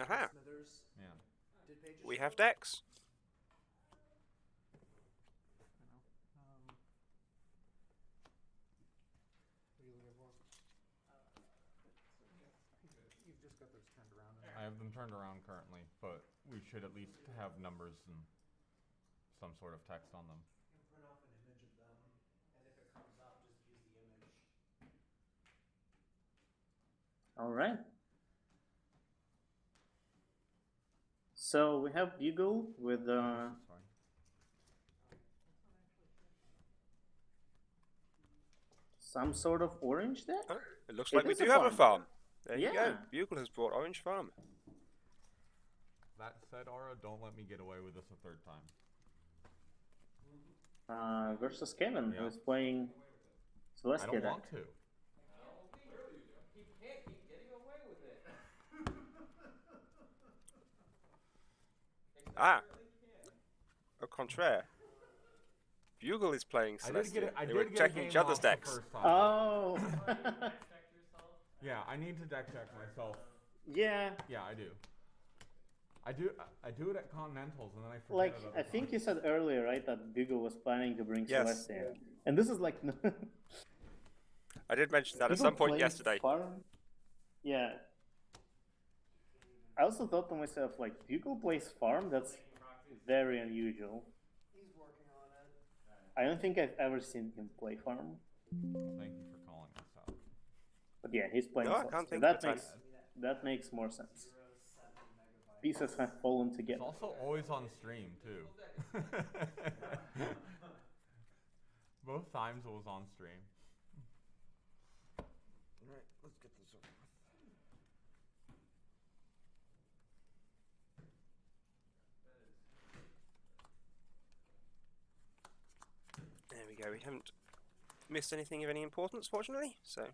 Aha! Yeah. We have decks. You've just got those turned around. I have them turned around currently, but we should at least have numbers and some sort of text on them. You can print off an image of them, and if it comes up, just use the image. All right. So we have Bugle with some sort of orange deck. Oh, it looks like we is do a have a farm. farm. There you go. Yeah. Bugle has brought Orange Farm. That said, Aura, don't let me get away with this a third time. Versus Kevin, Yeah. who is playing I Celestia don't deck. want to. He can't keep getting away with it. Ah. Au contraire. Bugle is playing Celestia. I They did were get checking a each game other's off the decks. first time. Oh. Yeah, I need to deck check myself. Yeah. Yeah, I do. I do it at Continentals and then I forget Like it I think you said earlier, right, that Bugle was planning to bring Yes. Celestia, and this is like. I did mention that at Bugle some point plays yesterday. Farm. Yeah. I also thought to myself, like, Bugle plays farm. That's very unusual. He's working on it. I don't think I've ever seen him play farm. Thank you for calling this out. But yeah, he's playing. No, I Celestia. can't think that of a time. that makes more sense. Pieces have fallen It's together. also always on stream too. Both times it was on stream. Alright, let's get this over with. There we go. We haven't missed anything of any importance, fortunately. So.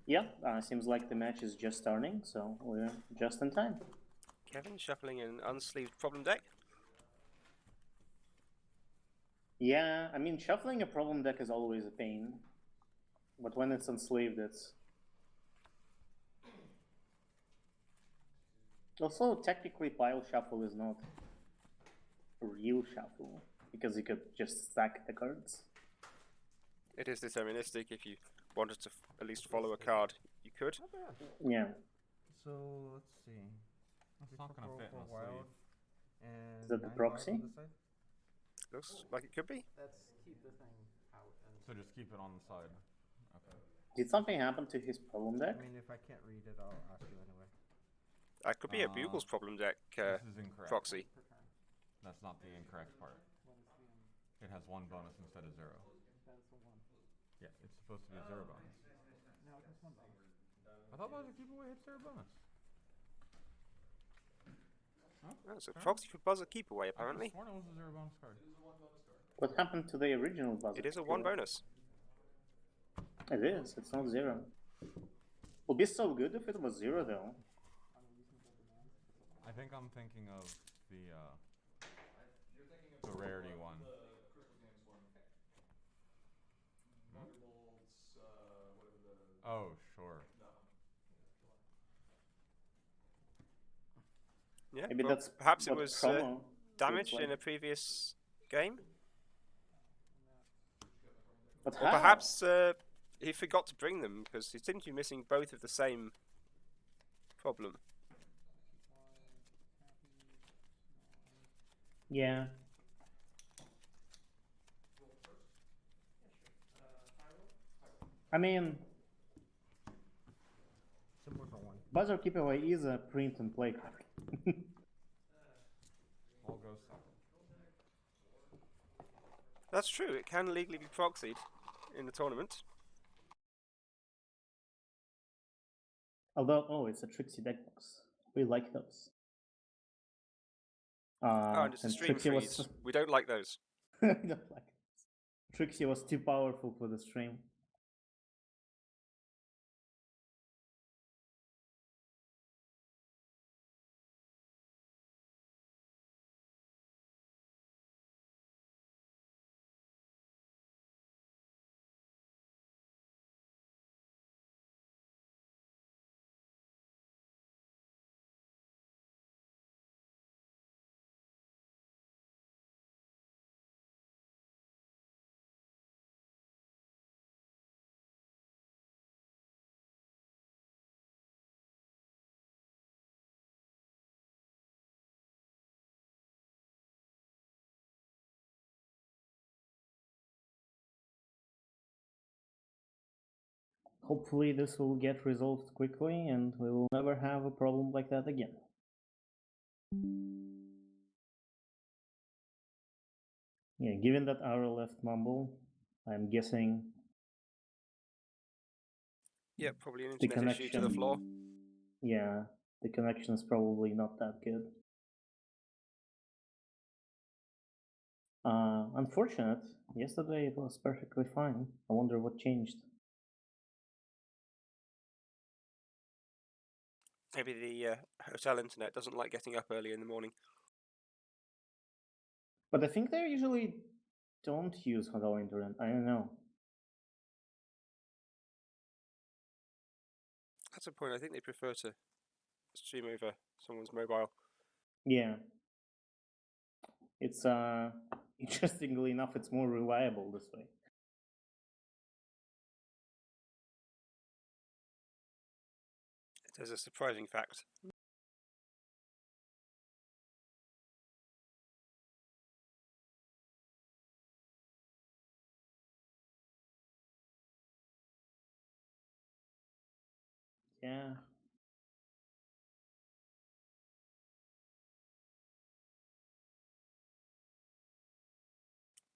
Yeah, seems like the match is just starting, so we're just in time. Kevin shuffling an unsleeved problem deck. Yeah, I mean, shuffling a problem deck is always a pain, but when it's unsleeved, it's also technically pile shuffle is not a real shuffle because you could just stack the cards. It is deterministic. If you wanted to at least follow a card, you could. Yeah. So let's see. It's not gonna fit in a wild. sleeve. And Is that the 9 proxy? wild on this side? Looks like it could be. Let's keep the thing out. And So just keep it on the side. Okay. Did something happen to his problem deck? I mean, if I can't read it, I'll ask you anyway. That could be a Bugle's problem deck This is incorrect. proxy. Per turn. That's not the incorrect part. What is the It has one bonus instead of zero. That's the one. Yeah, it's supposed to be a zero bonus. No, it has one bonus. I thought Buzzer Keep Away hits zero bonus. Oh, so proxy for Buzzer Keep Away, apparently. I sworn it was a zero bonus card. What happened to the original buzzer? It is a 1 bonus. It is. It's not zero. Would be so good if it was zero, though. I think I'm thinking of the rarity one. Oh, sure. Yeah, Maybe well, that's perhaps it what was promo damaged looks like. in a previous game. But Or how? perhaps he forgot to bring them because he seemed to be missing both of the same problem. Yeah. I mean, Similar for one. buzzer keep away is a print and play card. All goes south. That's true, it can legally be proxied in the tournament. Although, oh, it's a Trixie deck box. We like those. Oh, and it's a stream Trixie freeze. was. We don't like those. We don't like those. Trixie was too powerful for the stream. Hopefully this will get resolved quickly and we will never have a problem like that again. Yeah, given that our left mumble, I'm guessing Yeah, probably an the internet issue to the connection. floor. Yeah, the connection is probably not that good. Unfortunate. Yesterday it was perfectly fine. I wonder what changed. Maybe the hotel internet doesn't like getting up early in the morning. But I think they usually don't use hotel internet. I don't know. That's a point. I think they prefer to stream over someone's mobile. Yeah. It's interestingly enough, it's more reliable this way. There's a surprising fact. Yeah.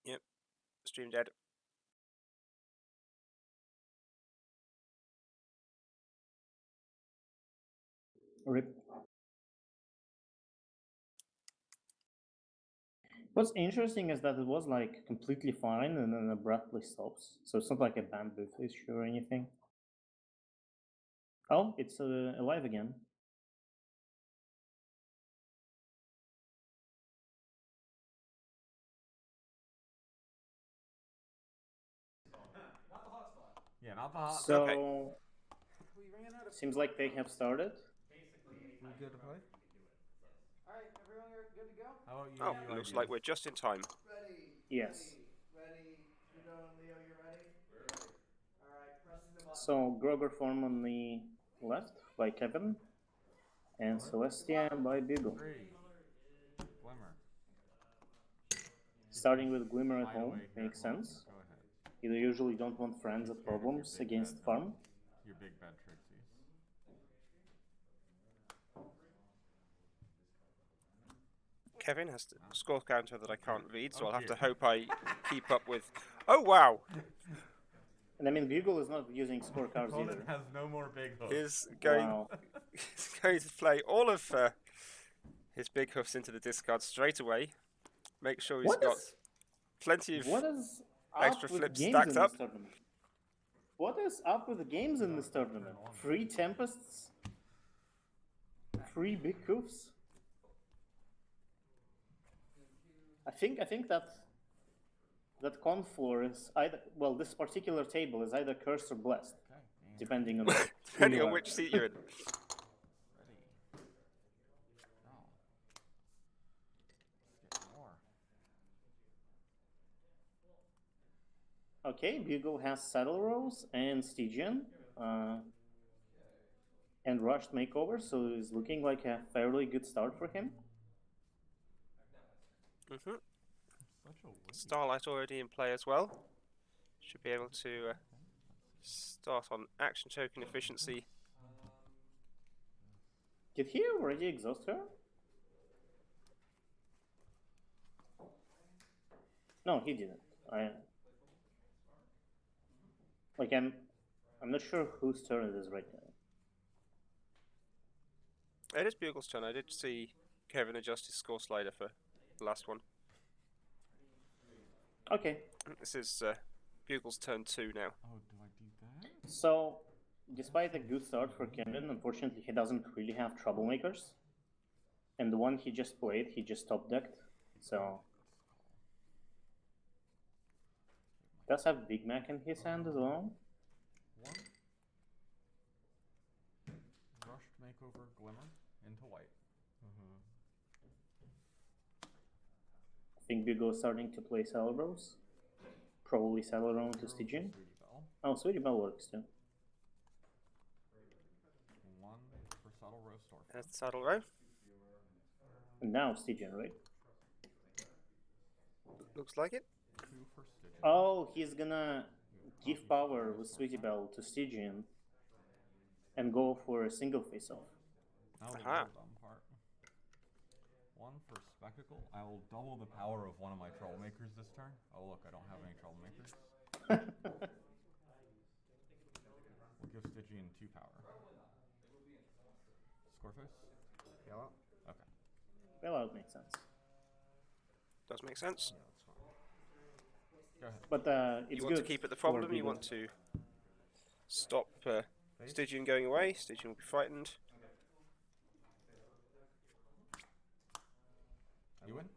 Yep, stream dead. Rip. What's interesting is that it was like completely fine and then abruptly stops. So it's not like a bandwidth issue or anything. Oh, it's alive again. Not the hotspot. Yeah, not the hot. So Okay. We ran out of. seems like they have started. We good to play? All right, everyone, are good to go. How about you? Oh, looks like we're just in time. Ready. Yes. Ready. Trudeau and Leo, you ready? We're ready. All right, pressing the button. So Groger form on the left by Kevin and Celestia by Beagle. 3. Glimmer. Starting with Glimmer at Hide home away here. makes sense. Go ahead. You usually don't want friends at problems against farm. Your big bad Trixies. Kevin has the score counter that I can't read, so Oh, I'll have to dear. hope I keep up with. Oh wow! And I mean, Bugle is not using scorecards Opponent either. has no more big hooks. He's going, Wow. he's going to play all of his big hoofs into the discard straight away. Make sure he's What got is- plenty of What is extra up with flips games stacked in up. this tournament? What is up with the games in this tournament? 3 Tempests? 3 big hoofs? I think that con floor is either, well, this particular table is either cursed or blessed, Okay, and depending on who Depending you on are. which seat you're in. ready. No. Let's get more. Okay, Bugle has Saddle Rose and Stygian, and Rushed Makeover, so it's looking like a fairly good start for him. Mhm. Such a waste. Starlight already in play as well. Should be able to start on action token efficiency. Did he already exhaust her? No, he didn't. I'm not sure whose turn it is right now. It is Bugle's turn. I did see Kevin adjust his score slider for the last one. Okay, This is Bugle's turn 2 now. Oh, do I do that? so despite a good start for Kevin, unfortunately he doesn't really have troublemakers. And the one he just played, he just top decked. So does have Big Mac in his hand as well. 1. Rushed Makeover Glimmer into white. I think Bugle is starting to play Celebros. Probably Celeron to Stygian. Sweetie Belle. Oh, Sweetie Belle works too. 1 for Subtle Rose Storm. There's the saddle row. And now Stygian, right? Looks like it. 2 for Stygian. Oh, he's gonna give power with Sweetie Belle to Stygian and go for a single face-off. Now the Aha. real dumb part. One for spectacle. I will double the power of one of my troublemakers this turn. Oh look, I don't have any troublemakers. We'll give Stygian 2 power. Scoreface? Yellow? Okay. Bailout makes sense. Does make sense. Yeah, that's fine. Go ahead. But it's You want to good keep it the for problem, you Beagle. want to stop Face? Stygian going away. Stygian will be frightened. You win?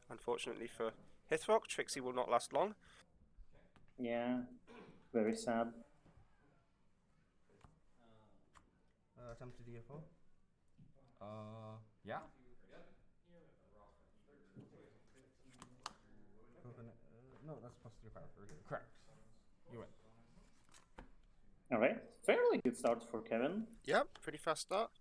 Unfortunately for Hithrock, Trixie will not last long. Yeah, very sad. Attempt to DFO? Yeah? No, that's plus 3 power. Correct. You win. All right, fairly good start for Kevin. Yep, pretty fast start.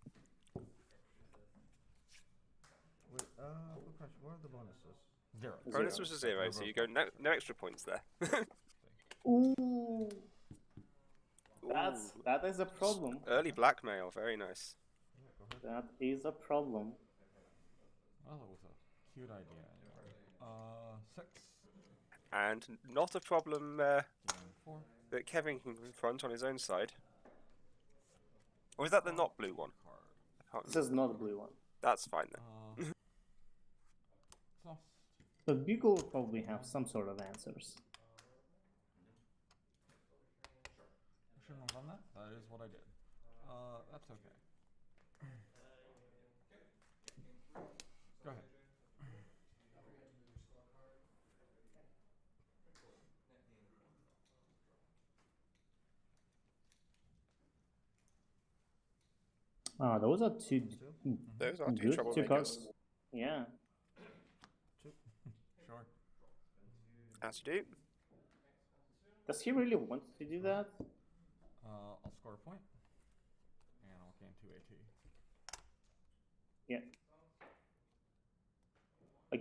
Wait, quick question. What are the bonuses? 0. Bonus was a 0, so you go no extra points there. Ooh, that Ooh, is a problem. early blackmail, very nice. Yeah, go ahead. That is a problem. Well, it was a cute idea anyway. 6. And not a problem Dealing 4. that Kevin can confront on his own side. Or is that the not blue one? Card. I can't This remember. is not a blue one. That's fine then. Sauce. But Bugle will probably have some sort of answers. I shouldn't have done that. That is what I did. That's okay. Go ahead. Those are two Those are two good troublemakers. cards. Yeah. Sure. As you do. Does he really want to do that? I'll score a point. And I'll gain 2 AT. Yeah.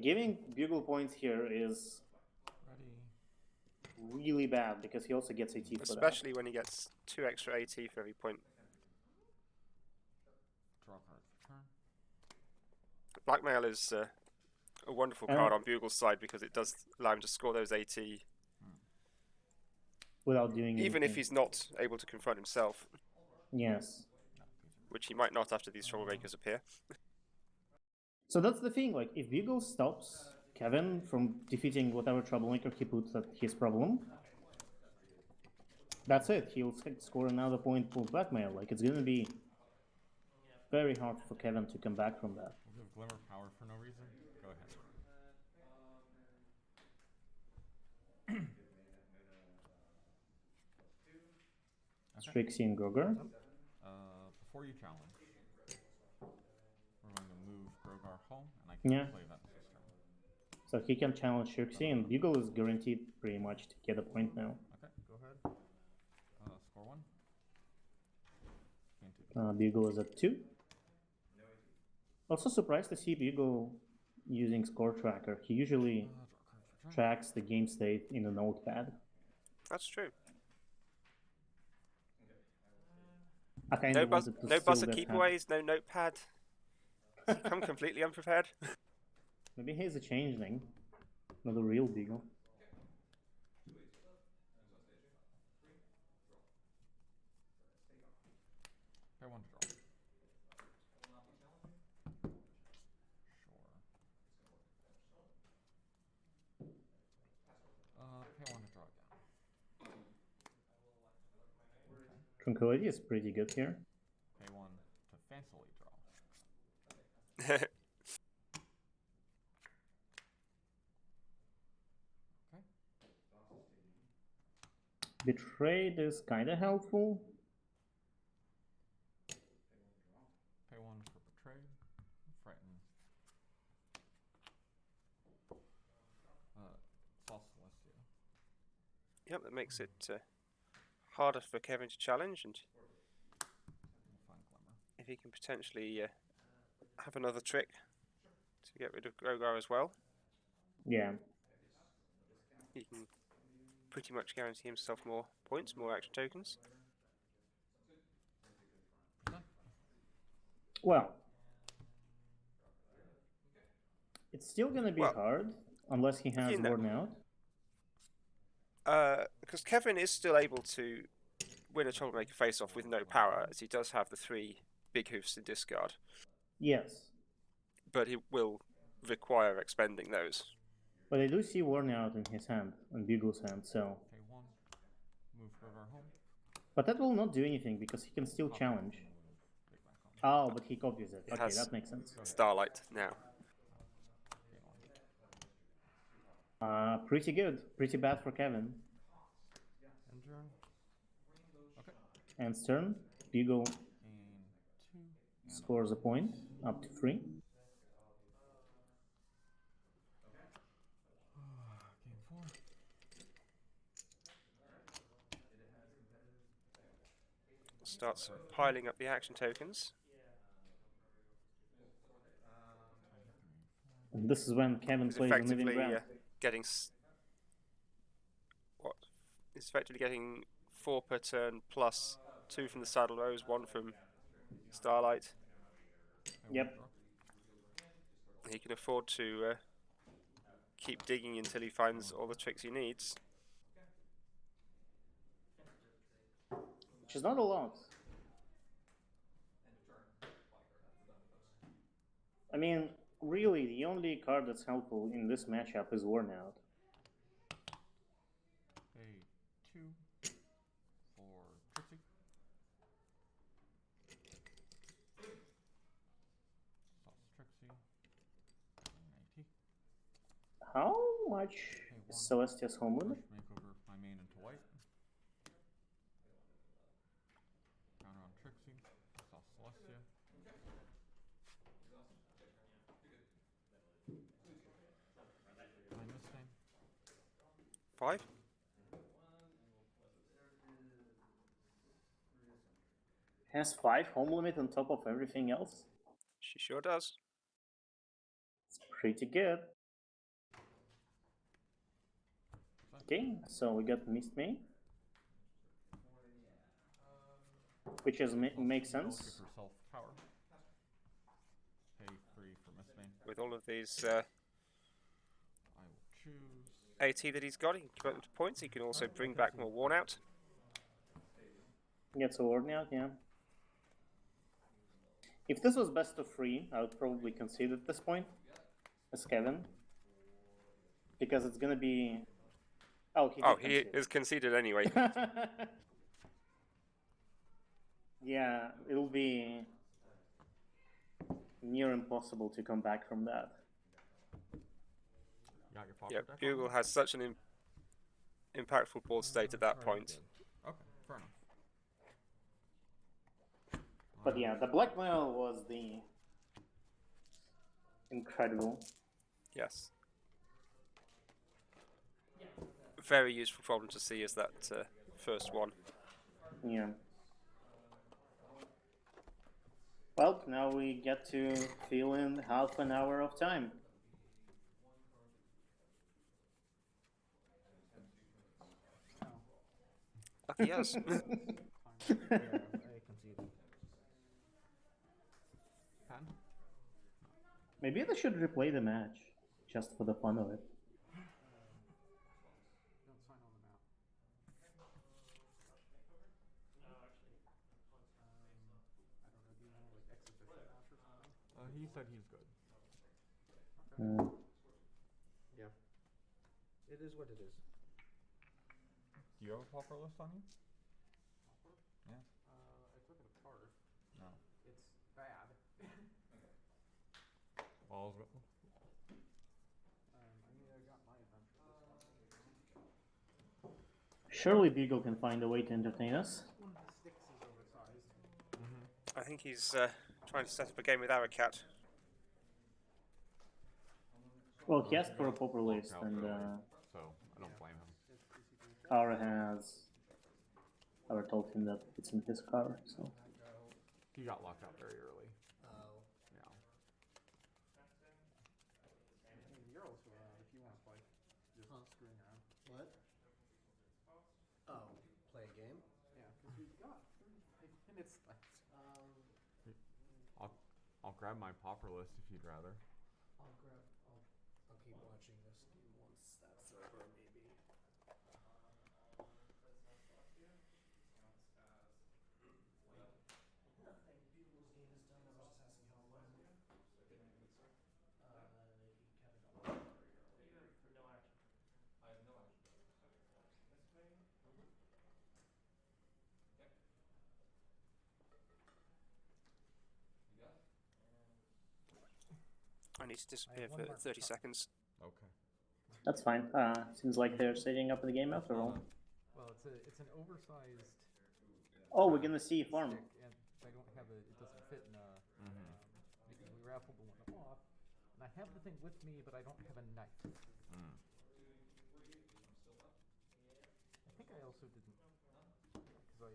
Giving Bugle points here is Ready. really bad because he also gets AT for that. Especially when he gets 2 extra AT for every point. Draw card for turn. Blackmail is a wonderful card on Bugle's side because it does allow him to score those AT, Without doing even if anything. he's not able to confront himself, Yes. which he might not after these troublemakers appear. So that's the thing, like, if Bugle stops Kevin from defeating whatever troublemaker he puts at his problem, that's it. He'll score another point for Blackmail. Like, it's gonna be very hard for Kevin to come back from that. We'll give Glimmer power for no reason. Go ahead. Trixie and Grogar. Before you challenge, we're going to move Grogar home, and I can't Yeah. play that this turn. So he can challenge Trixie, and Bugle is guaranteed pretty much to get a point now. Okay. Go ahead. Score 1. Gain 2. Bugle is at 2. Also surprised to see Bugle using Score Tracker. He usually Draw card for turn. tracks the game state in a notepad. That's true. I kind No of buzz, wanted to no steal buzzer that keepaways, no notepad. Does he come completely unprepared? Maybe he's a changeling, not a real Bugle. Pay 1 to draw. Sure. Pay 1 to draw again. Tranquility is pretty good here. Pay 1 to fancily draw. Okay. Betrayed is kinda helpful. Pay 1 for betrayed. Frighten. False Celestia. Yep, that makes it harder for Kevin to challenge, and We'll find Glimmer. if he can potentially have another trick to get rid of Grogar as well, Yeah. he can pretty much guarantee himself more points, more action tokens. Well, it's still gonna be Well, hard unless he has you know. worn out. Because Kevin is still able to win a troublemaker face-off with no power, as he does have the 3 big hoofs in discard, Yes, but he will require expending those. but I do see worn out in his hand, on Bugle's hand. So, Pay 1. Move river home. but that will not do anything because he can still Copy. challenge. Take back home. Oh, but he copies it. It Okay, has- that makes sense. Starlight now. Pay 1. Pretty good. Pretty bad for Kevin. End turn. Okay. And turn, Bugle Gain 2. And scores a point, up to 3. Game 4. Starts piling up the action tokens. And this is when Kevin He's plays on living effectively ground. getting what? He's effectively getting 4 per turn plus 2 from the Saddle Rose, 1 from Starlight. Yep. He can afford to keep digging until he finds all the tricks he needs. Which is not a lot. I mean, really, the only card that's helpful in this matchup is Worn Out. Pay 2 for Trixie. Sauce Trixie. 90. How much is Celestia's home limit? First make over my main into white. Counter on Trixie. Sauce Celestia. I miss thing. 5? Has 5 home limit on top of everything else? She sure does. It's pretty good. Okay, so we got Mist May. Which is makes Give sense. herself power. Pay 3 for Miss Main. With all of these I will choose. AT that he's got, he can keep up with points. He can also bring back more worn out. Gets a Worn Out, yeah. If this was best of 3, I would probably concede at this point as Kevin. Because it's gonna be. Oh, he did Oh, he concede. is conceded anyway. Yeah, it'll be near impossible to come back from that. You got your pauper Yep, deck on Bugle there? has such an impactful board state at that point. Okay, fair enough. But yeah, the blackmail was the incredible. Yes. Very useful problem to see is that first one. Yeah. Well, now we get to fill in half an hour of time. Lucky us. Yeah, I conceded. Pen? Maybe they should replay the match just for the fun of it. Don't sign on the map. I don't know, do you want to like ex officio match or something? He said he's good. Mm. Yeah. It is what it is. Do you have a pauper list on you? Yeah. I took it apart. No. It's bad. Balls. I mean, I got my adventure this one. Surely Beagle can find a way to entertain us. One of the sticks is oversized. I think he's trying to set up a game with Arakat. Well, he asked for a proper list, Out and early, so I don't blame him. It's EC3. Ara has. Ara told him that it's in his car, so. He got locked out very early. Oh. Yeah. I mean, you're also, if you want to play, just screwing around. What? grab my pauper list if you'd rather. I'll keep watching this game once that's over, maybe. Nothing. Bugle's game is done. I was just asking how it went. He kept it up. No action. I have no action. You got it? I need to disappear one for mark 30 card. seconds. Okay. That's fine. Seems like they're setting up the game after all. Well, it's an oversized. Oh, we're gonna see farm. stick, and I don't have it. It doesn't fit in a. Because we raffled the one off, and I have the thing with me, but I don't have a knife. I think I also didn't. Because I.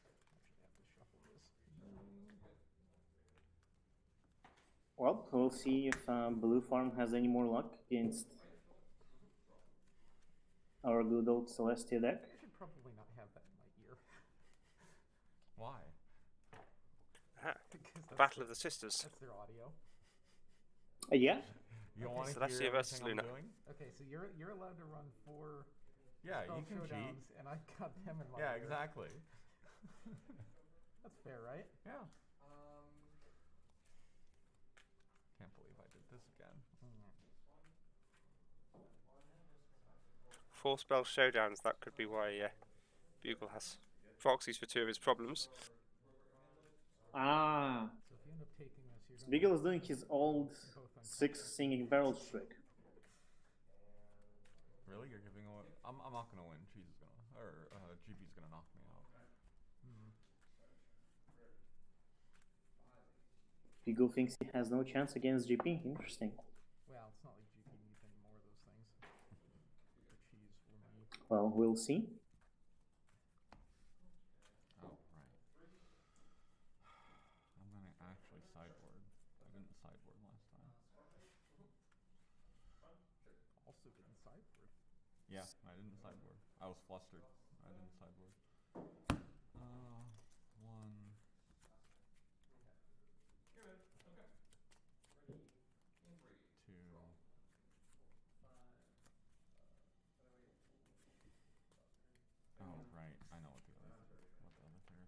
Actually have to shuffle this. Well, we'll see if Blue Farm has any more luck against our good old Celestia deck. I should probably not have that in my ear. Why? Aha. Because that's Battle of the Sisters. That's their audio. Yeah. You don't Okay, want to Celestia hear versus everything I'm Luna. doing? Okay, so you're allowed to run 4 Yeah, spell you can cheat. showdowns, and I got them in my Yeah, ear. exactly. That's fair, right? Yeah. Can't believe I did this again. 4 spell showdowns, that could be why Bugle has proxies for 2 of his problems. Ah. So if you end up taking this, you're gonna Beagle is doing his old both unconscious. 6 singing barrels trick. Really? You're giving away? I'm not gonna win. Cheese is gonna, or GP's gonna knock me out. Beagle thinks he has no chance against GP. Interesting. Well, it's not like GP needs any more of those things. The cheese for me. Well, we'll see. Oh, right. I'm gonna actually sideboard. I didn't sideboard last time. Also didn't sideboard. Yeah, I didn't sideboard. I was flustered. I didn't sideboard. 1. You're good. Okay. Ready? In 3. 2. Oh, right. I know what the other pair is supposed to be.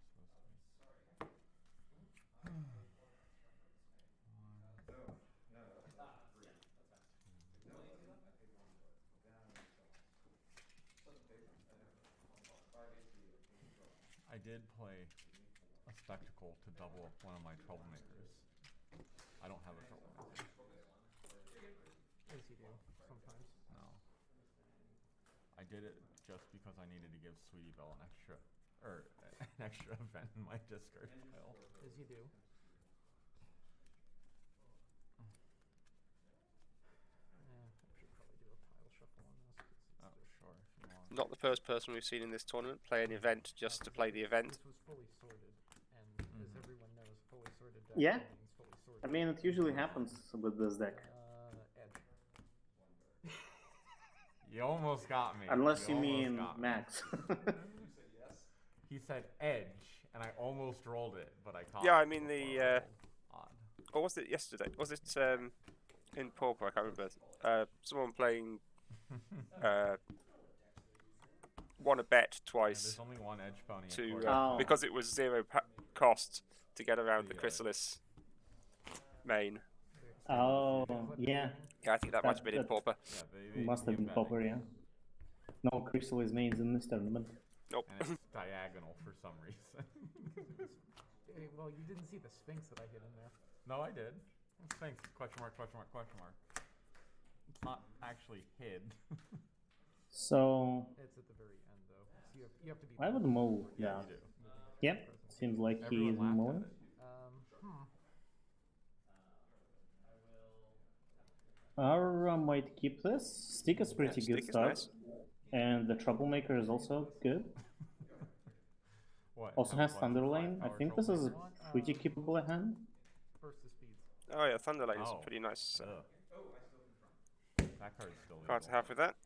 I did play a spectacle to double up one of my troublemakers. I don't have a troublemaker. As you do, sometimes. No. I did it just because I needed to give Sweetie Belle an extra event in my discard pile. As you do. Yeah, I should probably do a tile shuffle on this. 'Cause it's Oh, just- sure, if you want. Not the first person we've seen in this tournament play an event just to play the event. This was fully sorted, and as everyone knows, fully sorted deck Yeah. means fully sorted. I mean, it usually happens with this deck. Edge. You almost got me. Unless you almost mean got me. Max. He said edge, and I almost rolled it, but I caught Yeah, it I mean before the, I rolled. Odd. Or was it yesterday? Was it in Pauper? I can't remember. Someone playing won a bet Yeah, twice there's only one edge pony. to according Oh. because it was 0 cost to get around the Yeah. Chrysalis main. Oh, yeah. Yeah, I think that might have been in That- Pauper. Yeah, they Must have keep been betting. Popper, yeah. No Chrysalis mains in this tournament. Nope. And it's diagonal for some reason. Well, you didn't see the Sphinx that I hid in there. No, I did. Sphinx, question mark, question mark, question mark. It's not actually hid. So, It's at the very end, though. So you have to be. I would move Yeah, now. you do. Yep, seems like he Everyone is laughed moving. at it. Aura might keep this. Stick is pretty Yeah, good Stick is start. nice. And the Troublemaker is also good. What? Also how- has what, Thunderlane. I 5-power think this is a troublemaker? pretty keepable hand. Burst the speeds. Oh yeah, Thunderlane is Oh. pretty nice. Ugh. That card's still Can't legal. have with that.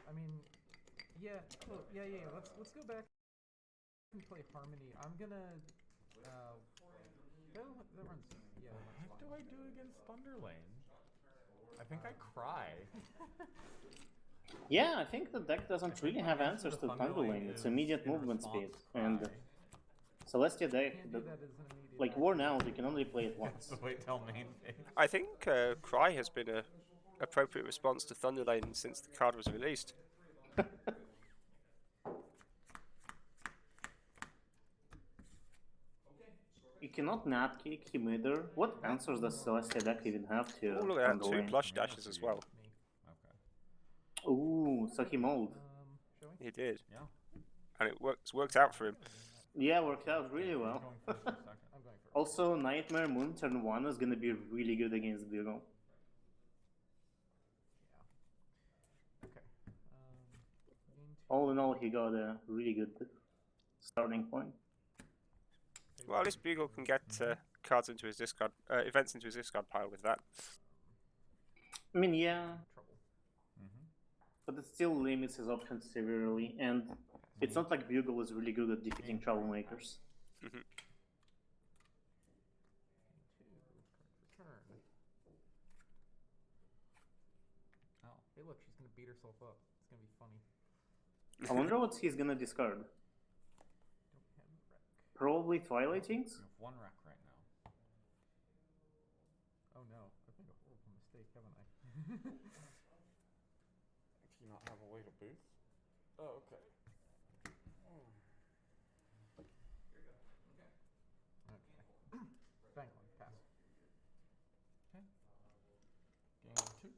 I mean, Yeah, cool. Yeah. Let's go back and play Harmony. I'm gonna. That runs. Yeah, that runs What do fine. I do against Thunderlane? I think I cry. Yeah, I think the deck I doesn't think really my have answer answers to Thunderlane Thunderlane. It's is immediate in movement response, speed. cry. And Celestia deck, Can't do that as an immediate. like action. War Now, you can only play it once. So wait till main phase. I think Cry has been a appropriate response to Thunderlane since the card was released. You cannot nap kick him either. What answers does Celestia deck even have to Oh, look at that, 2 Thunderlane? plush Yeah, dashes for as you. well. Me. Okay. Ooh, so he mulled. Shall we? He did, Yeah. and it worked out for him. Yeah, worked out really Who's well. going first or second? I'm going first. Also, Nightmare Moon turn 1 is gonna be really good against Bugle. Yeah. Okay. Game 2. All in all, he got a really good starting point. Well, at least Bugle can get cards into his discard, events into his discard pile with that. I mean, yeah, Trouble. Mm-hmm. but it still limits his options severely, and it's not like Bugle is really good at defeating troublemakers. Mhm. Game 2. Card return. Oh. Hey, look, she's gonna beat herself up. It's gonna be funny. I wonder what he's gonna discard. Don't have wreck. Probably Twilight Inks? You have 1 wreck right now. Oh no, I've made a horrible mistake, haven't I? Do you not have a way to boost? Oh, okay. Okay. Bang one, pass. Okay. Game 2.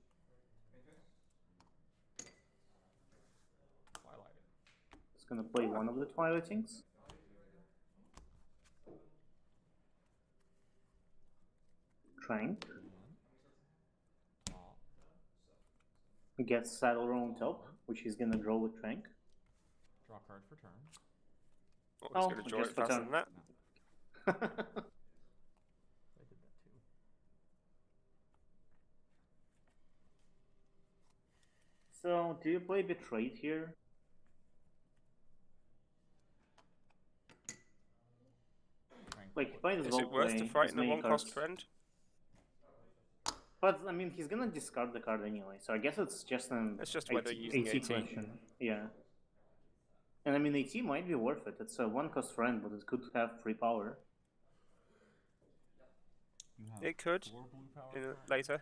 Twilight. He's gonna play one of the Twilight Inks. Trank. Top. Gets Saddle Row on top, which he's gonna draw with Trank. Draw card for turn. Or Oh, he's going to draw just it for faster turn. than that. I did that too. So, do you play Betrayed here? Like, might as Is well it worth play to as frighten a many one-cost cards. friend? But, I mean, he's gonna discard the card anyway, so I guess it's just an It's just whether AT, using AT. question. Yeah. And I mean, AT might be worth it. It's a one-cost friend, but it could have free power. You have It could 4 blue power in turn. later.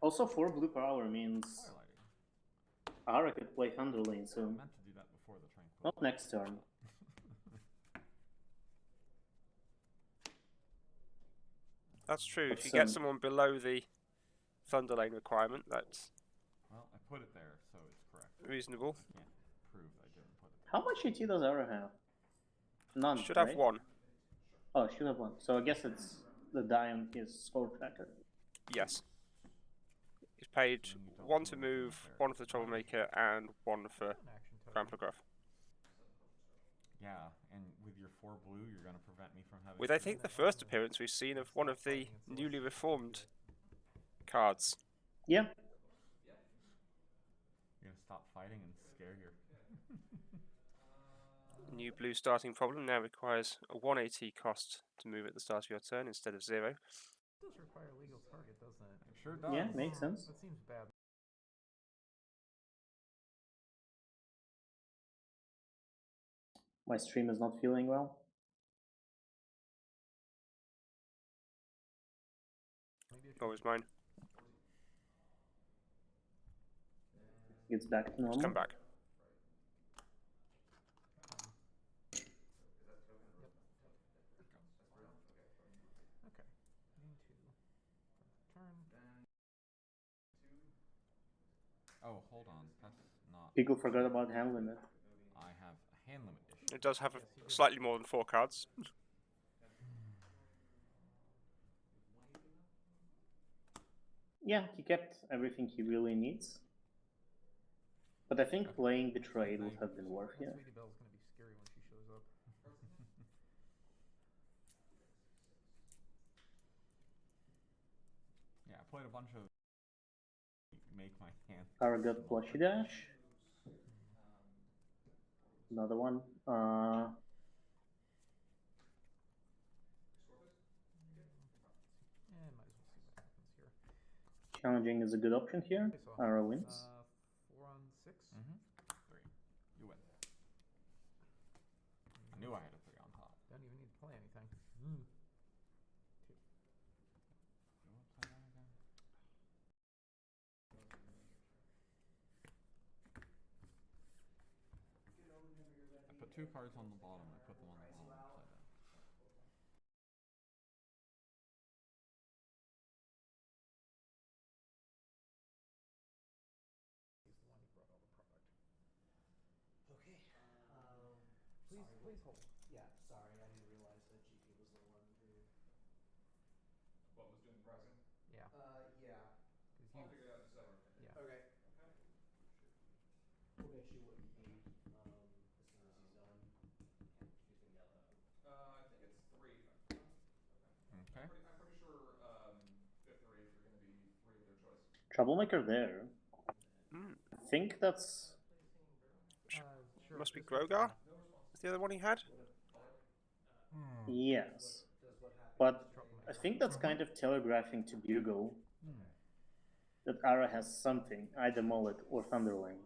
Also, 4 blue power means Twilighting. Ara could play Thunderlane I soon. meant to do that before the tranquil. Not next turn. That's true. If But, you get someone below the Thunderlane requirement, that's Well, I put it there, so it's correct. reasonable. Can't prove I didn't put it there. How much AT does Ara have? None. Should right? have 1. Oh, should have one. So I guess it's the die on his score tracker. Yes. He's paid And you don't 1 to move anything move, there. 1 for the Troublemaker, and 1 for An action token. Crampograph. Yeah, and with your 4 blue, you're going to prevent me from having. With, I think, the first appearance we've seen of one of the newly reformed cards. Yeah. You're going to stop fighting and scare your. New blue starting problem now requires a 1 AT cost to move at the start of your turn instead of 0. It does require a legal target, doesn't it? It sure does. Yeah, makes sense. That seems bad. My stream is not feeling well. Maybe I should Always mine. It's back to normal. Just come back. Okay. Game 2. Turn. Oh, hold on. That's not. People forgot about hand limit. I have a hand limit issue. It does have a slightly more than 4 cards. Yeah, he kept everything he really needs. But I think playing Betrayed would have been worth it. Sweetie Belle's gonna be scary when she shows up. Yeah, I played a bunch of make my hand. Kara got Plushy Dash. Another one. Might as well see what happens here. Challenging is a good option here. Okay, so, Ara wins. 4 on 6. 3. You win. I knew I had a 3 on top. Don't even need to play anything. You want to play that again? I put 2 cards on the bottom. I put them on the bottom upside down. He's the one who brought all the product. Okay. Please hold. Yeah, sorry, I didn't realize that GP was the one who. What was doing the pricing? Yeah. Yeah. Because I'll figure it out in a second. Yeah. Okay. We'll get you what you need as soon as he's done. I think it's 3. Okay. I'm pretty sure 5th or 8th are going to be 3 of their choice. Troublemaker there. I think that's. Sure, Must be this one's Grogar? fine. Is the other one he had? Yes. Does what happens? But I think that's kind of telegraphing to Bugle that Ara has something, either Mullet or Thunderlane.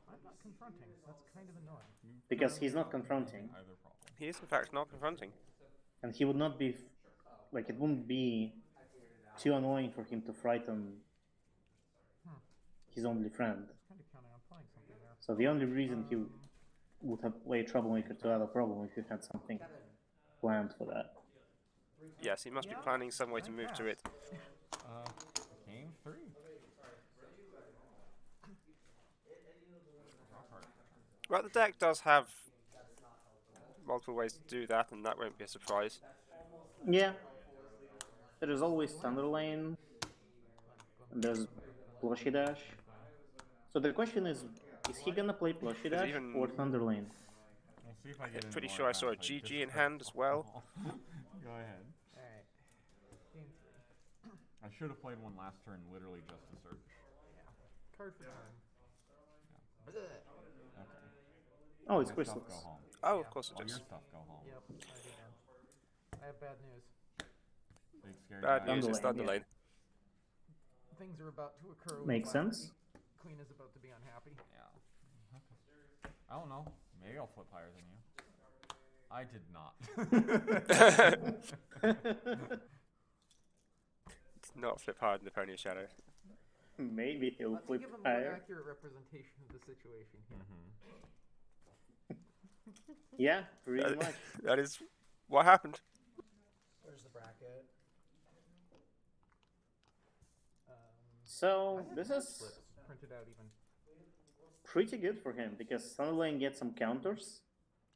I'm not confronting. That's kind of annoying. Because he's not confronting. Either problem. He is in fact not confronting. And he would not be. Like, it wouldn't be too annoying for him to frighten his only friend. Kind of counting on playing something there. So the only reason he would have played Troublemaker to have a problem if he had something planned for that. Yes, he must be planning some way to move to it. Game 3. Well, the deck does have multiple ways to do that, and that won't be a surprise. Yeah. There is always Thunderlane. And there's Plushy Dash. So the question is he gonna play Plushy Dash even- or Thunderlane? We'll see if I get any Pretty more sure I saw a advanced, like, GG in just- hand as well. Go ahead. Alright. Game 3. I should have played one last turn literally just to search. Card for time. Okay. Oh, it's My stuff go Crystals. home. Oh, of course it All your is. stuff go home. Yep, I do now. I have bad news. Big scary Bad guy. news is Thunderlane, Thunderlane. Things are about to occur. with Makes Black. sense. Queen is about to be unhappy. Yeah. Okay. I don't know. Maybe I'll flip higher than you. I did not. Not flip hard in the Pony of Shadow. Maybe he'll Let's flip give a more higher. accurate representation of the situation here. Yeah, pretty much. That is what happened. There's the bracket. So this is Slips printed out even. pretty good for him because Thunderlane gets some counters,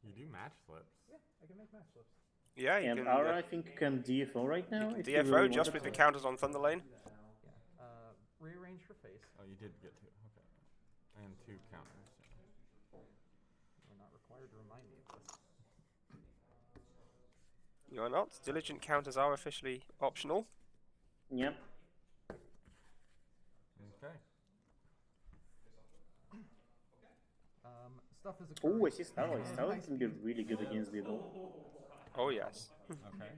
You do match flips. Yeah, I can make match slips. Yeah, you and can, Ara I think can DFO right now. you if can he DFO really just wanted with the to. counters on Thunderlane. Yeah. Rearrange for face. Oh, you did get 2. Okay. And 2 counters. You're not required to remind me of this. You are not. Diligent counters are officially optional. Yep. Okay. Stuff is a Oh, I see Starlight. Starlight can be really good against Bugle. Oh yes. Okay.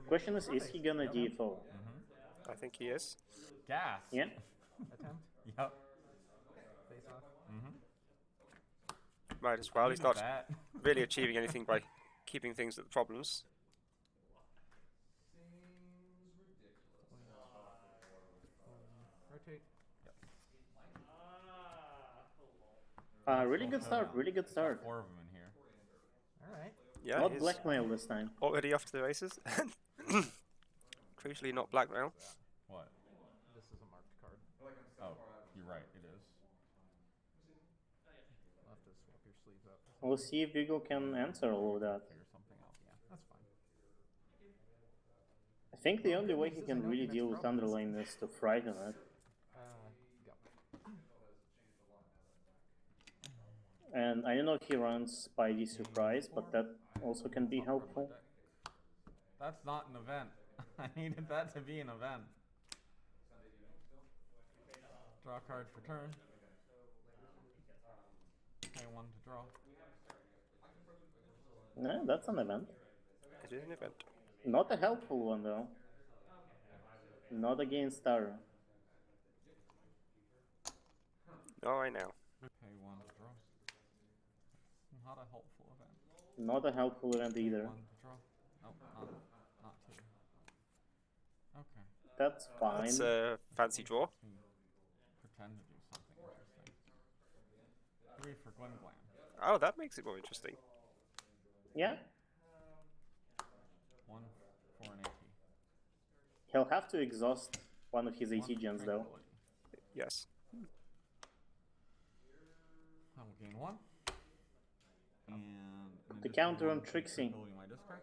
Question is he gonna DFO? I think he is. Gas. Yeah. Attempt. Yep. Face off. Might as well. He's Needed not that. really achieving anything by keeping things at the problems. Rotate. Really good start. Really good start. 4 of them in here. Alright. Yeah, Not he's blackmail this time. already off to the races. Crucially, not blackmail. What? This is a marked card. Oh, you're right. It is. I'll have to swap your sleeves up. We'll see if Bugle can answer all of that. Figure something out. Yeah, that's fine. I think the only way he can really deal with Thunderlane is to frighten it. Go. And I don't know if he runs Spidey Surprise, but that also can be helpful. That's not an event. I needed that to be an event. Draw a card for turn. Pay 1 to draw. No, that's an event. It is an event. Not a helpful one though. Not against Tara. All right now. Pay 1 to draw. Not a helpful event. Not a helpful event Pay either. 1 to draw. Nope, not 2. Okay. That's fine. That's a fancy draw. Pretend to do something interesting. 3 for Glen Glam. Oh, that makes it more interesting. Yeah, 1 for an AT. he'll have to exhaust one of his AT 1 gens though. tranquility. Yes. I will gain 1. And Put the counter on Trixie. My discard.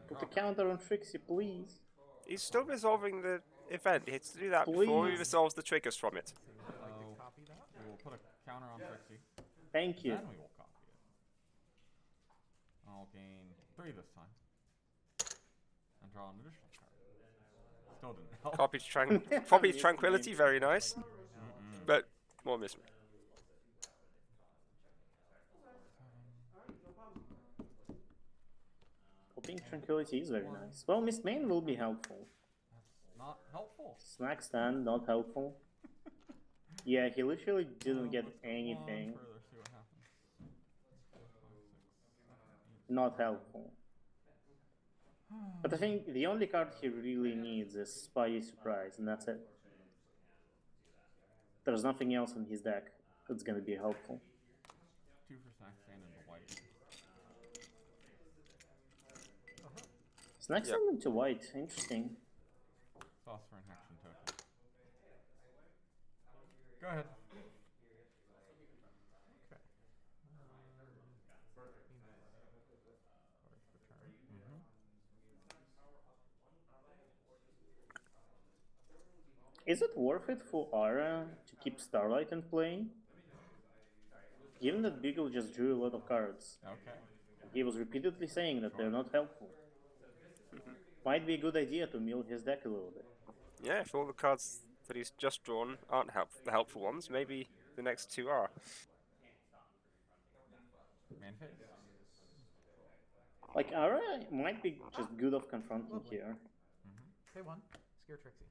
Put the counter on Trixie, please. He's still resolving the event. He has to do that before he Please. resolves the triggers from it. So would you like to copy that? We will put a counter on Trixie. Thank you. Then we will copy it. I'll gain 3 this time. And draw an additional card. Still didn't help. Copy Tranquility, very nice. But more miss. Copying Tranquility is very nice. Well, Mist Main will be helpful. That's not helpful. Snack Stand, not helpful. Yeah, he literally didn't get anything. Further, see what happens. 4, 5, 6, 7, 8. Not helpful. But I think the only card he really needs is Spidey Surprise, and that's it. There's nothing else in his deck that's gonna be helpful. 2 for Snack Stand and the white. Snack Stand into white, interesting. Sauce for an action token. Go ahead. Okay. Cards for turn. Is it worth it for Ara to keep Starlight in play? Given that Beagle just drew a lot of cards, Okay. he was repeatedly saying that they're not helpful. Might be a good idea to mill his deck a little bit. Yeah, if all the cards that he's just drawn aren't the helpful ones, maybe the next 2 are. Man phase. Like, Ara might be just good off confronting here. Pay 1. Scare Trixie.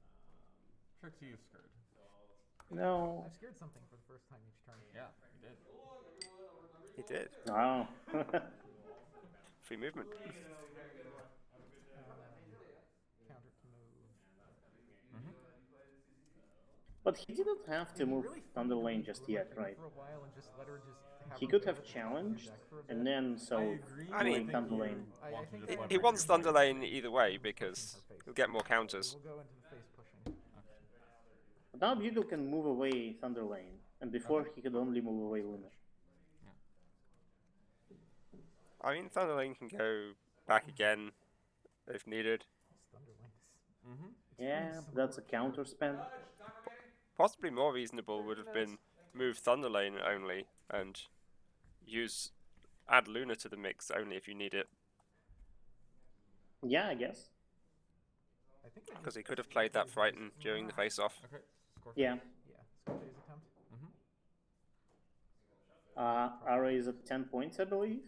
Trixie is scared. No. I've scared something for the first time each turn. Yeah, you did. He did. Oh. Free movement. Counter to move. But he didn't have to He move really Thunder thought Lane he just would yet, let her right? For a while and just let her just have He her could go have with the challenged, deck for a and bit. then so I mean, Thunder Lane. I think He- He wants Thunder Lane either way because he'll get more counters. We'll go into the face pushing. But now Bugle can move away Thunder Lane, and before he could only move away Luna. I mean, Thunder Lane can go back again if needed. Thunderlings. Yeah, that's a counter spend. Possibly more reasonable would have been move Thunder Lane only and add Luna to the mix only if you need it. Yeah, I guess. I think I Because just he could have played that Frighten during the face-off. Okay. Score Yeah. scare phase attempt. Ara is at 10 points, I believe.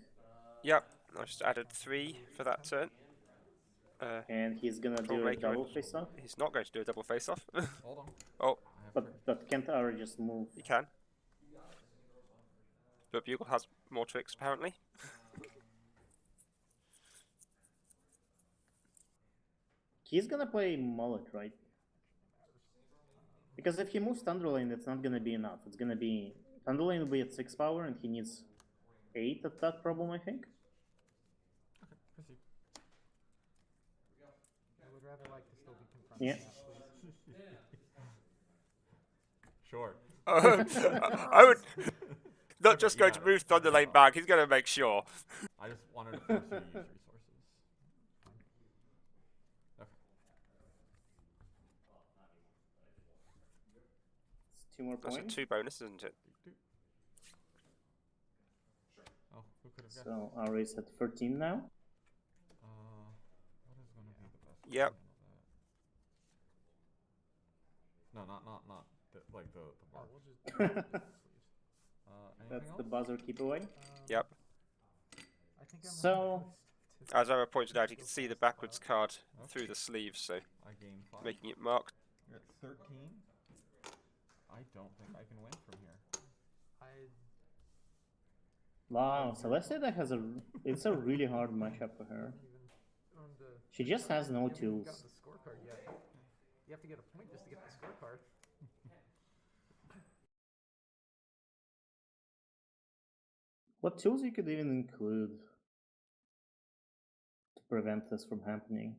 Yep, I just added 3 for that turn. And he's gonna do a Trollmaker double and- face off. He's not going to do a double face-off. Hold on. Oh, I have But can't Ara just move? he can. But Bugle has more tricks, apparently. He's gonna play Mullet, right? Because if he moves Thunder Lane, it's not gonna be enough. It's gonna be... Thunder Lane will be at 6 power, and he needs 8 at that problem, I think. proceed. I would rather like to still be confronting Yeah. that, please. Sure. I would not just going to move Thunder Lane back, he's going to make sure. I just wanted to force you to use resources. Okay. It's 2 more That's a points. 2 bonus, isn't it? Oh, who could have guessed? So Ara is at 13 now. What is going to be the best? way to Yep. handle that? No, not like the Oh, bar. we'll just do different sleeves. Anything That's else? the buzzer keep away. Yep. I think I'm So- running out of stuff to As I pointed need out, to you go can see the fast backwards about. card Okay. through the sleeves, so I gain 5. making it marked. You're at 13. I don't think I can win from here. I Wow, Celestia deck has it's a really hard matchup for her. haven't even earned a. She just has no You haven't even tools. gotten the scorecard yet. You have to get a point just to get the scorecard. What tools you could even include to prevent this from happening?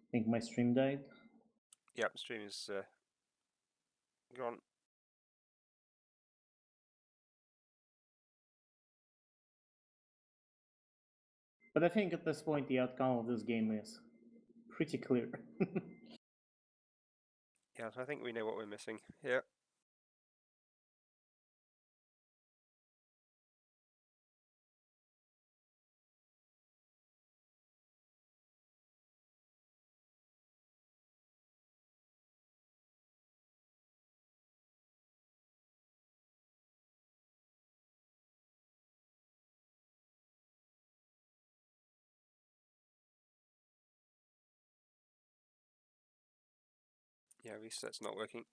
I think my stream died. Yep, stream is gone. But I think at this point the outcome of this game is pretty clear. Yeah, so I think we know what we're missing here. Yeah, reset's not working.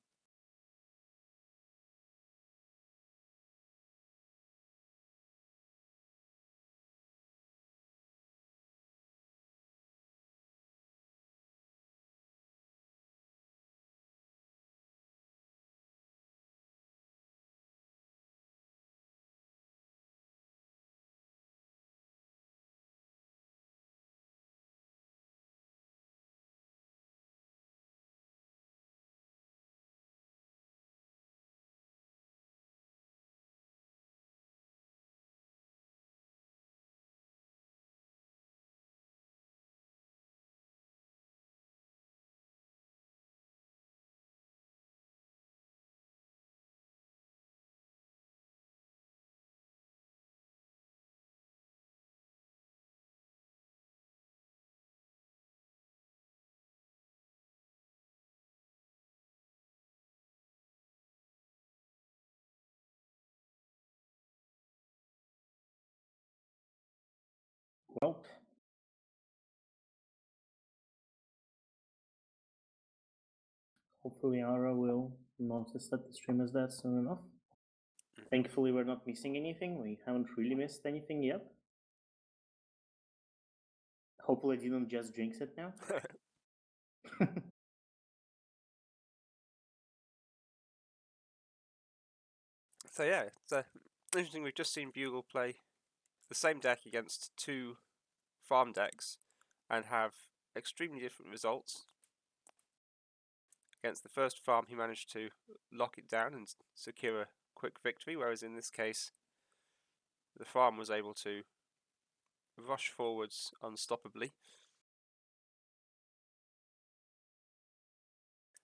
Well, hopefully Ara will notice that the stream is dead soon enough. Thankfully, we're not missing anything. We haven't really missed anything yet. Hopefully, I didn't just jinx it now. So yeah, it's interesting. We've just seen Bugle play the same deck against two farm decks and have extremely different results. Against the first farm, he managed to lock it down and secure a quick victory, whereas in this case, the farm was able to rush forwards unstoppably.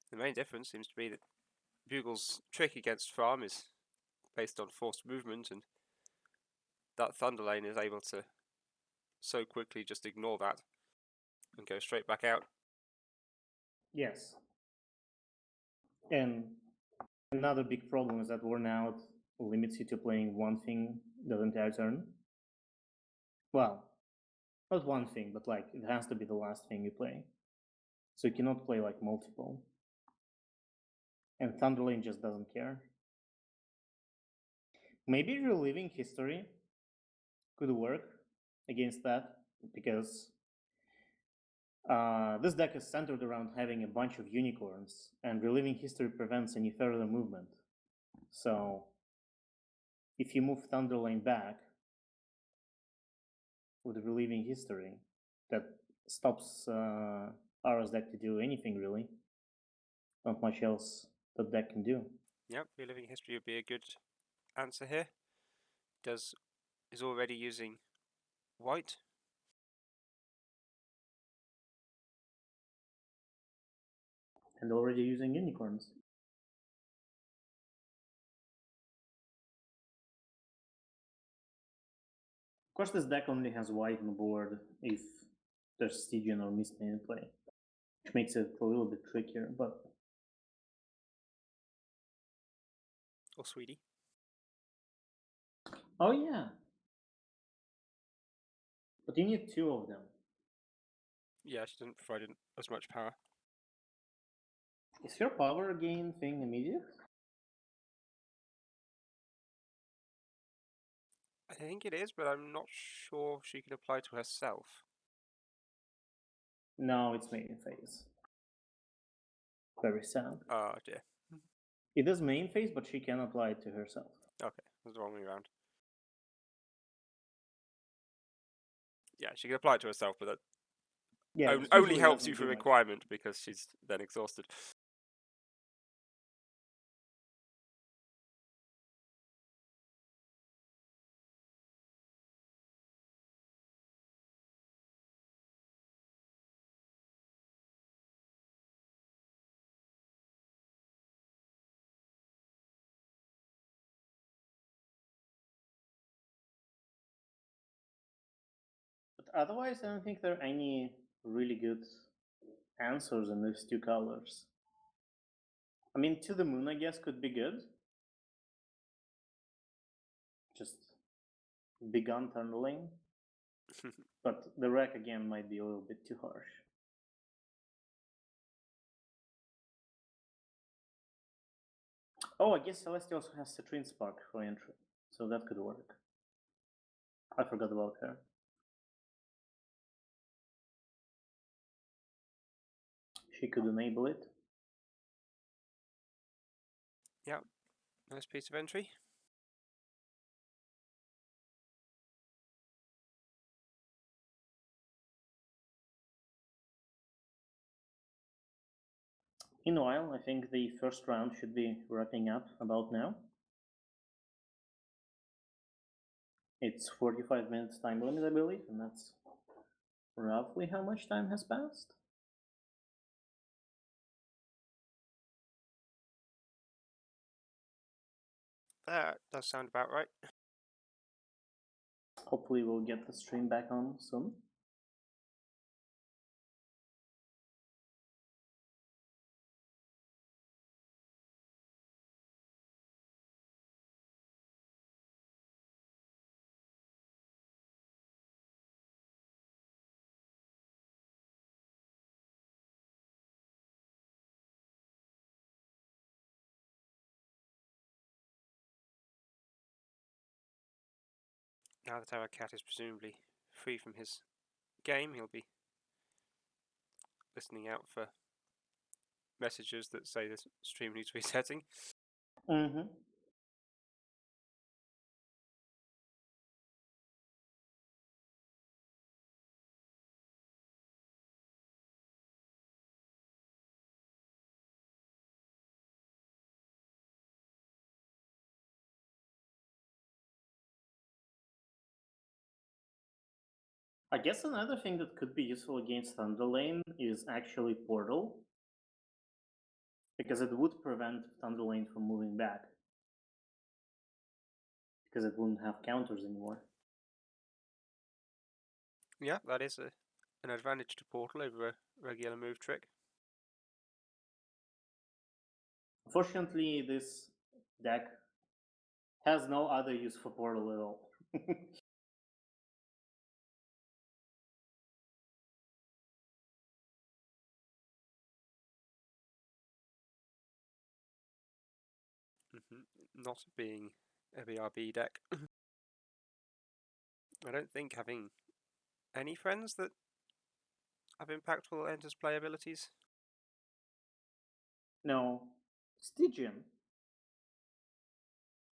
The main difference seems to be that Bugle's trick against farm is based on forced movement, and that Thunder Lane is able to so quickly just ignore that and go straight back out. Yes. And another big problem is that worn out limits you to playing one thing the entire turn. Well, not one thing, but like it has to be the last thing you play. So you cannot play like multiple. And Thunderlane just doesn't care. Maybe Reliving History could work against that, because this deck is centered around having a bunch of unicorns, and Reliving History prevents any further movement. So if you move Thunderlane back with Reliving History, that stops Ara's deck to do anything really. Not much else that deck can do. Yep, Reliving History would be a good answer here. Is already using white. And already using unicorns. Of course, this deck only has white on the board if there's Stygian or Mistane in play, which makes it a little bit trickier, but Or Sweetie. oh yeah. But you need two of them. Yeah, she doesn't provide as much power. Is your power gain thing immediate? I think it is, but I'm not sure she can apply to herself. No, it's main phase. Very sad. Oh dear. It is main phase, but she can apply it to herself. Okay, that's the wrong way around. Yeah, she can apply it to herself, but that Yeah, it only usually helps doesn't you do for much. requirement because she's then exhausted. But otherwise, I don't think there are any really good answers in these two colors. I mean, To the Moon, I guess, could be good. Just begun turn the lane. But the wreck again might be a little bit too harsh. Oh, I guess Celestia also has Citrine Spark for entry, so that could work. I forgot about her. She could enable it. Yeah, nice piece of entry. Meanwhile, I think the first round should be wrapping up about now. It's 45 minutes time limit, I believe, and that's roughly how much time has passed. That does sound about right. Hopefully we'll get the stream back on soon. Now that our cat is presumably free from his game, he'll be listening out for messages that say this stream needs resetting. Mm-hmm. I guess another thing that could be useful against Thunderlane is actually Portal, because it would prevent Thunderlane from moving back, because it wouldn't have counters anymore. Yeah, that is an advantage to Portal over a regular move trick. Unfortunately, this deck has no other use for Portal at all. Not being a BRB deck. I don't think having any friends that have impactful enters play abilities. No, Stygian.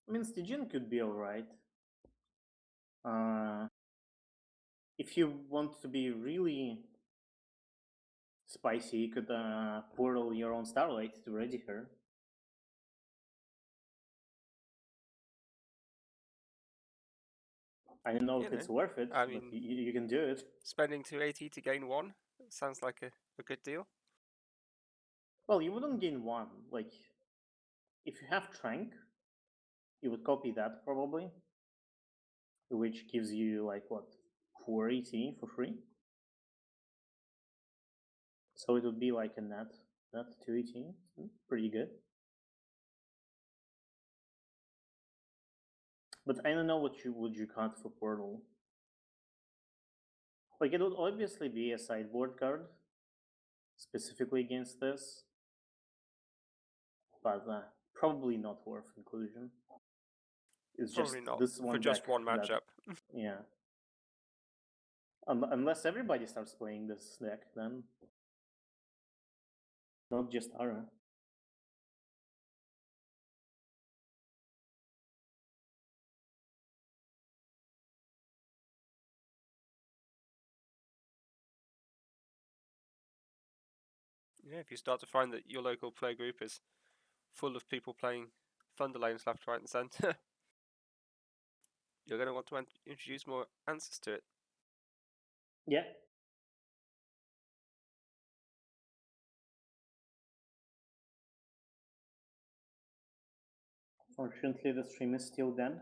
I mean, Stygian could be alright. If you want to be really spicy, you could portal your own Starlight to ready her. I don't know if it's worth it, I but mean, you can do it. Spending 280 to gain 1 sounds like a good deal. Well, you wouldn't gain 1. Like, if you have Trank, you would copy that probably. which gives you like what, 480 for free. So it would be like a net 218, pretty good. But I don't know what would you cut for Portal. Like it would obviously be a sideboard card, specifically against this, but probably not worth inclusion. It's Probably just not this one for just deck one that- matchup. yeah. Unless everybody starts playing this deck, then not just Ara. Yeah, if you start to find that your local play group is full of people playing Thunder lanes left, right, and centre, you're going to want to introduce more answers to it. Yeah. Fortunately, the stream is still dead.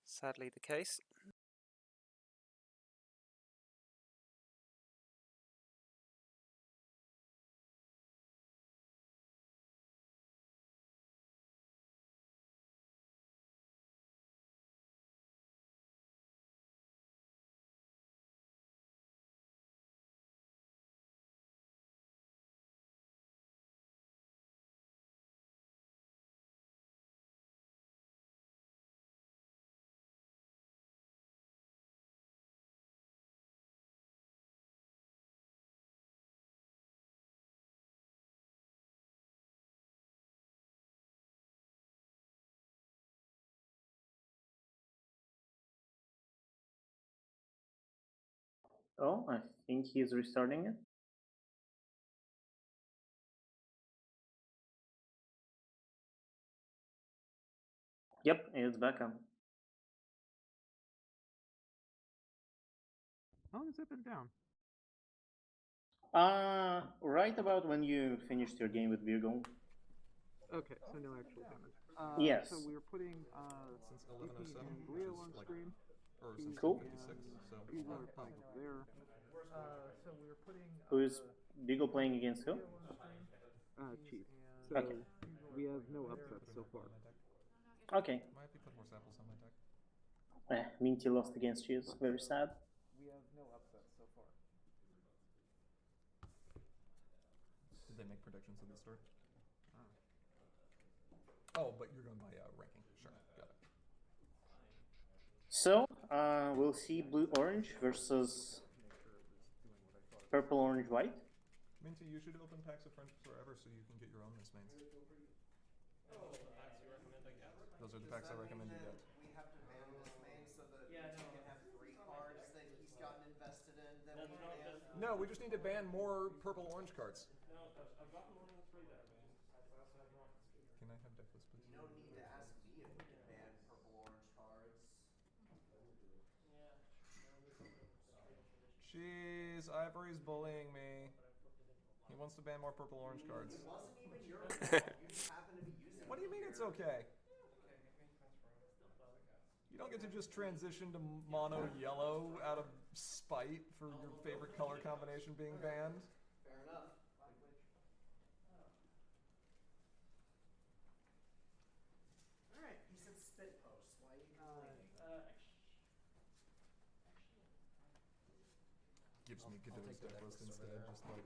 Sadly, the case. Oh, I think he's restarting it. Yep, it's back on. How long has it been down? Right about when you finished your game with Virgo. Okay, so no actual damage. Yes. So we were putting Since Yuki 11:07, and which Leo is on like, stream. or since Cool. 56, so Hugo are playing over there. So we were putting Who is Virgo playing against who? Leo on stream. Chief. So Okay. we have no upsets so far. Okay. Might be put more samples on my deck. Minty lost against you. It's very sad. We have no upsets so far. Did they make predictions of the start? Oh, but you're going by ranking. Sure, got it. So, we'll see blue-orange versus purple-orange-white. Minty, you should open packs of Friendship Forever so you can get your own Miss Mains. Those are the packs I recommend you get. We have to ban this main so that you can have 3 cards that he's gotten invested in. That we ban. No, we just need to ban more purple-orange cards. Can I have deck list, please? You don't need to ask me if we can ban purple-orange cards. Jeez, Ivory's bullying me. He wants to ban more purple-orange cards. It wasn't even your fault. You just happen to be using. What do you mean it's okay? You don't get to just transition to mono yellow out of spite for your favorite color combination being banned. Fair enough. Alright, he said spit post. Why are you complaining? Gives me Godot's deck list instead, just like...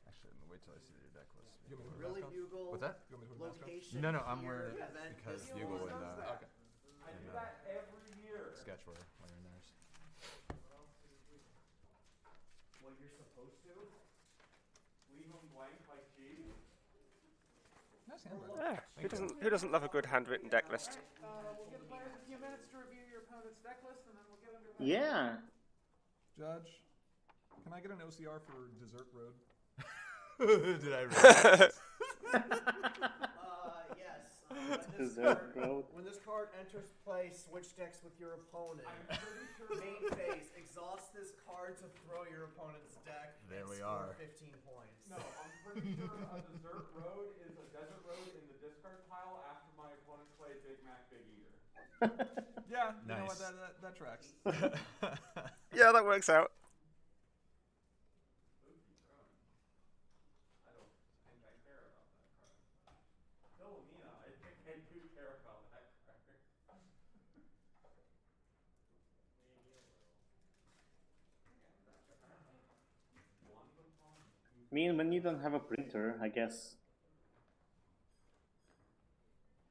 Actually, wait till I see your deck list. You want me to put Really, BABSCon? Bugle? What's that? You want me to put BABSCon? Location. No, no, I'm here, wearing it event because this Bugle one. and Okay. I do that every year. Sketch were wearing theirs. What you're supposed to? Leave them blank like G. Nice handwriting. Who doesn't love a good handwritten deck list? We'll give players a few minutes to review your opponent's deck list, and then we'll get underway. Yeah. Judge, can I get an OCR for Desert Road? Did I read that? Yes. Desert Road. When this card enters play, switch decks with your opponent. Main phase, exhaust this card to throw your opponent's deck. There we score are. 15 points. No, I'm pretty sure a dessert road is a desert road in the discard pile after my opponent played Big Mac Big Eater. Yeah, You know what, nice. that tracks. Yeah, that works out. I don't think I care about that card. Philomena, I think I do care about that card. Maybe a little. One upon. I mean, when you don't have a printer, I guess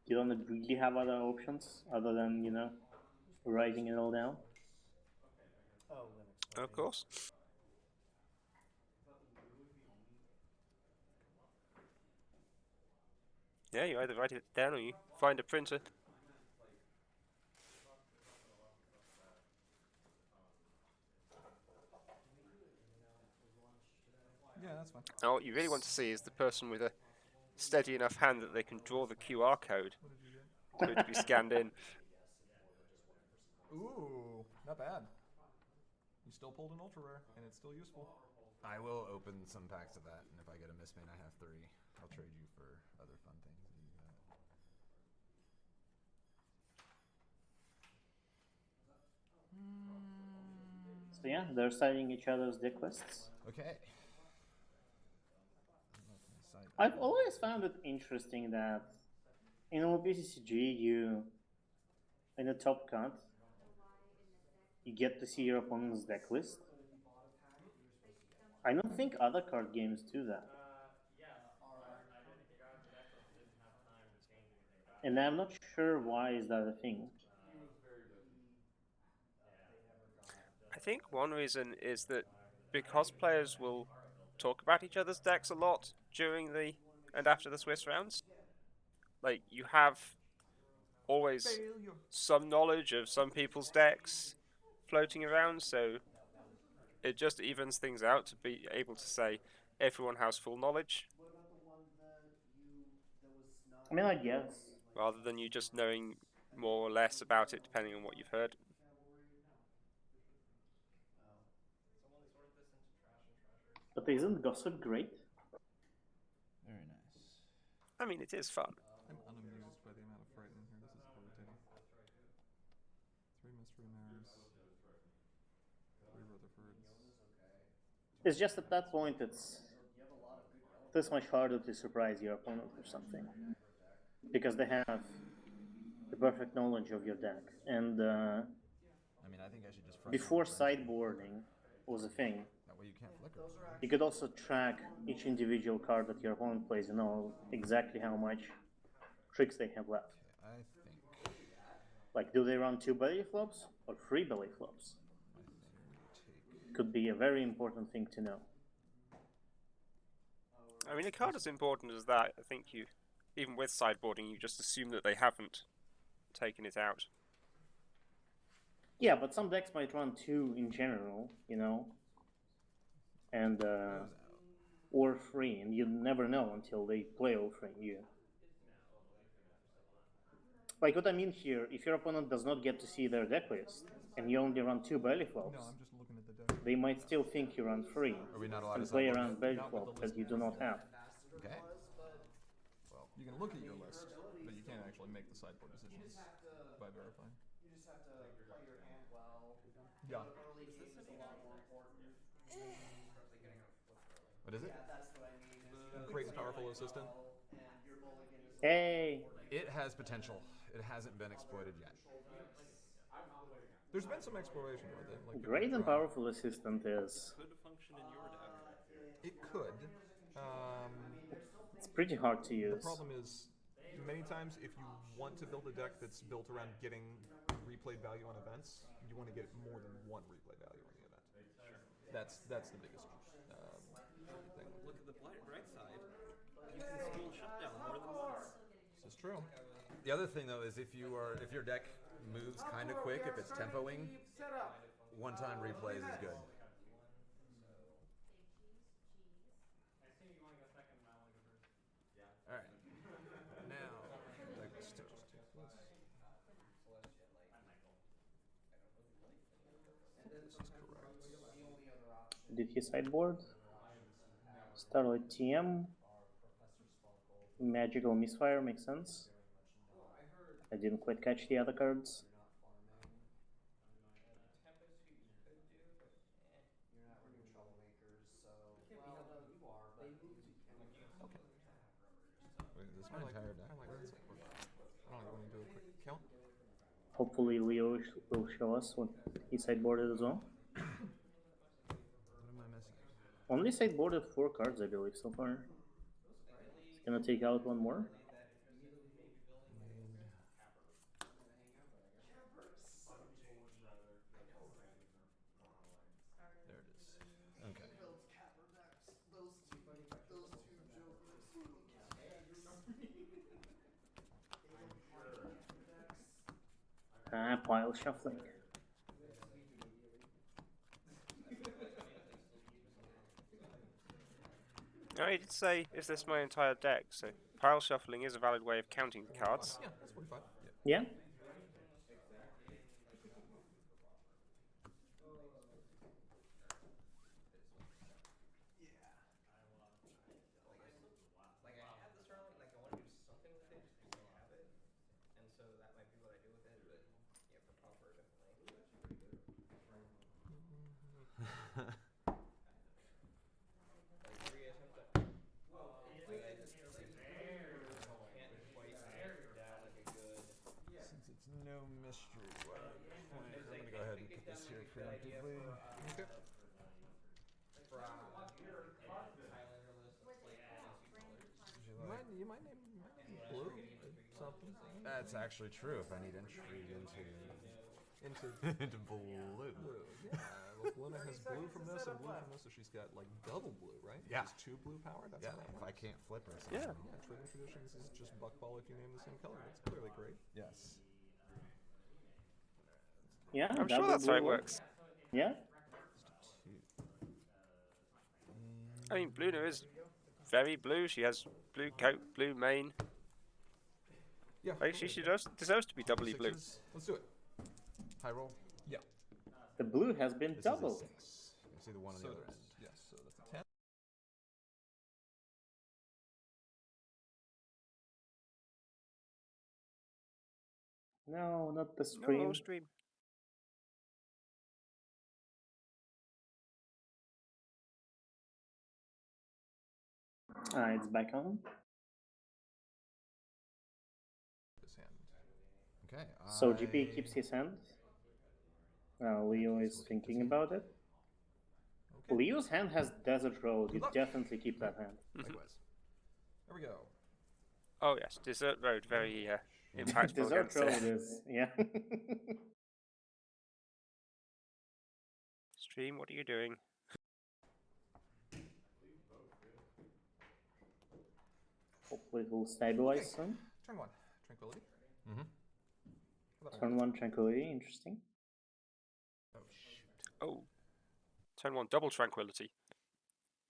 you don't really have other options other than, you know, writing it all down. Oh, Linux. Of course. Yeah, you either write it down or you find a printer. Yeah, that's fine. Now, what you really want to see is the person with a steady enough hand that they can draw the QR code for it to be scanned in. Ooh, not bad. You still pulled an ultra rare, and it's still useful. I will open some packs of that, and if I get a mismain, I have 3. I'll trade you for other fun things. So yeah, they're citing each other's deck lists. Okay. I've always found it interesting that in OPCCG, you, in the top cut, you get to see your opponent's deck list. I don't think other card games do that. And I'm not sure why is that a thing. I think one reason is that because players will talk about each other's decks a lot during the and after the Swiss rounds, like you have always some knowledge of some people's decks floating around, so it just evens things out to be able to say everyone has full knowledge. What about the one that was not? I mean, I guess. Rather than you just knowing more or less about it depending on what you've heard. But isn't Gossip great? Very nice. I mean, it is fun. I'm unamused by the amount of frightened here. This is irritating. 3 mystery mares. 3 Rutherfords. It's just at that point it's this much harder to surprise your opponent with something. Because they have the perfect knowledge of your deck. And I mean, I think I should just frighten before all the friends. sideboarding was a thing, That way you can't flicker. you could also track each individual card that your opponent plays and know exactly how much tricks they have left. Okay, I think Like, do they run 2 belly flops or 3 belly flops? we take. Could be a very important thing to know. I mean, a card as important as that, I think you, even with sideboarding, you just assume that they haven't taken it out. Yeah, but some decks might run 2 in general, you know, and or 3, and you never know until they play all 3. Like what I mean here, if your opponent does not get to see their deck list, and you only run 2 belly flops, No, I'm just looking at the deck. they might still think you run 3 Are we not allowed and to play sideboard around yet? belly Not with flop the that list you do not have. Okay. You can look at your list, but you can't actually make the sideboard decisions by verifying. You just have to play your hand well. Yeah. The early game is a lot more important. What is it? Yeah, that's what I mean. Is you gotta Great and play your powerful hand assistant. well, and your mulligan is Hey! It has potential. It hasn't been exploited yet. There's been some exploration with it. Like Great and try. powerful assistant is... Could function in your deck. It could. It's pretty hard to The use. problem is, many times if you want to build a deck that's built around getting replayed value on events, you want to get more than 1 replay value on the event. That's the biggest thing. Look at the bright side. You can school shutdown more than once. This is true. The other thing though is if your deck moves kind of quick, if it's tempoing, 1-time replays is good. All right. Now the Did he sideboard? Starlight TM. Magical Misfire makes sense. I didn't quite catch the other cards. Tempest who you could do, but You're not running troublemakers, so Well, no, you are, but you can't. Wait, is this I my like entire it. deck? I like it. I don't know, you want to do a quick count? Hopefully Leo will show us what he sideboarded as well. What am I missing? Only sideboarded 4 cards, I believe, so far. He's gonna take out one more. There it is. Okay. built capper decks. Those two jokers. Pile shuffling. No, he did say, "Is this my entire deck?" So pile shuffling is a valid way of counting the cards. Yeah, that's 45. Yeah. Yeah. like I have the Starlight, like I want to do something with it just because I have it, and so that might be what I do with it. But yeah, for Pauper definitely. Like, what do you guys have to? Like I just like can't quite down like a good. Since it's no mystery, I'm gonna go ahead and put this here preemptively. Okay. For Highlander list, that's like adding 2 colors. You might name blue or something. That's actually true if I need entry Into into blue. blue. Yeah. Well, Luna has blue from this and blue from this, so she's got like double blue, right? Yeah. She's 2 blue power. That's Yeah, how that if I works. can't flip her. Yeah. Yeah, Trading Traditions is just buckball if you name the same color. That's clearly great. Yes. Yeah, I'm sure double that's how it blue works. Yeah. I mean, Luna is very blue. She has blue coat, blue mane. Yeah. Like, she deserves to be doubly blue. Sixes. Let's do it. High roll. Yeah. The blue has been This doubled. is a 6. You see the one on So the other end. yes, so that's a 10. No, not the stream. No stream. It's back on. This hand. Okay. So GP keeps his hand. Leo is thinking about it. Okay. Leo's hand has Desert Road. You Good luck. definitely keep that hand. Likewise. There we go. Oh yes, Desert Road, very impactful Desert against Road is, yeah. stream. What are you doing? Hopefully it will stabilize soon. Turn 1. Tranquility. Mm-hmm. How about Turn 1 Tranquility, interesting. Oh shoot. Oh, turn 1 double tranquility.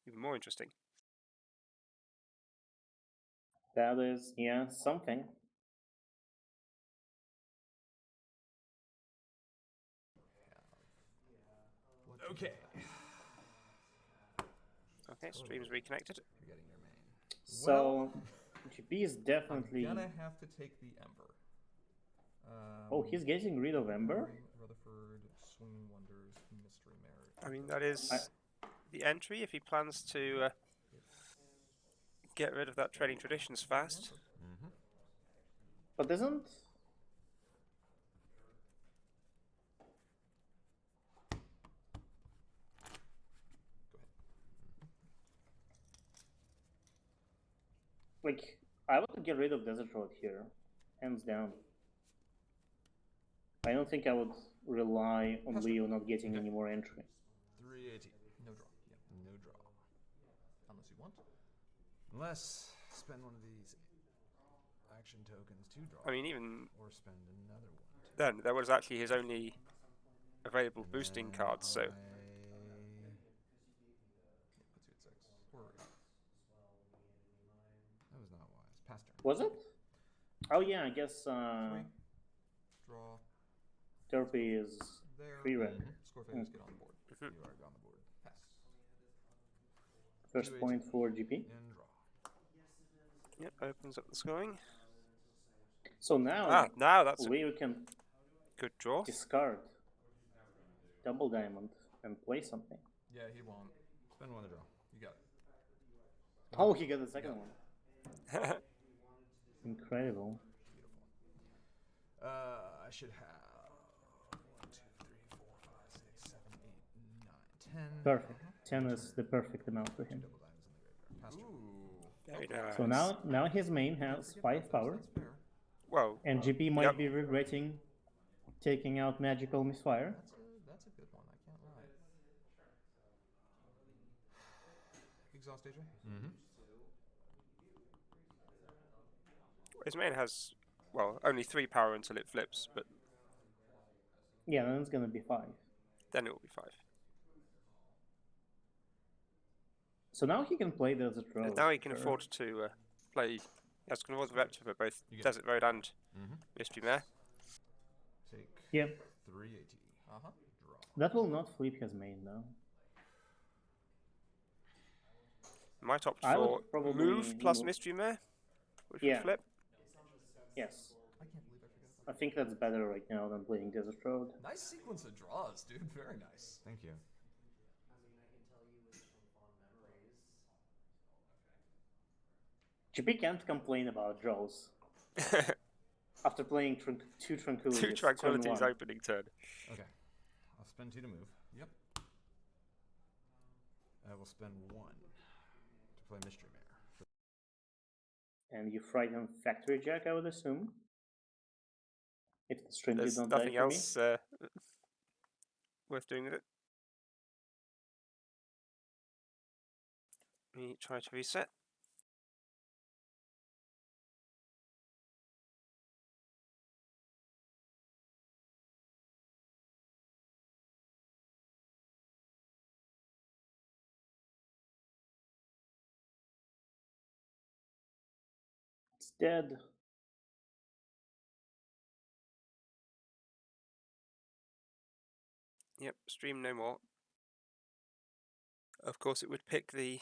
Even more interesting. That is, yeah, something. Okay. Okay, stream's reconnected. You're getting your main. So, GP is definitely. I'm gonna have to take the Ember. Oh, he's getting rid of Ember? Rutherford, Swinging Wonders, Mystery Merit. I mean, that is the entry if he plans to get rid of that trading traditions fast. Mm-hmm. But isn't. Like, I would get rid of Desert Road here, hands down. I don't think I would rely on Leo not getting any more entry. 380. No draw. Yeah. No draw. Unless you want. Unless spend one of these action tokens to draw. I mean, even or spend another one. then, that was actually his only available boosting card, so. Yeah, puts you at 6. Or That was not wise. Pass turn. Was it? Oh yeah, I guess 3. Draw. Therapy is There. 3 red. Score failures get on the board. You are on the board. Pass. First point for GP. And draw. Yep, opens up the scoring. So now, now that's a Leo can good draw. discard double diamond and play something. Yeah, he won't. Spend one to draw. You got it. Oh, he got the second one. Incredible. I should have 1, 2, 3, 4, 5, 6, 7, 8, 9, 10. Perfect. 10 is the perfect amount for him. Double diamonds in the graveyard. Pass turn. Very nice. So now his main has 5 power, That's fair. Well, and GP might Yep. be regretting taking out Magical Misfire. That's a good one. I can't lie. Exhaust AJ. Mm-hmm. his main has, well, only 3 power until it flips, but Yeah, then it's gonna be 5. then it will be 5. So now he can play Desert Road. And now he can for- afford to play. Yes, can afford the Raptor for both You get Desert Road and Mm-hmm. Mystery Mare. Take Yep. 380. Uh-huh. Draw. That will not flip his main though. Might opt I would for probably move plus move. Mystery Mare, which Yeah. would flip. Yes. I can't believe I forgot I about think that's better right now than playing Desert Road. that. Nice sequence of draws, dude. Very nice. Thank you. GP can't complain about draws after playing 2 Tranquilities. 2 turn Tranquilities 1. opening turn. Okay. I'll spend 2 to move. Yep. I will spend 1 to play Mystery Mare. And you frighten Factory Jack, I would assume. If the stream did There's not die nothing for me. else worth doing with it. Me try to reset. It's dead. Yep, stream no more. Of course, it would pick the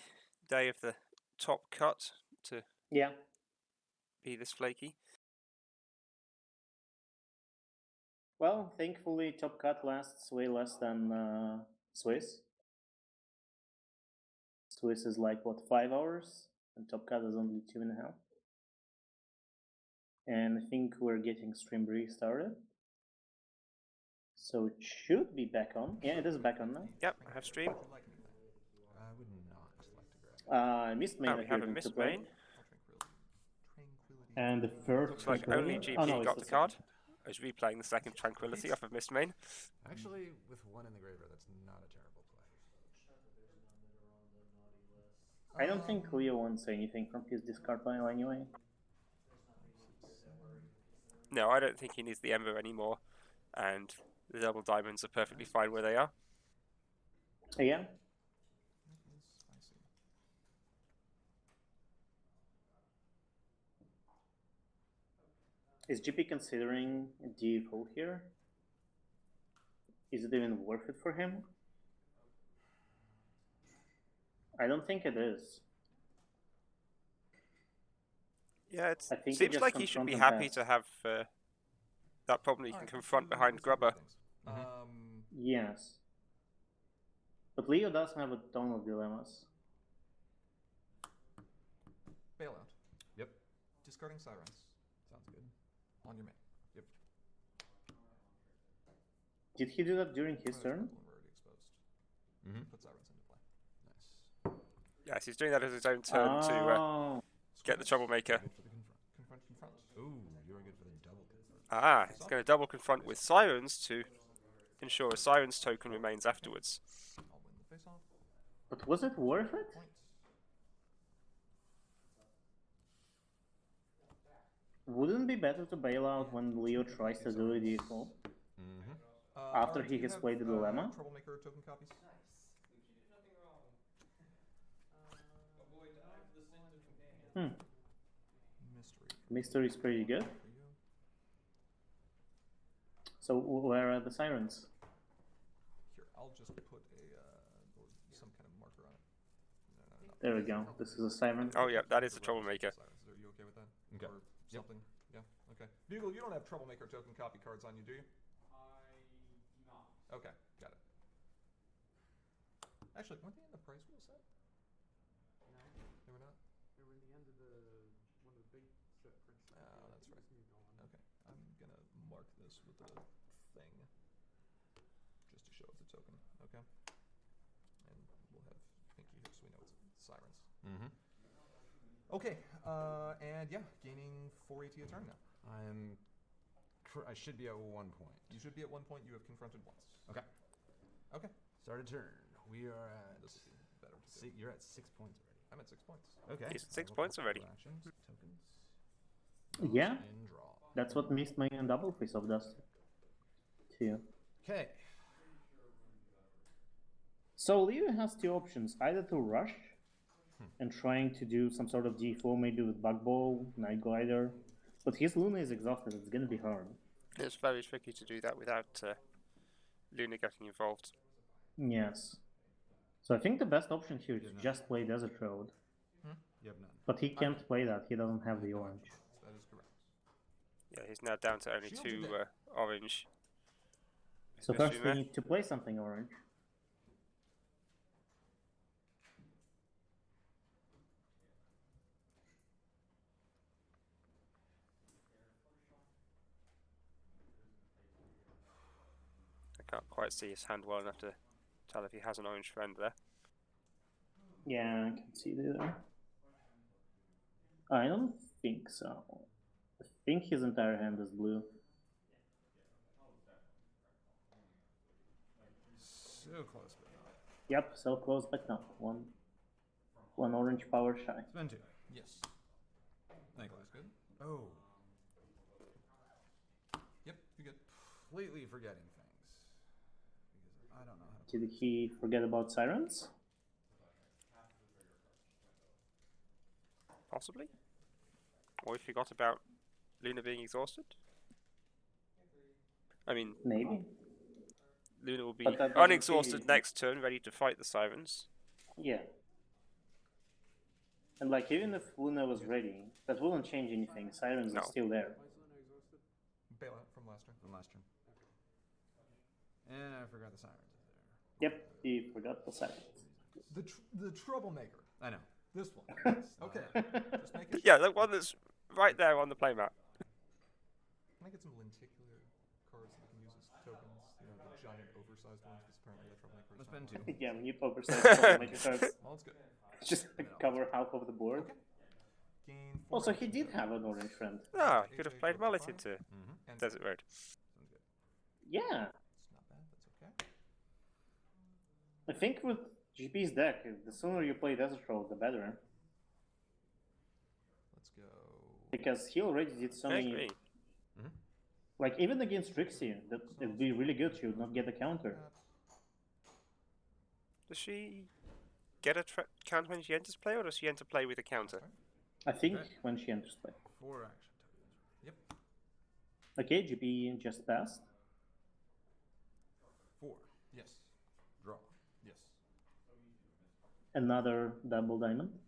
day of the top cut to Yeah. be this flaky. Well, thankfully, Top Cut lasts way less than Swiss. Swiss is like, what, 5 hours? And Top Cut is only 2.5. And I think we're getting stream restarted. So it should be back on. Yeah, it is back on now. Yep, I have stream. Would you like anything? I would not like to grab it. Missed main Oh, we have a appeared into missed play. main. Tranquility. And the first Looks like only Tranquility- GP oh, no, got it's the card. I was replaying the second Tranquility off of missed main. Actually, with 1 in the graveyard, that's not a terrible play. I don't think Leo wants anything from his discard pile anyway. No, I don't think he needs the Ember anymore, and the double diamonds are perfectly fine where they are. Again? Spicy. Is GP considering a default here? Is it even worth it for him? I don't think it is. Yeah, it I think he seems just like he should be confront and happy pass. to have that problem he can Alright, confront let's do behind Grubber. things. Mhm. Yes. But Leo does have a ton of dilemmas. Bailout. Yep. Discarding Sirens. Sounds good. On your main. Yep. Did he do that during his Oh, turn? We're already exposed. Mm-hmm. Put Sirens into play. Nice. Yes, he's doing that as his own turn to Oh, get the Troublemaker. Good for the confront. Confront. Ooh, you're good for the double confront. Ah, he's going to double confront with Sirens to ensure a Sirens token remains afterwards. I'll win the face off. but was it worth it? Point. Wouldn't it be better to bail out when Leo tries to do a default? Mm-hmm. After Aaron, he do you has have, played the dilemma? Troublemaker token copies. Hmm. Mystery. Mystery is pretty good. For you. So where are the Sirens? Here, I'll just put a or some kind of marker on it. No. There we go. This is a siren. Oh yeah, that is a troublemaker. Silence. Are you okay with that? Okay. Or Yep. something? Yeah. Okay. Bugle, you don't have troublemaker token copy cards on you, do you? Okay, got it. Actually, weren't they in the price wheel set? No, They were not. they were in the end of the one of the big set prints. Oh, that's right. Okay, I'm gonna mark this with a thing, just to show it's a token. Okay. And we'll have Pinky here so we know it's sirens. Mm-hmm. Okay, and yeah, gaining 4 AT a turn now. I should be at 1 point. You should be at 1 point. You have confronted once. Okay. Okay. Start a turn. We are at. This is better to do. See, you're at 6 points already. I'm at 6 points. Okay. He's at I 6 will points put already. two Actions, tokens. Yeah. And draw. That's what Mist Main and Double Face Off does to you. Okay. So Leo has two options: either to rush and trying to do some sort of D4, maybe with Bug Ball, Night Glider, but his Luna is exhausted. It's gonna be hard. It's very tricky to do that without Luna getting involved. Yes. So I think the best option here is Good enough. just play Desert Road, You have none. but he can't play that. He doesn't have the orange. That is correct. Yeah, he's now down to only Shields two are dead. orange. So Mystery first we Mare. need to play something orange. I can't quite see his hand well enough to tell if he has an orange friend there. Yeah, I can see there. I don't think so. I think his entire hand is blue. So close, but not. Yep, so close but not. One orange power shy. Spend 2. Yes. Thank That you. is good. Oh. Yep, you're good. Completely forgetting things. Because I don't know how to. Did he forget about sirens? Possibly? Or he forgot about Luna being exhausted? I mean, Maybe. Luna will be But that doesn't unexhausted see- next turn, ready to fight the sirens. Yeah. And like even if Luna was ready, that wouldn't change anything. Sirens No. are still there. Why is Luna exhausted? Bailout from last turn. From last turn. And I forgot the sirens is there. Yep, he forgot the sirens. The troublemaker. I know. This one. It's not- Okay. Just make it. Yeah, the one that's right there on the playmat. Can I get some lenticular cards that we can use as tokens? You know, the giant oversized ones, because apparently the troublemaker is Let's not spend one. 2. Yeah, we need oversized troublemaker cards. Well, that's good. Just cover half of the board. Okay. Gain 4 Also, he AT. did have an orange friend. Ah, he could have played Mullet into Mm-hmm. And Desert Road. Sounds good. Yeah, It's not bad. That's okay. I think with GP's deck, the sooner you play Desert Road, the better. Let's go. Because he already did so I many. agree. Like even against Trixie, that it'd be really good. She would not get a counter. Does she get a counter when she enters play, or does she enter play with a counter? I think Okay. when she enters play. 4 action tokens. Yep. Okay, GP just passed. 4. Yes. Draw. Yes. Another double diamond.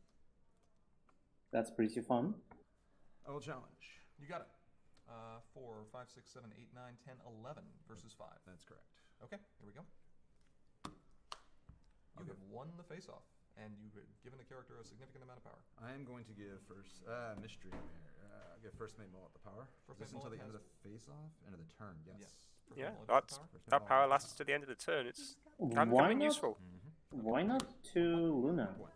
That's pretty fun. I will challenge. You got it. 4, 5, 6, 7, 8, 9, 10, 11 versus 5. That's correct. Okay, here we go. You have won the face-off, and you have given a character a significant amount of power. I am going to give first mystery Mare. Give first mate mullet the power. First Is this mate until the mullet end of has- the face off? End of the turn, yes. First Yeah, roll, that's power. First mate that mullet power the lasts power. to the end of the turn. It's can Why become not? useful. Why not to Luna? 1 point.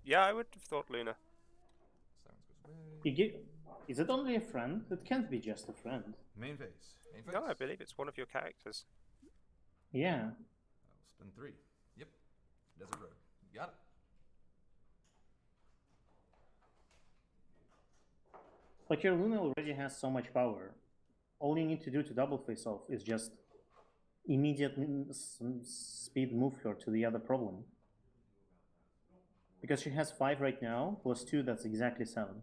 Yeah, I would have thought Luna. Sirens goes away. You give, is it only a friend? It can't be just a friend. Main phase. Main No, I phase. believe it's one of your characters. Yeah. I will spend 3. Yep. Desert Road. You got it. But your Luna already has so much power. All you need to do to double face off is just immediate speed move her to the other problem. Because she has 5 right now, plus 2, that's exactly 7.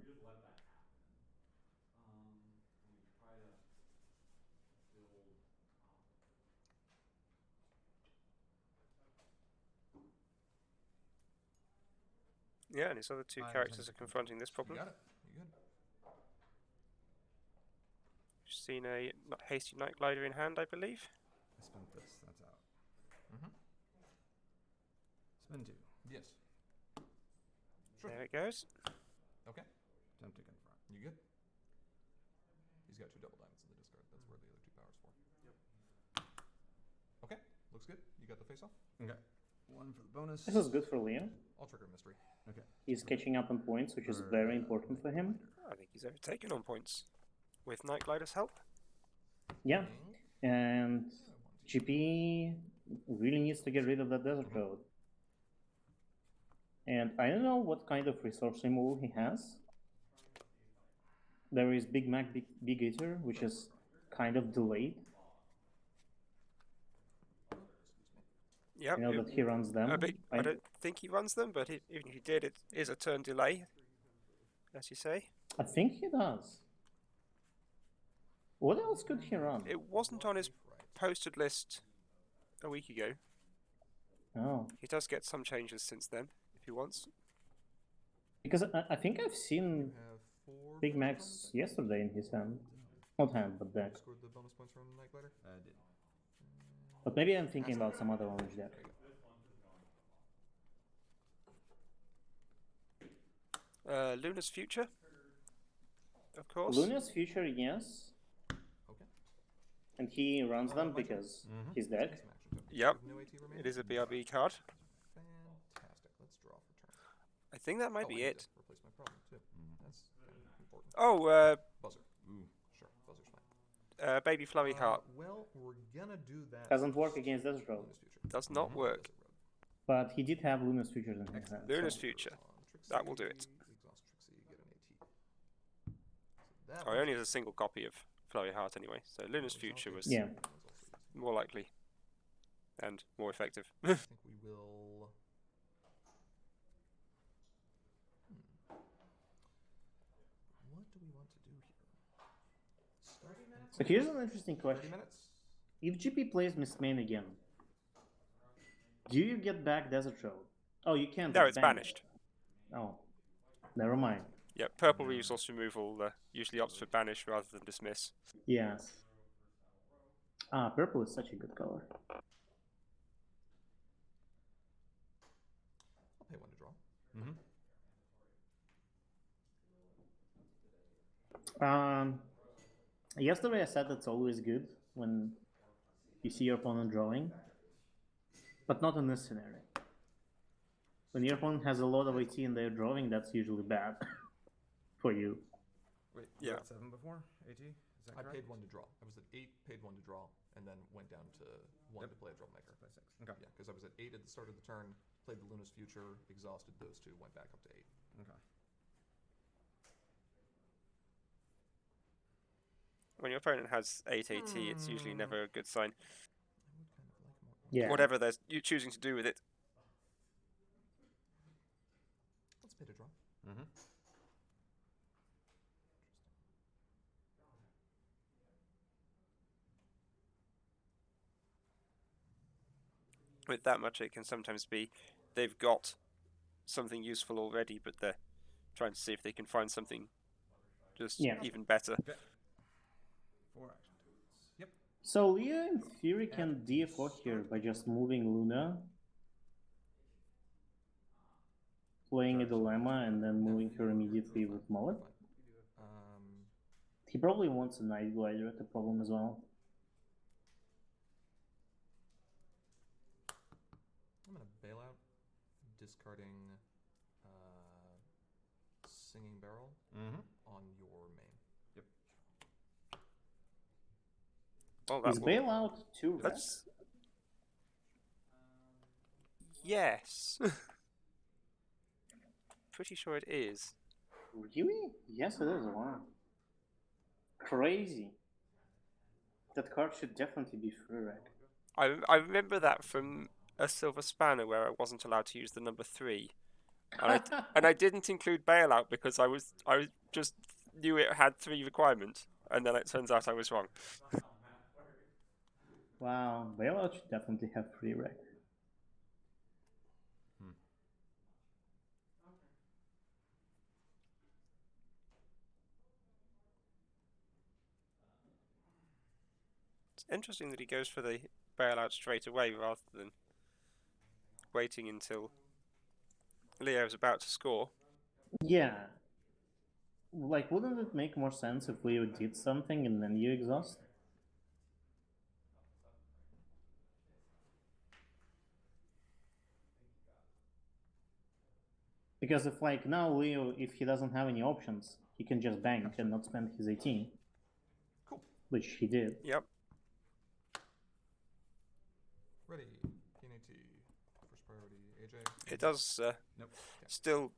Yeah, and his other two 5, characters 10, are confronting this You problem. got it. You good? We've seen a hasty night glider in hand, I believe. I spent this. That's out. Mm-hmm. Spin 2. Yes. Sure. There it goes. Okay. Attempt to confront. You good? He's got 2 double diamonds in the discard. That's where the other 2 powers for. Yep. Okay. Looks good. You got the face off? Okay. 1 for the bonus. This is good for Leo. I'll trigger mystery. Okay. He's catching up on points, which is very important for him. I think he's overtaken on points with Night Glider's help. Yeah, and GP really needs to get rid of that Desert Road. And I don't know what kind of resource removal he has. There is Big Mac Big Eater, which is kind of delayed. Yeah, You know that he runs them. I don't think he runs them, but even if he did, it is a turn delay, as you say. I think he does. What else could he run? It wasn't on his posted list a week ago. Oh, He does get some changes since then, if he wants. because I think I've seen You have 4 Big bonus Macs points? yesterday in his hand. Not hand, but deck. You scored the bonus points from Night Glider? I did. But maybe I'm thinking about some other orange deck. There you Luna's Future, of course. Luna's Future, yes. go. Okay. And he runs them because his deck. Some action tokens. Yep. No AT remaining? It is a BRB card. Fantastic. Let's draw for turn. I think that might Oh, be I need it. to replace my problem too. That's kind of important. Oh, Buzzer. Ooh, sure. Buzzer's fine. Baby Flurry Heart Well, we're gonna do that. Doesn't work against Desert Road. Luna's Future. does not work. Desert Road. But he did have Luna's Futures in his hand. Luna's so- Future. On Trixie, That will do it. Exhaust Trixie, get an AT. So that Oh, he one- only has a single copy of Flurry Heart anyway, so Luna's Exhaust Future was Yeah. was also used. more likely and more effective. I think we will. What do we want to do here? 30 minutes? So here's an interesting 30 question. minutes? If GP plays Miss Main again, do you get back Desert Road? Oh, you can't. No, it's banished. Oh, never mind. Yeah, purple resource removal usually opts for banish rather than dismiss. Yes. Ah, purple is such a good color. I'll pay 1 to draw. Yesterday I said it's always good when you see your opponent drawing, but not in this scenario. When your opponent has a lot of AT and they're drawing, that's usually bad for you. Wait, Yeah. you had 7 before? AT? Is that I correct? paid 1 to draw. I was at 8, paid 1 to draw, and then went down to 1 to play a troublemaker. By 6. Okay. Yeah, because I was at 8 at the start of the turn, played the Luna's Future, exhausted those 2, went back up to 8. Okay. When your opponent has 8 AT, it's usually never a good sign. I would kind of like more. Yeah. Whatever you're choosing to do with it. Let's pay to draw. With that much, it can sometimes be they've got something useful already, but they're trying to see if they can find something just Yeah. even better. 4 action tokens. Yep. So Leo in theory can DFO here by just moving Luna, playing a dilemma, and then moving her immediately with Mullet. He probably wants a Night Glider at the problem as well. I'm gonna bail out, discarding Singing Barrel on your main. Yep. Well, that Is will- bailout too red? That's... Yes. Pretty sure it is. Really? Yes, it is. Wow. Crazy. That card should definitely be free reg. I remember that from a Silver Spanner where I wasn't allowed to use the number 3. And I didn't include bailout because I just knew it had 3 requirements, and then it turns out I was wrong. Wow, bailout should definitely have free reg. It's interesting that he goes for the bailout straight away rather than waiting until Leo is about to score. Yeah. Like, wouldn't it make more sense if Leo did something and then you exhaust? Because if, like, now Leo, if he doesn't have any options, he can just bank and not spend his 18. Cool. Which he did. Yep. Ready. PNAT. First priority. AJ. It does Nope. still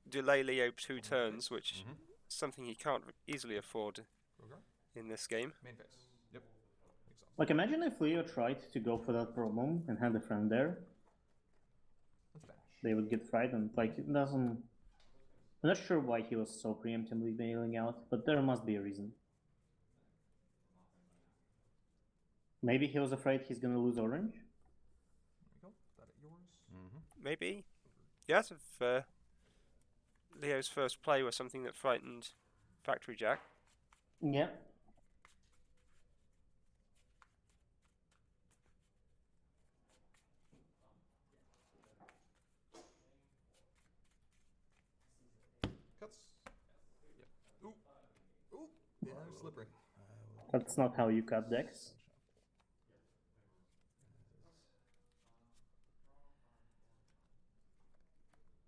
delay Leo 2 turns, which Mm-hmm. is something he can't easily afford Rogar. in this game. Main phase. Yep. Exhaust. Like, imagine if Leo tried to go for that problem and had a friend there. Let's bash. They would get frightened. Like, it doesn't... I'm not sure why he was so preemptively bailing out, but there must be a reason. Maybe he was afraid he's gonna lose orange? There you go. That at yours. Mm-hmm. Maybe. Yes, if Leo's first play was something that frightened Factory Jack. Yeah. Cuts. Yep. Ooh. Ooh. Yeah, slippery. That's not how you cut decks.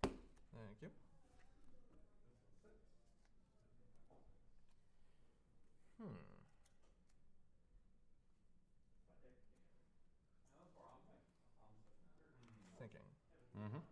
Thank you. Thinking. Mm-hmm.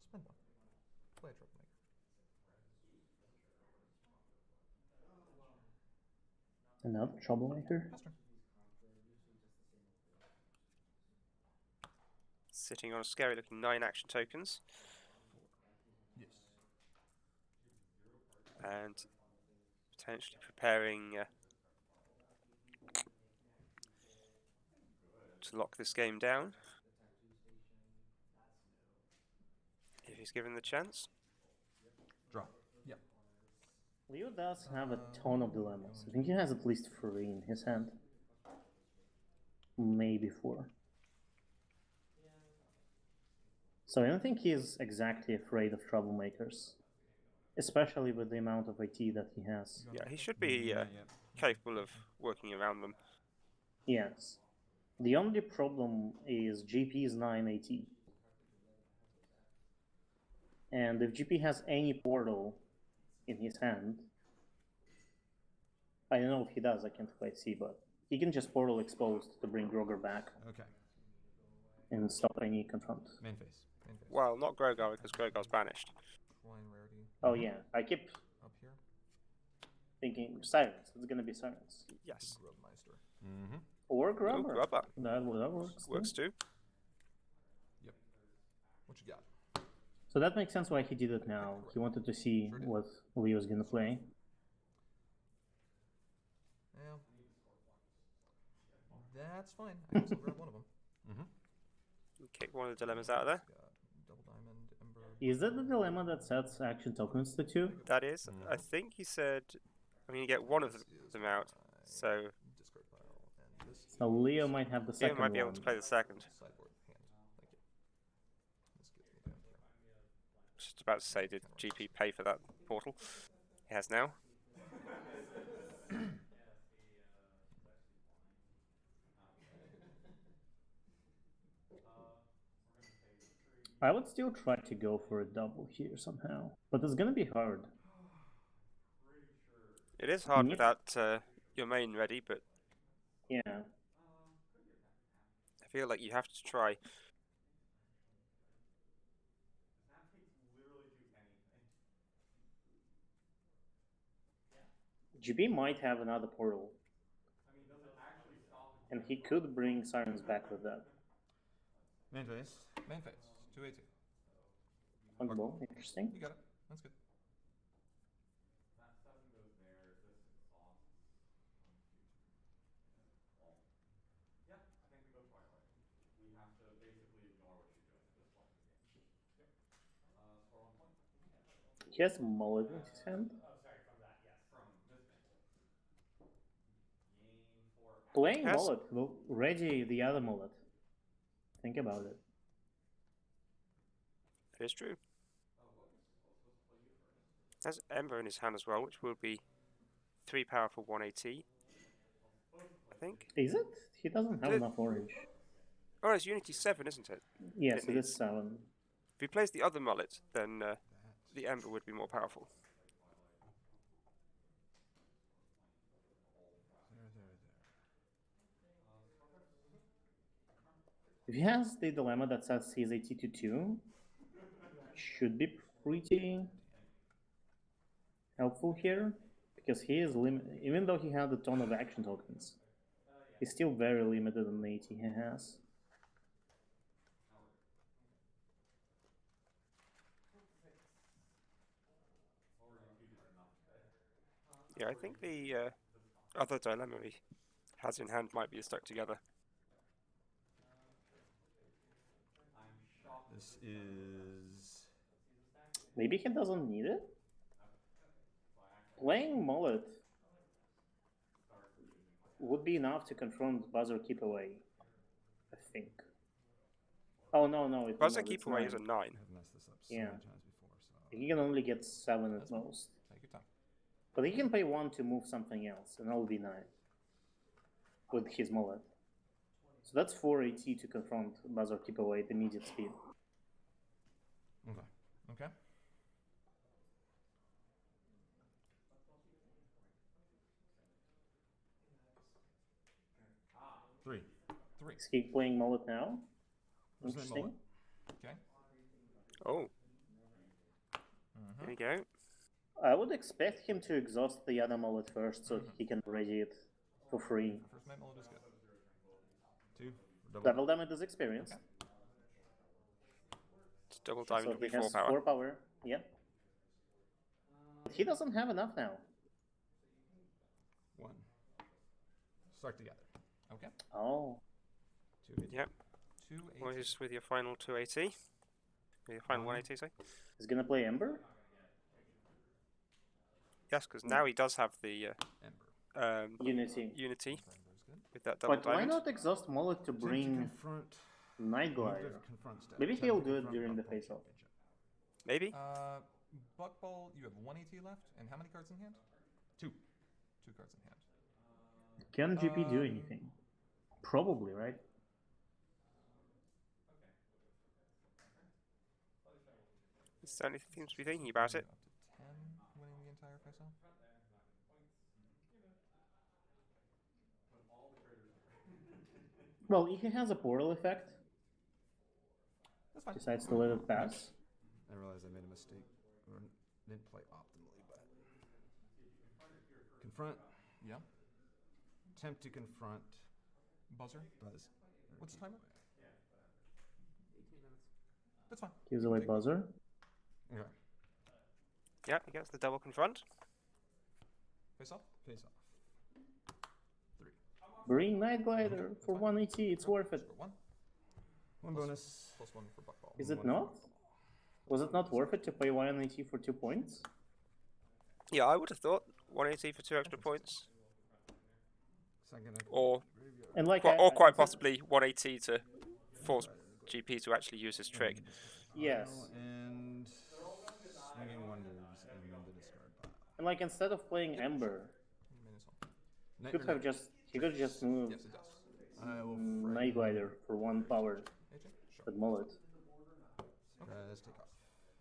Spend one. Play a troublemaker. Another troublemaker. Pass turn. Sitting on a scary looking 9 action tokens. Yes. And potentially preparing to lock this game down. If he's given the chance. Draw. Yep. Leo does have a ton of dilemmas. I think he has at least 3 in his hand. Maybe 4. So I don't think he's exactly afraid of troublemakers. Especially with the amount of IT that he has. Yeah, he should be Yep. capable of working around them. Yes. The only problem is GP's 9 AT. And if GP has any portal in his hand, I don't know if he does, I can't quite see, but he can just portal exposed to bring Grogar back Okay. and stop any confront. Main phase. Main phase. Well, not Grogar because Grogar's banished. Flying rarity. Oh yeah, I keep Up here. thinking Sirens, it's gonna be Sirens. Yes. Grubmeister. Mm-hmm. Or Grubber. Grubber. That works. Works too. Yep. What you got? So that makes sense why he did it now. He wanted to see Sure did. what Leo's gonna play. Yeah. That's fine. I can still grab one of them. Mm-hmm. Kick one of the dilemmas out of there. Got double diamond, ember. Is that the dilemma that sets action tokens to 2? That is. I think he said. I mean, you get one of This is them out. my So discard pile, and this So Leo might have the Leo second might be able one. to play the second. sideboard hand. Thank you. This gets me down here. Just about to say, did GP pay for that portal? He has now. I would still try to go for a double here somehow, but it's gonna be hard. It is hard Yep. without your main ready, but Yeah. I feel like you have to try. GP might have another portal. And he could bring Sirens back with that. Main phase. Main phase. 280. Fungible, interesting. You got it. That's good. He has mullet in his hand. Playing Yes. mullet will ready the other mullet. Think about it. It is true. Has Ember in his hand as well, which will be 3 power for 180. I think. Is it? He doesn't have Did- enough orange. Oh, it's Unity 7, isn't it? Yes, it needs- is 7. If he plays the other mullet, then the Ember would be more powerful. If he has the dilemma that sets his AT to 2, should be pretty helpful here, because he is even though he had a ton of action tokens, he's still very limited on the AT he has. Yeah, I think the other dilemma he has in hand might be stuck together. This is. Maybe he doesn't need it? Playing mullet would be enough to confront buzzer keep away, I think. Oh no, it will Buzzer not, keep it's away 9. is a 9. I've messed this up so Yeah. many times before. So. He can only get 7 at That's fine. most. Take your time. But he can pay 1 to move something else, and that'll be 9. With his mullet. So that's 4 AT to confront buzzer keep away at immediate speed. Okay. Okay. Three. Is he playing mullet now? Where's my Interesting. mullet? Okay. Oh. There you go. I would expect him to exhaust the other mullet first so he can ready it for free. First main mullet is good. 2. Double damage is experienced. Okay. It's double So diamond will he be 4 has power. 4 power. Yeah. But he doesn't have enough now. 1. Start together. Okay. Oh. 2. Yep. 280. What is with your final 280? With your final 180, say? He's gonna play Ember? Yes, because now he does have the Ember. Unity. Unity Ember's good. with that double But why diamond. not exhaust mullet to bring confront. Night Glider? Maybe he'll do it during the face-off. Maybe. Buck Ball, you have 180 left, and how many cards in hand? 2. 2 cards in hand. Can GP do anything? Probably, right? He certainly seems to be thinking about it. Up to 10, winning the entire face-off. Well, if he has a portal effect, That's fine. decides to let it pass. I realized I made a mistake. Or didn't play optimally, but. Confront. Yeah. Attempt to confront. Buzzer. Buzz. What's the timer? 18 minutes. That's fine. Gives away Take- buzzer. Okay. Yeah, he gets the double confront. Face off. Face off. 3. Bring Night Glider for 180, it's worth it. Score 1. 1 bonus. Plus 1 for Buck Ball. Is it One not? Was it not worth it to pay 180 for 2 points? Yeah, I would have thought 180 for 2 extra points. Second. Or And like or quite it's a- possibly 180 to force GP to actually use his trick. Yes. And swinging wonders in the discard pile. And like instead of playing Ember, Minus 1. he could have just moved Yes, it does. I will Night Glider for 1 power AJ? Sure. with mullet. let's take off.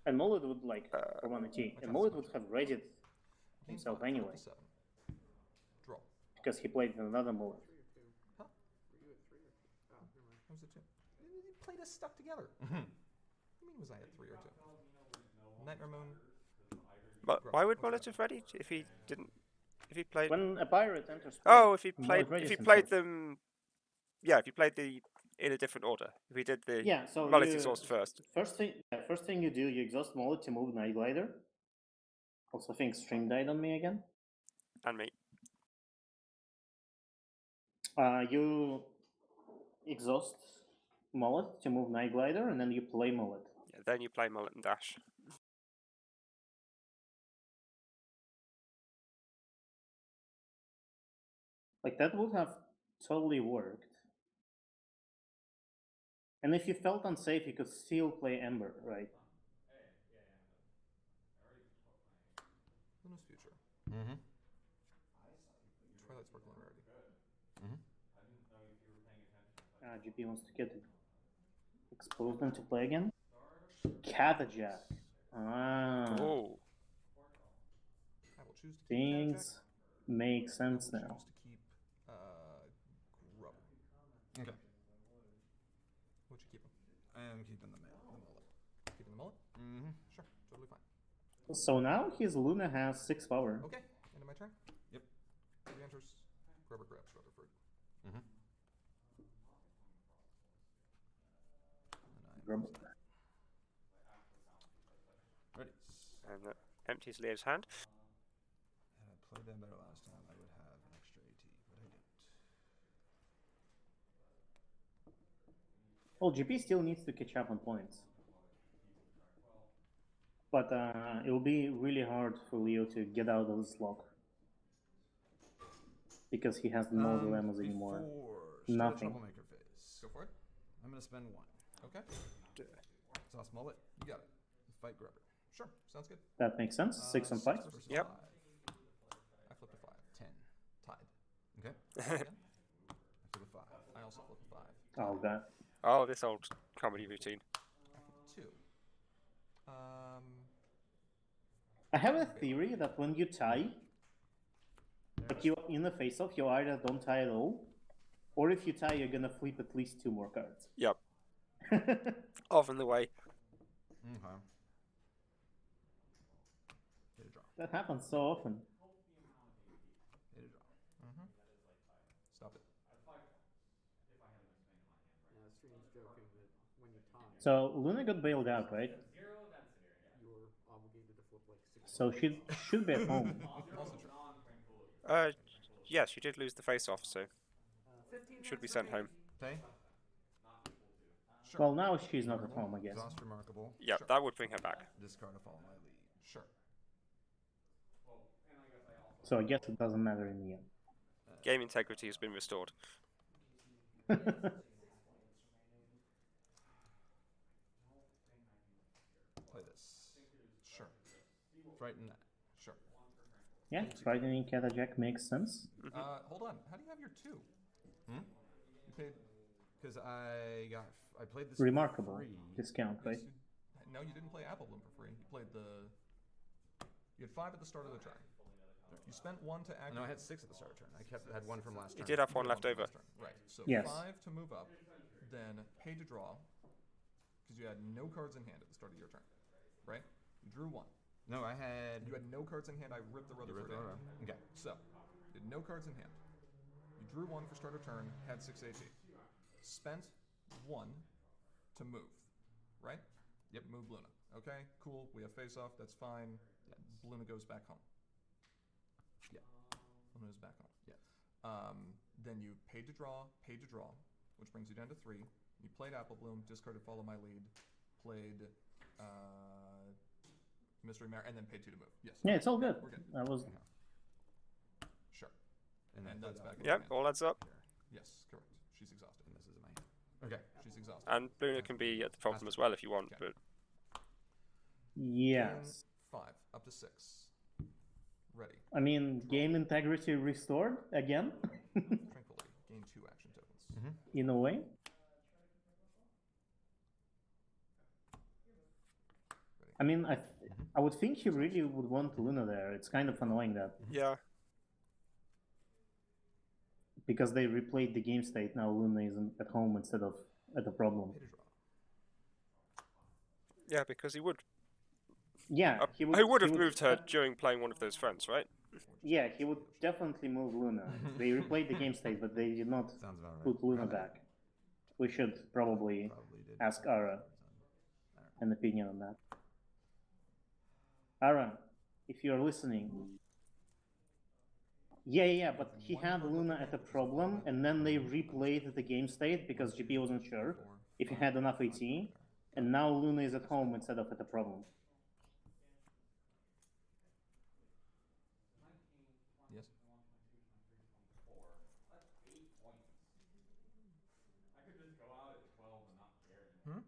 And mullet would like for 180. And mullet would have readied himself anyway, 7. Draw. because he played another mullet. Huh? Were you at 3 or 2? Oh, never mind. That was a 2. You played us stuck together. What do you mean was I at 3 or 2? Nightmare Moon. But why would Mullet have ready if he didn't? If he played? When a pirate enters play, Oh, if he Mullet played readies them, yeah, if he played in a different order. If we did the Yeah, so mullet you, exhaust first. first thing you do, you exhaust mullet to move Night Glider. Also, I think Stream died on me again. And me. You exhaust mullet to move Night Glider, and then you play mullet. Yeah, then you play mullet and dash. Like, that would have totally worked. And if you felt unsafe, you could still play Ember, right? Luna's Future. Mm-hmm. Twilight Sparkling Rarity. GP wants to get exposed them to play again. Catajack. Ah, Oh, I will choose to keep things make sense now. Choose to keep Grubber. Okay. Would you keep him? I am keeping the mullet. Keeping the mullet? Mm-hmm. Sure, totally fine. So now his Luna has 6 power. Okay, end of my turn. Yep. He enters. Grubber grabs Rutherford. Mm-hmm. Grubber. Ready. and that empties Leo's hand. Had I played that better last time, I would have an extra AT, but I don't. Well, GP still needs to catch up on points. But it will be really hard for Leo to get out of this lock. Because he has no dilemmas anymore. Nothing. Troublemaker phase. Go for it. I'm gonna spend 1. Okay, Sauce mullet. you got it. Fight Grubber. Sure, sounds good. That makes sense. 6 and 5. versus Yep. 5. I flipped a 5. 10. Tied. Okay. Again. I flip a 5. I also flipped a 5. Oh, God. Oh, this old comedy routine. I flipped a 2. I have a theory that when you tie, like you in the face-off, you either don't tie at all, or if you tie, you're gonna flip at least 2 more cards. Yep. Often the way. Okay. Hit a draw. That happens so often. Hit a draw. Stop it. Yeah, Stream's joking that when you tie, So Luna got bailed out, right? you're obligated to flip like 6. So she should be at home. Also true. Yes, you did lose the face-off, so 15 should be sent home. Okay. Sure. Well, now she's not at home, I guess. Exhaust remarkable. Yep, Sure. that would bring her back. Discard to follow my lead. Sure. So I guess it doesn't matter in the end. Game integrity has been restored. Play this. Sure. Frighten that. Sure. Yeah, frightening Catajack makes sense. Hold on. How do you have your 2? Hmm? You paid. Because I played this Remarkable for free. discount, right? No, you didn't play Apple Bloom for free. You played the. You had 5 at the start of the turn. You spent 1 to activate. No, I had 6 at the start of the turn. I had 1 from last You turn. did have one left over. Right. So Yes. 5 to move up, then pay to draw, because you had no cards in hand at the start of your turn, right? You drew 1. No, I had. You had no cards in hand. I ripped the Rutherford in. Okay. So, you had no cards in hand. You drew 1 for start of turn, had 6 AT. Spent 1 to move, right? Yep. Move Luna. Okay, cool. We have face off. That's fine. Luna goes back home. Yeah. Luna's back home. Yes. Then you paid to draw, which brings you down to 3. You played Apple Bloom, discarded Follow My Lead, played Mystery Mare, and then paid 2 to move. Yes. Yeah, it's all good. We're good. I was Sure. And then And that's back in Yep, hand. all adds up. Yes, correct. She's exhausted. And this is in my hand. Okay. She's exhausted. And Luna can be at the problem as well if you want, Okay. but yes. Gain 5, up to 6. Ready. I mean, game integrity restored again, Tranquility. Gain 2 action tokens. in a way. Ready. I mean, I would think he really would want Luna there. It's kind of annoying that yeah. because they replayed the game state. Now Luna isn't at home instead of at the problem. Pay to draw. Yeah, because he would. Yeah, He would have moved her during playing one of those friends, right? Yeah, he would definitely move Luna. They replayed the game state, but they did not Sounds about right. put Luna back. We should probably Probably did. ask put Ara cards on. I don't know. an opinion on that. Ara, if you're listening. Yeah, but he had Luna at a problem, and then they replayed the game state because GP wasn't sure if he had enough AT, and now Luna is at home instead of at a problem. Yes. Hmm?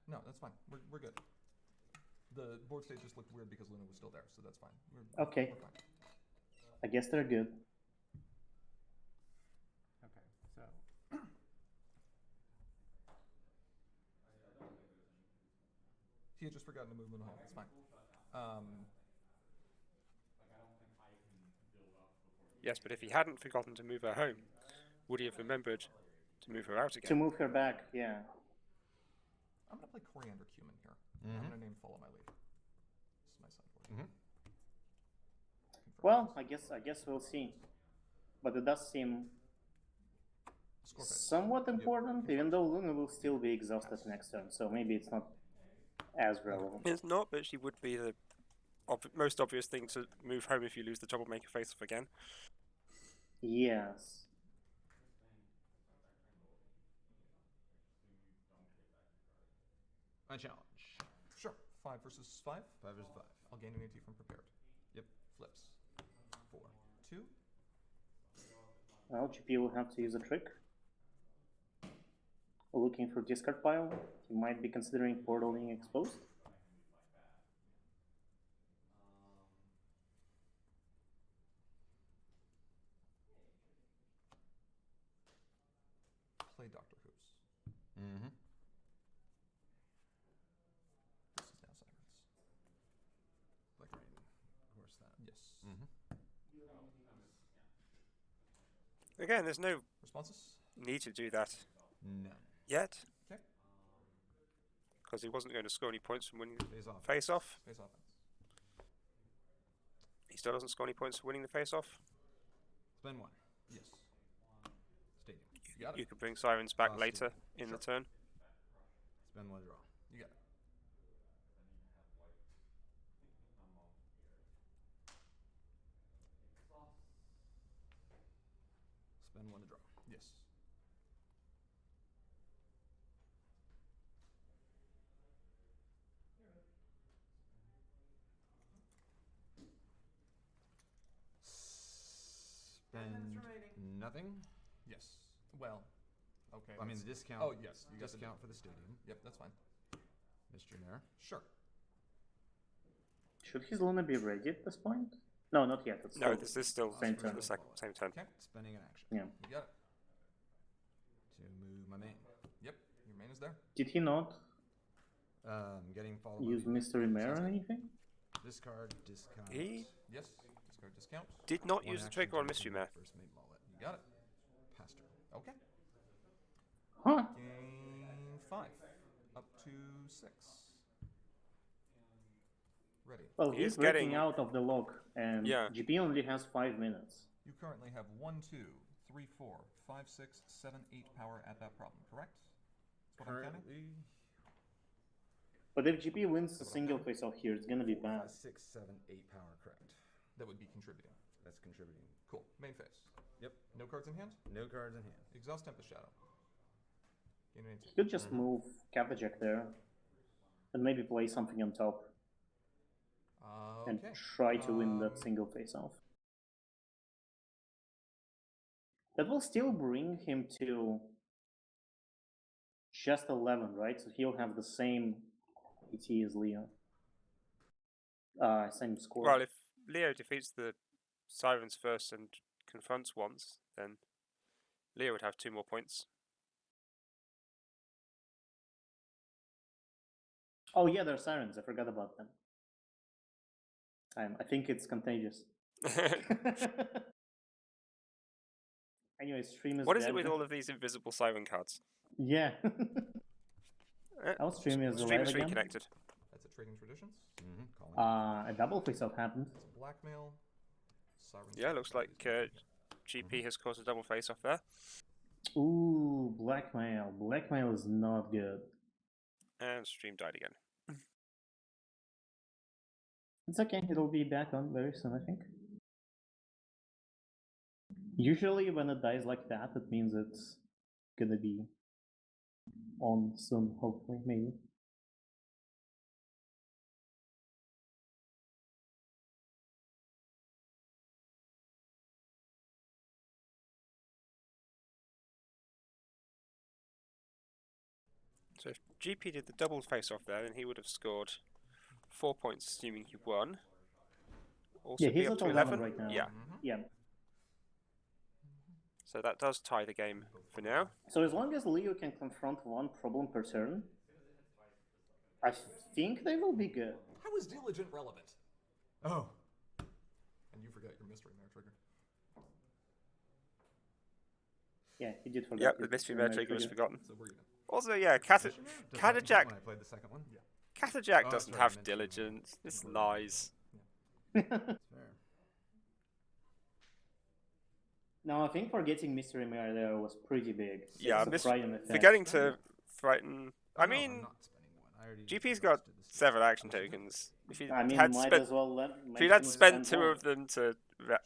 No, that's fine. We're good. The board state just looked weird because Luna was still there, so that's fine. Okay. We're fine. I guess they're good. Okay, so he had just forgotten to move Luna home. It's fine. Yes, but if he hadn't forgotten to move her home, would he have remembered to move her out again? To move her back, yeah. I'm gonna play Coriander Cumin here. Mhm. I'm gonna name Follow My Lead. This is my sideboard. Well, I guess we'll see. But it does seem Score phase. somewhat important, even though Luna will still be exhausted next turn, so maybe it's not as relevant. It's not, but she would be the most obvious thing to move home if you lose the Troublemaker face-off again. Yes. My challenge. Sure. 5 versus 5. 5 versus 5. I'll gain an AT from prepared. Yep. Flips. 4. 2. Well, GP will have to use a trick. Looking for discard pile. He might be considering portaling exposed. Play Dr. Who's. Mm-hmm. This is now Sirens. Black Rain. Of course that. Yes. Mm-hmm. Again, there's no Responses? need to do that None. yet, Okay. because he wasn't going to score any points from winning the Face off. face-off. Face offense. He still doesn't score any points for winning the face-off. Spend 1. Yes. Stadium. You got it. You could bring Sirens back Last later two. in the turn. Spend 1 draw. You got it. Spend 1 to draw. Yes. Spend nothing. Yes. Well, okay. I mean, let's- the discount. Oh, yes. You got the discount for the stadium. Yep, that's fine. Mr. Nair. Sure. Should his Luna be ready at this point? No, not yet. It's No, still this is still same the turn. same turn. Okay. Spending an action. Yeah. You got it. To move my main. Yep. Your main is there. Did he not Getting followed. use Mystery Mare or anything? Discard, discount. He Yes. Discard discount. did not One use the action trigger on to Mystery remove Mare. First mate mullet. You got it. Pass turn. Okay. Huh? Game 5. Up to 6. Ready. Well, He he's is breaking getting- out of the lock, and Yeah. GP only has 5 minutes. You currently have 1, 2, 3, 4, 5, 6, 7, 8 power at that problem, correct? That's what I'm counting? Currently, But if GP wins a single face off here, it's gonna be bad. 6, 7, 8 power. Correct. That would be contributing. That's contributing. Cool. Main phase. Yep. No cards in hand? No cards in hand. Exhaust Tempest Shadow. Gain an He 18. could just move Captajack there, and maybe play something on top, and Okay. try to win that single face off. That will still bring him to just 11, right? So he'll have the same AT as Leo. Same score. Well, if Leo defeats the Sirens first and confronts once, then Leo would have 2 more points. Oh yeah, they're Sirens. I forgot about them. I think it's contagious. Anyway, stream is What is dead. it with all of these invisible Siren cards? Yeah. Eh, Our stream is Stream alive is again. reconnected. That's a Trading Traditions. Mm-hmm. Calling. A double face off happened. It's a blackmail. Sirens. Yeah, looks like GP has caused a double face off there. Ooh, blackmail. Blackmail is not good. And stream died again. It's okay, it'll be back on very soon, I think. Usually when it dies like that, it means it's gonna be on soon, hopefully, maybe. So if GP did the double face off there, then he would have scored 4 points, assuming he won. Also Yeah, be he's up at to 11 right now. Yeah. Yeah. So that does tie the game for now. So as long as Leo can confront one problem per turn, I think they will be good. How is diligent relevant? Oh. And you forgot your mystery there, Trigger. Yeah, he did forget. Yep, the mystery mare trigger was forgotten. So we're even. Also, yeah, Katajack. When I played the second one. Yeah. Katajack Oh, doesn't sorry, I have meant to, diligence. It's lies. That's fair. No, I think forgetting Mystery Mare there was pretty big. Yeah, It's a Frighten effect. forgetting to frighten. I No, mean, I'm not spending one. I already GP's got exhausted the 7 action tokens. If he I mean, had might spent, as well if he'd had spent 2 one. of them to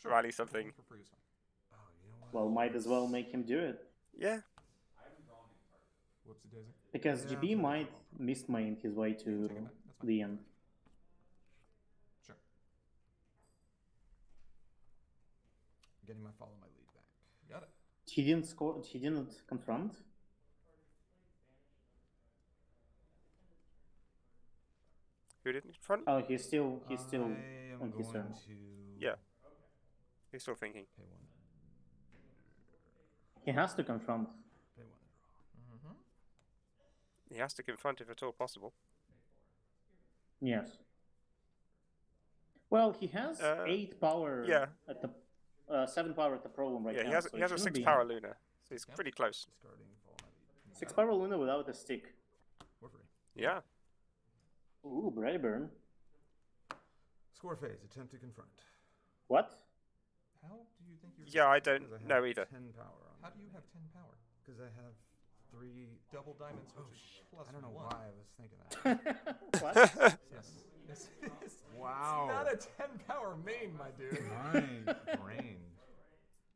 rally something, For free is fine. Oh, you know what? Well, might as well make him do it. yeah. Whoopsie daisy. Because Yeah, GB for might the mismain his way to Take it back. That's fine. the end. Sure. Getting my follow my lead back. Got it. He didn't score. He didn't confront. Who didn't confront? Oh, he's still I am on his going turn. to Yeah. He's still thinking. pay one. He has to confront. Pay one and draw. He has to confront if at all possible. Yes. Well, he has 8 power. yeah. At the 7 power at the problem right Yeah, now. he has so he has it a shouldn't 6 be power Luna, so he's Yep. pretty close. Discarding follow my lead. 6 power Luna without a stick. For free. Yeah. Ooh, Brightburn. Score phase. Attempt to confront. What? How do you think you're? Yeah, I 'Cause don't have know either. 10 power on How me. do you have 10 power? Because I have 3. Double diamonds, which Oh is shit! plus I don't know 1. why I was thinking that. What? Yes. Yes, it is. Wow. It's not a 10 power main, my dude. My brain.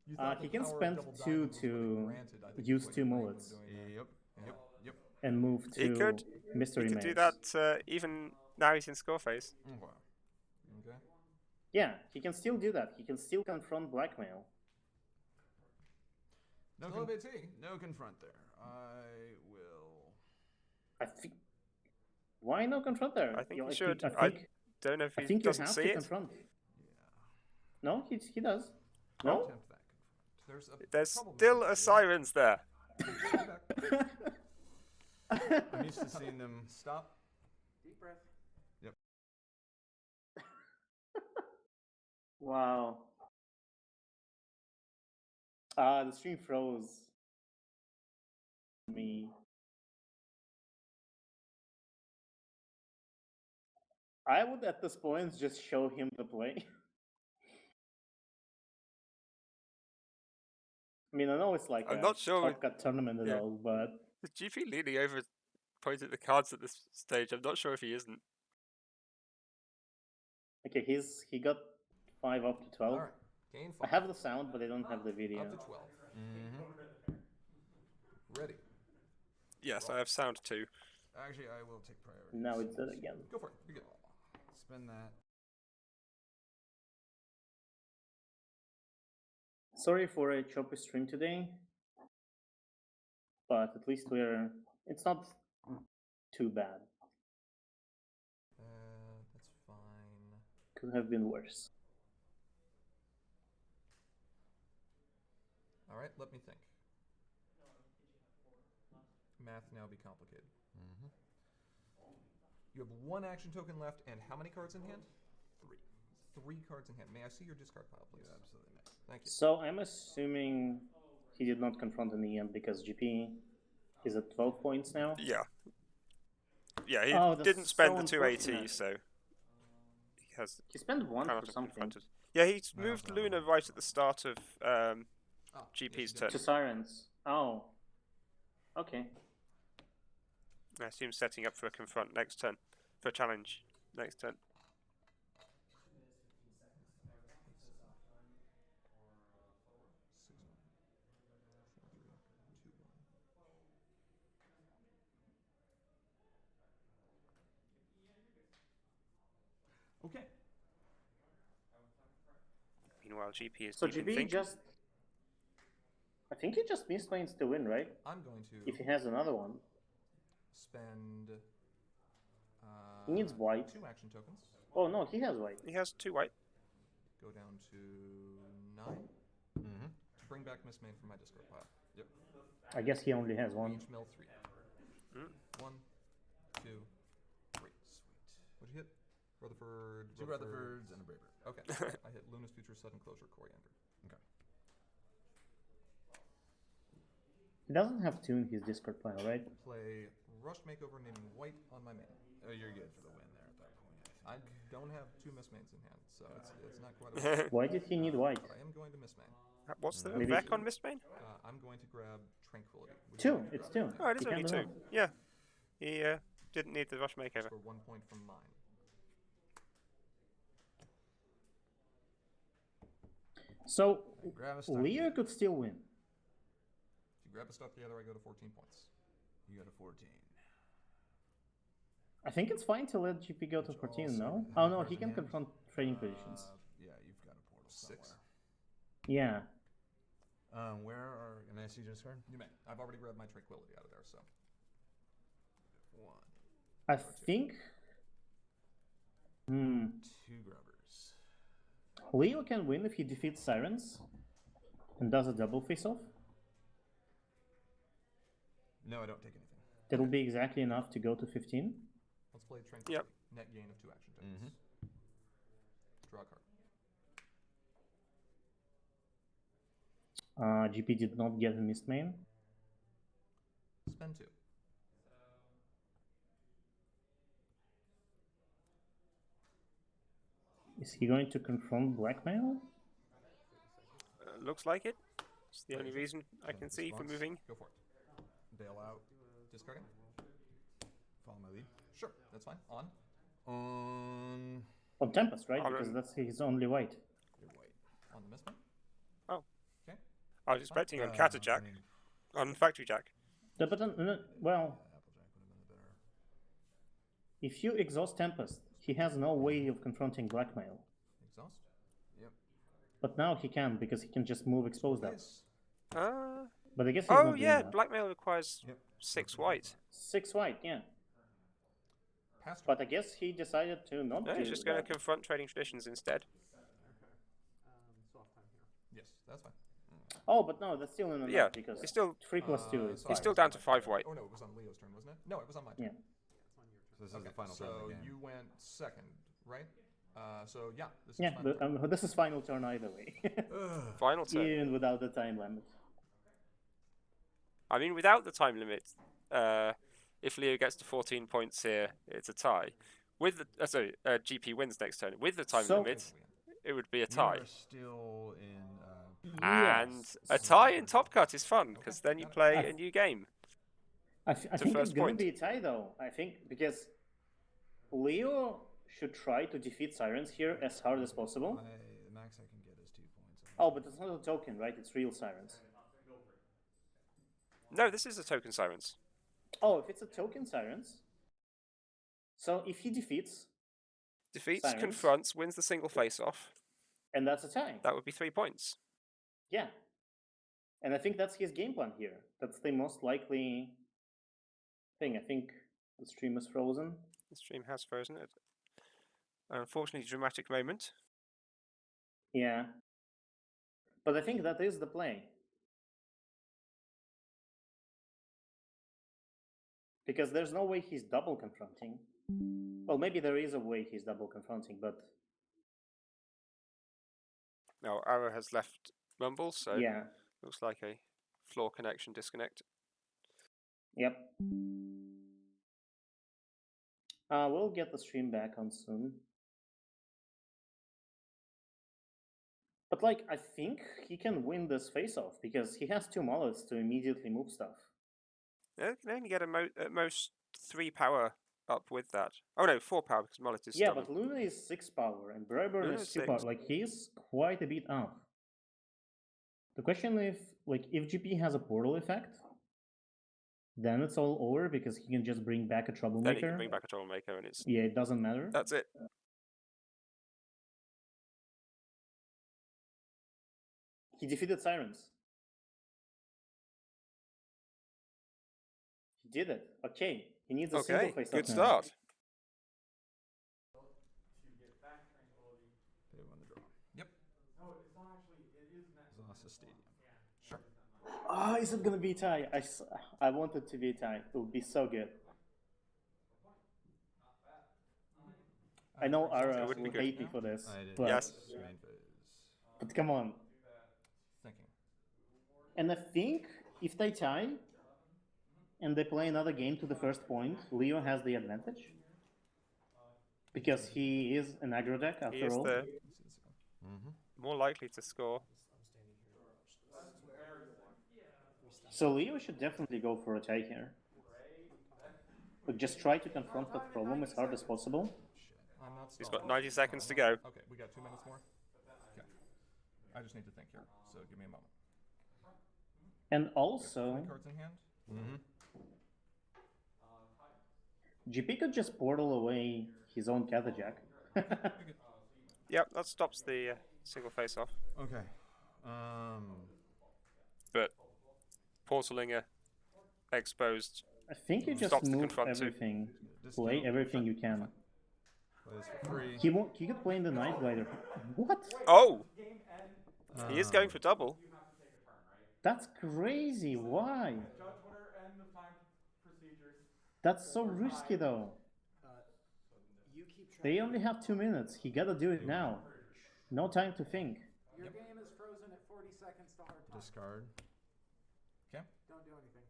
You thought He the can power of spend double 2 diamonds was what it to granted, I think is use what 2 your brain was mullets doing there. Yep. Yeah. Yep. Yep. and move He to could- Mystery He could do Maze. that even now he's in score phase. Okay. Okay. Yeah, he can still do that. He can still confront blackmail. No, Still a con- bit T. no confront there. I will. I think. Why no confront there? I think You he know, should. I think, Don't know if I he think you doesn't have see to it. confront. Yeah. No, he does. I'll No? attempt that confront. There's problem with still this, a yeah. sirens there. I'm used to seeing them. Stop. Deep breath. Wow. The stream froze. Me. I would at this point just show him the play. I mean, I know it's like I'm a not sure. Top Cut tournament and yeah. all, but Is GP leaning over, pointing at the cards at this stage? I'm not sure if he isn't. okay, he got 5 up to 12. All right. Gain I 5. have the sound, but I don't have the video. Up to 12. Ready. Yes, I have sound too. Actually, I will take priority. Now it's dead again. Go for it. You're good. Spend that. Sorry for a choppy stream today, but at least it's not too bad. That's fine. Could have been worse. All right, let me think. Math now be complicated. You have 1 action token left, and how many cards in hand? 3. 3 cards in hand. May I see your discard pile, please? You absolutely may. Thank you. So I'm assuming he did not confront in the end because GP is at 12 points now. Yeah. Yeah, he Oh, that's didn't spend so the 280, unfortunate. so he has He spent 1 cannot for have something. confronted. Yeah, he's No, moved it's not Luna on. right at the start of Oh, GP's yes, you turn. did. To Sirens. Oh. Okay. I assume setting up for a confront next turn, for a challenge next turn. Okay. Meanwhile, GP is So deep in GB think. just. I think he just misplays to win, right? I'm going to If he has another one. spend He needs white. 2 action tokens. Oh no, he has white. He has 2 white. Go down to 9. Mm-hmm. Bring back Miss Main from my discard pile. Yep. I guess he only has We one. each mill 3. Mm. 1, 2, 3. Sweet. What'd you hit? Rutherford. 2 Rutherfords and a Braver. Okay. I hit Luna's Future, Sudden Closure, Coriander. Okay. He doesn't have 2 in his discard pile, right? Play Rush Makeover, naming white on my main. Oh, you're good for the win there at that point. I don't have 2 Miss Mains in hand, so it's not quite a win. Why did he need white? But I am going to Miss Main. What's the Maybe- Vec on Mistbane? I'm going to grab Tranquility. Would 2. you like to It's grab 2. Oh, it is He only has 2. enough. Yeah. He didn't need the rush makeover. For 1 point from mine. So Grab a stock Leo together. could still win. If you grab a stuff together, I go to 14 points. You got a 14. I think it's fine to let GP go to Which 14, also- no? how Oh many no, cards he in can hand? confront trading positions. Yeah, you've got a portal 6. somewhere. Yeah. Where are? Can I see your discard? You may. I've already grabbed my Tranquility out of there, so. 1, I think. 2 grubbers. Leo can win if he defeats Sirens and does a double face-off. No, I don't take anything. That'll be exactly enough to go to 15. Let's play Tranquility. Net gain of 2 action tokens. Draw a card. GP did not get a missed main. Spend 2. Is he going to confront blackmail? Looks like it. It's the only reason I can see for Response? moving. Go for it. Bail out. Discarding? Follow my lead. Sure, that's fine. On. On. On Tempest, right? Oh, Because um, that's his only white. You're white. On the Miss Main? Oh. Okay. I was expecting on I Catterjack, mean, on Factory Jack. No, but well, Applejack would have been the better. if you exhaust Tempest, he has no way of confronting blackmail. Exhaust. Yep. But now he can because he can just move exposed up. Please. But I guess he's Oh not doing yeah, that. blackmail requires Yep. 6 white. 6 white, yeah. Pass turn. But I guess he decided to not No, do he's just going to that. confront trading traditions instead. Soft time here. Yes, that's fine. Oh, but no, that's still in enough Yeah, because he's still 3 plus 2 is so he's 5. still down to 5 white. Oh no, it was on Leo's turn, wasn't it? No, it was on my turn. Yeah. So this is the final so turn of the game. you went second, right? So yeah, this is Yeah, fine. but, this is final turn either way. Final turn. Even without the time limit. I mean, without the time limit, if Leo gets to 14 points here, it's a tie. With the GP wins next turn. With the time So- limit, it would be a We tie. are still in. And Yes. a tie in Top Cut is fun because then you play I- a new game. I to think it's first gonna point. be a tie though. I think because Leo should try to defeat Sirens here as hard as possible. The max I can get is 2 points. Oh, but it's not a token, right? It's real Sirens. No, this is a token Sirens. Oh, if it's a token Sirens. So if he defeats, Defeats, Sirens. confronts, wins the single face-off. and that's a tie. That would be 3 points. Yeah. And I think that's his game plan here. That's the most likely thing. I think the stream is frozen. The stream has frozen. Unfortunately, dramatic moment. Yeah. But I think that is the play. Because there's no way he's double confronting. Well, maybe there is a way he's double confronting, but Now, Arrow has left Mumble, so yeah. looks like a floor connection disconnect. Yep. We'll get the stream back on soon. But like, I think he can win this face-off because he has 2 mullets to immediately move stuff. Yeah, can only get at most 3 power up with that. Oh no, 4 power because mullet is Yeah, stubborn. but Luna is 6 power and Brayburn Luna is is 2 power. 6. Like, he's quite a bit up. The question if GP has a portal effect, then it's all over because he can just bring back a Then he troublemaker. can bring back a troublemaker and it's Yeah, it doesn't matter. that's it. He defeated Sirens. He did it. Okay. He needs a single Okay, face good up now. start. They won the draw. Yep. Zossa Stadium. Sure. Ah, is it gonna be a tie? I want it to be a tie. It would be so good. I know Ara wouldn't be will good. hate me for this, I did. but, Yes. Main phase. but come on. Thinking. And I think if they tie and they play another game to the first point, Leo has the advantage. Because he is an aggro deck He after is all. the Mm-hmm. more likely to score. I'm standing here to watch this. So Leo should definitely go for a tie here. But just try to confront that problem as hard as possible. I'm not He's stalling. got 90 seconds to No, I'm go. not. Okay, we got 2 minutes more. Okay. I just need to think here, so give me a moment. And also, 3 cards in hand. Mm-hmm. GP could just portal away his own Cathajack. Yep, that stops the single face off. Okay. But portaling a exposed I think you just stops the move confront too. everything. Play everything you can. Play this for free. He could play in the Night Glider. What? Oh! He is going for double. That's crazy. Why? That's so risky though. You keep track. They only have 2 minutes. He gotta do it now. No time to think. Your game is frozen at 40 seconds to hard time. Discard. Okay. Don't do anything.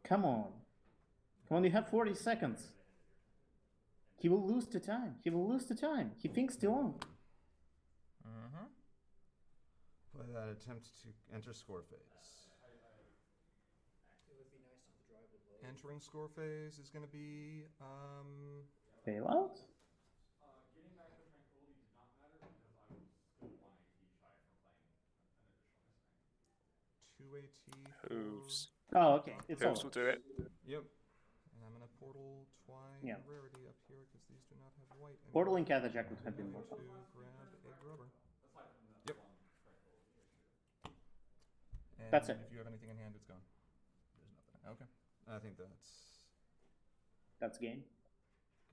Come on. Come on, you have 40 seconds. He will lose to time. He will lose to time. He thinks too long. Mm-hmm. Play that attempt to enter score phase. It would be nice if the drive would load. Entering score phase is going to be Bailout? 2 AT. Hooves. Oh, okay. It's Hooves over. will do it. Yep. And I'm going to portal Twine Yeah. Rarity up here because these do not have white. anymore. Portaling Cathajack would have been I'm more going fun. to grab a grubber. Yep. And That's it. If you have anything in hand, it's gone. There's nothing. Okay. I think that's That's game.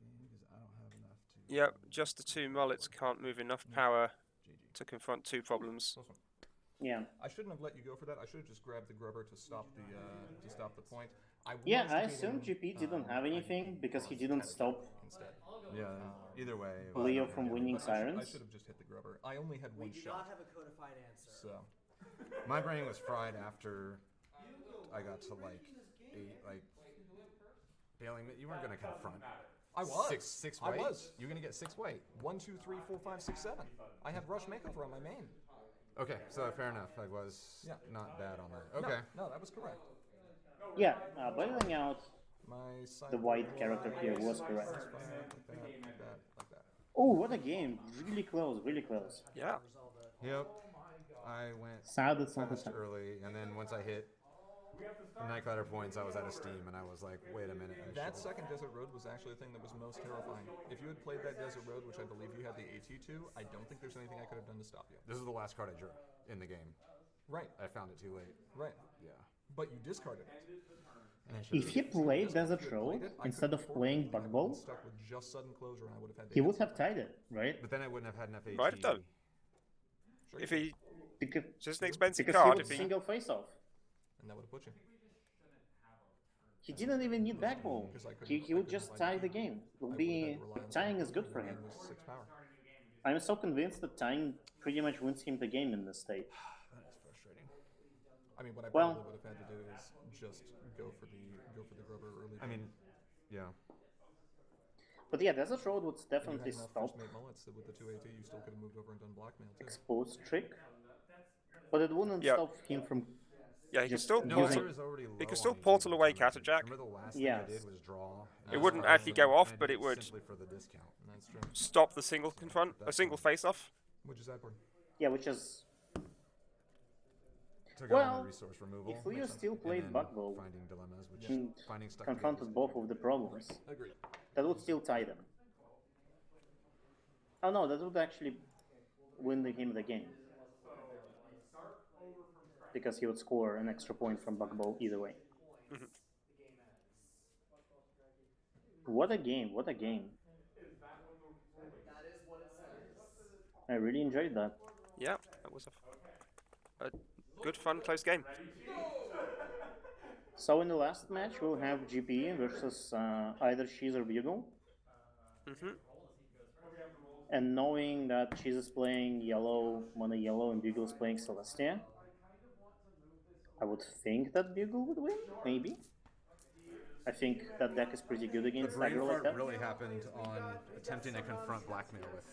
game because I don't have enough to. Yep, just the 2 mullets can't move enough power GG. to confront 2 problems. Close one. Yeah. I shouldn't have let you go for that. I should have just grabbed the grubber to stop the point. Yeah, was I debating, assumed GP didn't have anything because he didn't stop instead. Yeah. Either way. Leo from winning But I Sirens. should have just hit the grubber. I only had We one do shot, not have a codified answer. so My brain was fried after I got to like 8, like bailing. You weren't gonna confront. I was. Six I white? was. You're gonna get 6 white. 1, 2, 3, 4, 5, 6, 7. I had rush makeover on my main. Okay, so fair enough. I was not bad on that. Okay. No, that was correct. Yeah, bailing out My side the white character here was correct. Like that. Oh, what a game. Really close, really close. Yeah. Resolve it. Yep. I went Sad it's not the fast time. early, and then once I hit the Nightcliner points, I was out of steam, and I was like, wait a minute. I That should- second Desert Road was actually the thing that was most terrifying. If you had played that Desert Road, which I believe you had the AT to, I don't think there's anything I could have done to stop you. This is the last card I drew in the game. Right, I found it too late. right. Yeah. But you discarded it. And I If should've- he played Desert If you had Road played it, I instead could've of afforded playing it, and I Bug would've Bowl, been stuck with just sudden closure, and I would have had. he would have tied it, right? But then I wouldn't have had enough AT. Might have done. Sure If you he Because, just an expensive because he card, would if he single face off. could, and that would have put you. He didn't even need back ball. Because I couldn't- He I would couldn't just rely tie on the you. game. It I will would've be had to rely on tying someone is good who for him. was 6 power. I'm so convinced that tying pretty much wins him the game in this state. That is frustrating. I mean, what I Well- probably would have had to do is just go for the grubber early. I mean, yeah. But yeah, Desert Road would When you definitely had enough stop first mate mullets that with the 2AT, you still could have moved over and done blackmail too. Exposed Trick, but it wouldn't Yeah. stop him from Yeah, he could just still No, portal. I was already low He could on still AT portal by the away time I did. Catterjack. Remember the last thing Yes. I did was draw. It wouldn't actually go off, but it would simply for the discount. That's true. stop the single confront, a that's single fine. face-off. Which is that board? yeah, which is Took Well, out my resource removal. if you makes sense. still and played then Bugbow finding dilemmas, which and finding stuck confronted both of the problems, Agreed. that would still tie them. Oh no, that would actually win him the game. Because he would score an extra point from Bugbow either way. What a game, what a game. That is what it says. I really enjoyed that. Yeah, that was a good, fun, close game. So in the last match, we'll have GP versus either Cheese or Bugle. Hmm. And knowing that Cheese is playing yellow, mono yellow, and Bugle is playing Celestia, I would think that Bugle would win, maybe. I think that deck is pretty good The against brain aggro like fart that. really happened on attempting to confront blackmail with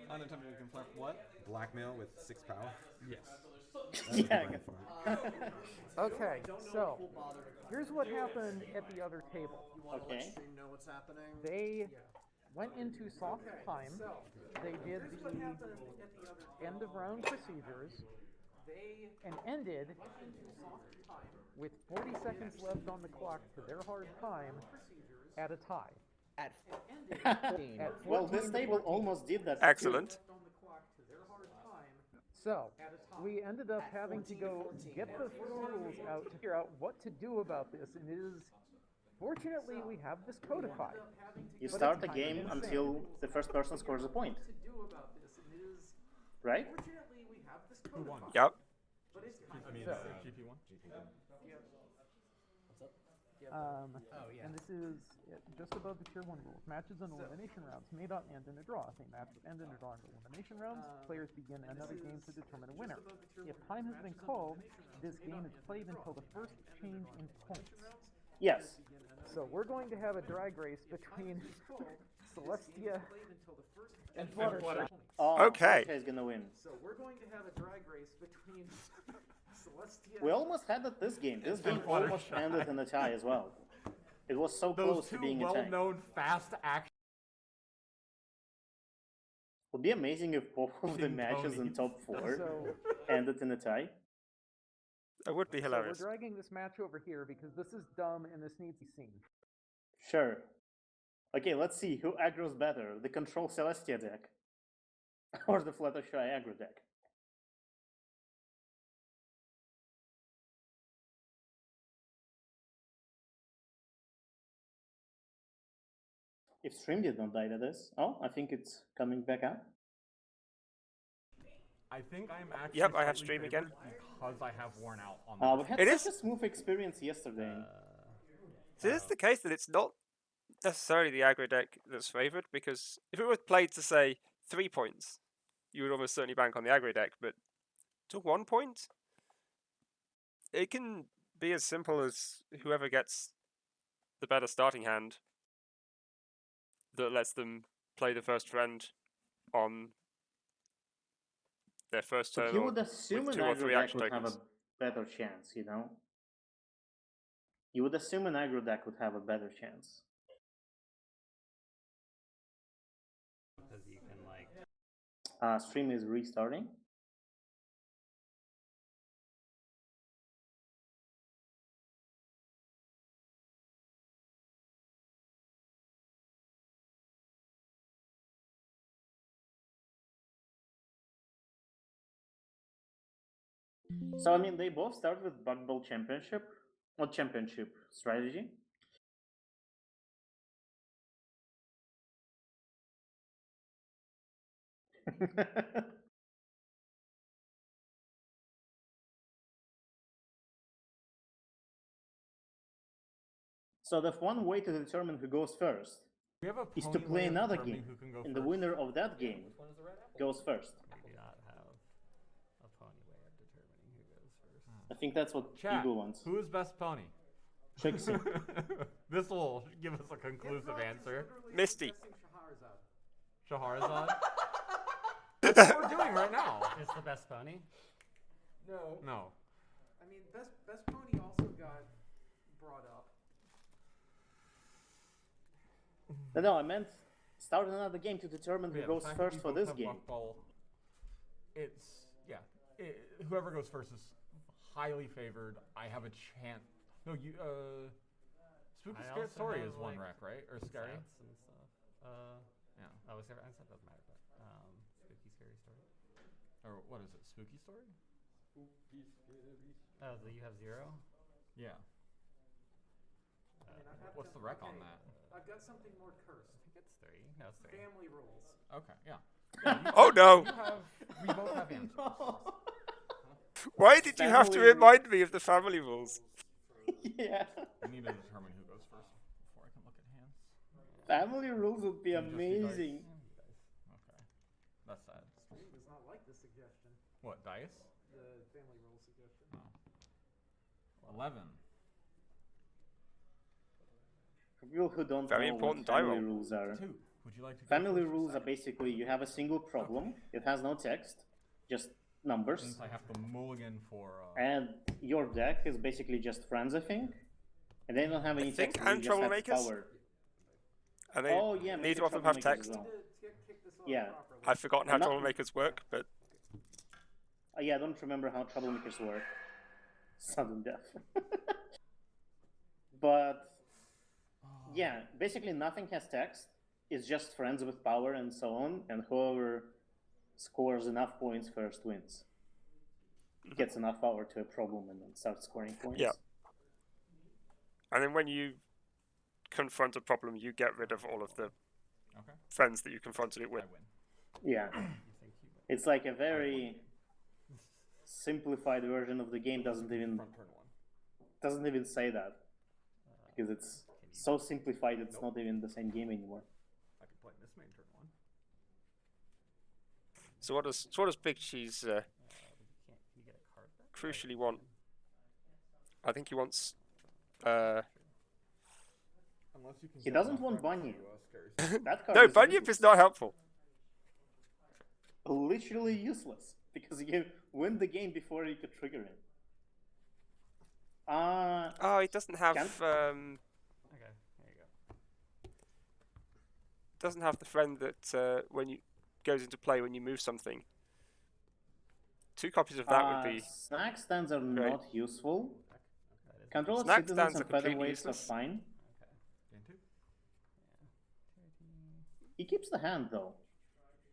Unattempted to confront what? blackmail with 6 power. Yes. That was the Yeah. brain fart. Okay, so here's what happened at the other table. Okay. Stream know what's happening. They went into soft time. They did the end of round procedures and ended with 40 seconds left on the clock to their hard time at a tie. At At Well, 14 this to table 14. almost did that. Excellent. So, we ended up having to go get the rules out to figure out what to do about this, and it is, fortunately, we have this codified. You But start it's the kind of game insane. until the first person scores a point, right? Who won? Yep. I mean, So- GP won. And this is just above the Tier 1 rules. Matches and elimination rounds may not end in a draw. If a match would end in a draw in elimination rounds, players begin another game to determine a winner. If time has been called, this game is played until the first change in points. Yes. So we're going to have a drag race between Celestia and Fluttershy. Oh, Okay. Celestia is gonna win. So we're going to have a drag race between Celestia. We almost had that this game. This game almost ended in a tie as well. It was so Those close to two being a tie. well-known fast action. It would be amazing if both of the King matches in ponies. top 4 So, ended in a tie. That would be so hilarious. we're dragging this match over here because this is dumb and this needs to be seen. Sure. Okay, let's see who aggro's better, the Control Celestia deck or the Fluttershy aggro deck. If stream did not die to this, oh, I think it's coming back out. I think I'm actually. Yep, I have slightly stream again. favored because I have worn out on We this. had It such is- a smooth experience yesterday. So it is the case that it's not necessarily the aggro deck that's favoured, because if it was played to, say, 3 points, you would almost certainly bank on the aggro deck, but to 1 point, it can be as simple as whoever gets the better starting hand that lets them play the first friend on their first But turn you or would assume with an 2 or aggro 3 deck action would have a tokens. better chance, you know? You would assume an aggro deck would have a better chance. Because you can like. Stream is restarting. So I mean, they both start with Bug Bowl Championship, or Championship strategy. So the one way to determine who goes first We have a is to pony way play of another determining game, who can go and the first. winner of that game goes first. We do not have a pony way of determining who goes first. I think that's what Chat, Eagle wants. who is best pony? Trixie. This will give us a conclusive answer. Misty. Shahrazad. Shahrazad. That's what we're doing right now. It's the best pony. No. No. I mean, best pony also got brought up. No, I meant start another game to determine who Yeah, goes the fact that first we for both this have game. Buckball, whoever goes first is highly favored. I have a chance. No, you. Spooky I Scary also Story have, is one like, wreck, right? Or scary? Stats and stuff. Yeah. Oh, I said doesn't matter, but spooky scary story. Or what is it? Spooky Story? Oh, so you have 0? Yeah. I mean, I've had What's the some- wreck okay, on that? I've got something more cursed. I think it's 3. No, it's 3. Family rules. Okay, yeah. Oh no! We both have answers. Why did you have to Family remind me of the family rules? Yeah. I need to determine who goes first before I can look at hands. Family rules would be You just do dice? amazing. Okay. That's sad. Stream does not like this suggestion. What, dice? The family rules suggestion. Oh. 11. For people who don't Very know important what die family roll. rules are, 2. Would you like to go family first or rules are second? basically you have a single problem. It has no text, just numbers, Since I have to mulligan for. and your deck is basically just friends, I think, and they don't have any think, text. They and just have troublemakers? power. And they, Oh yeah, maybe neither of them have troublemakers text. as well. Kick this off Yeah. properly. I've forgotten how I'm not- troublemakers work, but Yeah, I don't remember how troublemakers work. Sudden death. But yeah, basically nothing has text. It's just friends with power and so on, and whoever scores enough points first wins. Gets enough power to a problem and then starts scoring points. Yeah. And then when you confront a problem, you get rid of all of the Okay. friends that you confronted it I with. win. Yeah. It's like a very simplified version of the game. Doesn't even From turn 1. say that because it's so simplified. It's not even the same game anymore. I could play this main turn 1. So what does Big Cheese Can you get a card back? crucially want? I think he wants. Unless you can He get doesn't enough want records Bunyip. to, scary That card No, is Bunyip is not helpful. literally useless because you win the game before you could trigger it. Oh, he doesn't have Okay, there you go. doesn't have the friend that when you goes into play when you move something. 2 copies of that would be. Snack stands are great. not useful. That is Control of Snack citizens stands and are completely featherweights are useless. fine. Game 2. He keeps the hand though.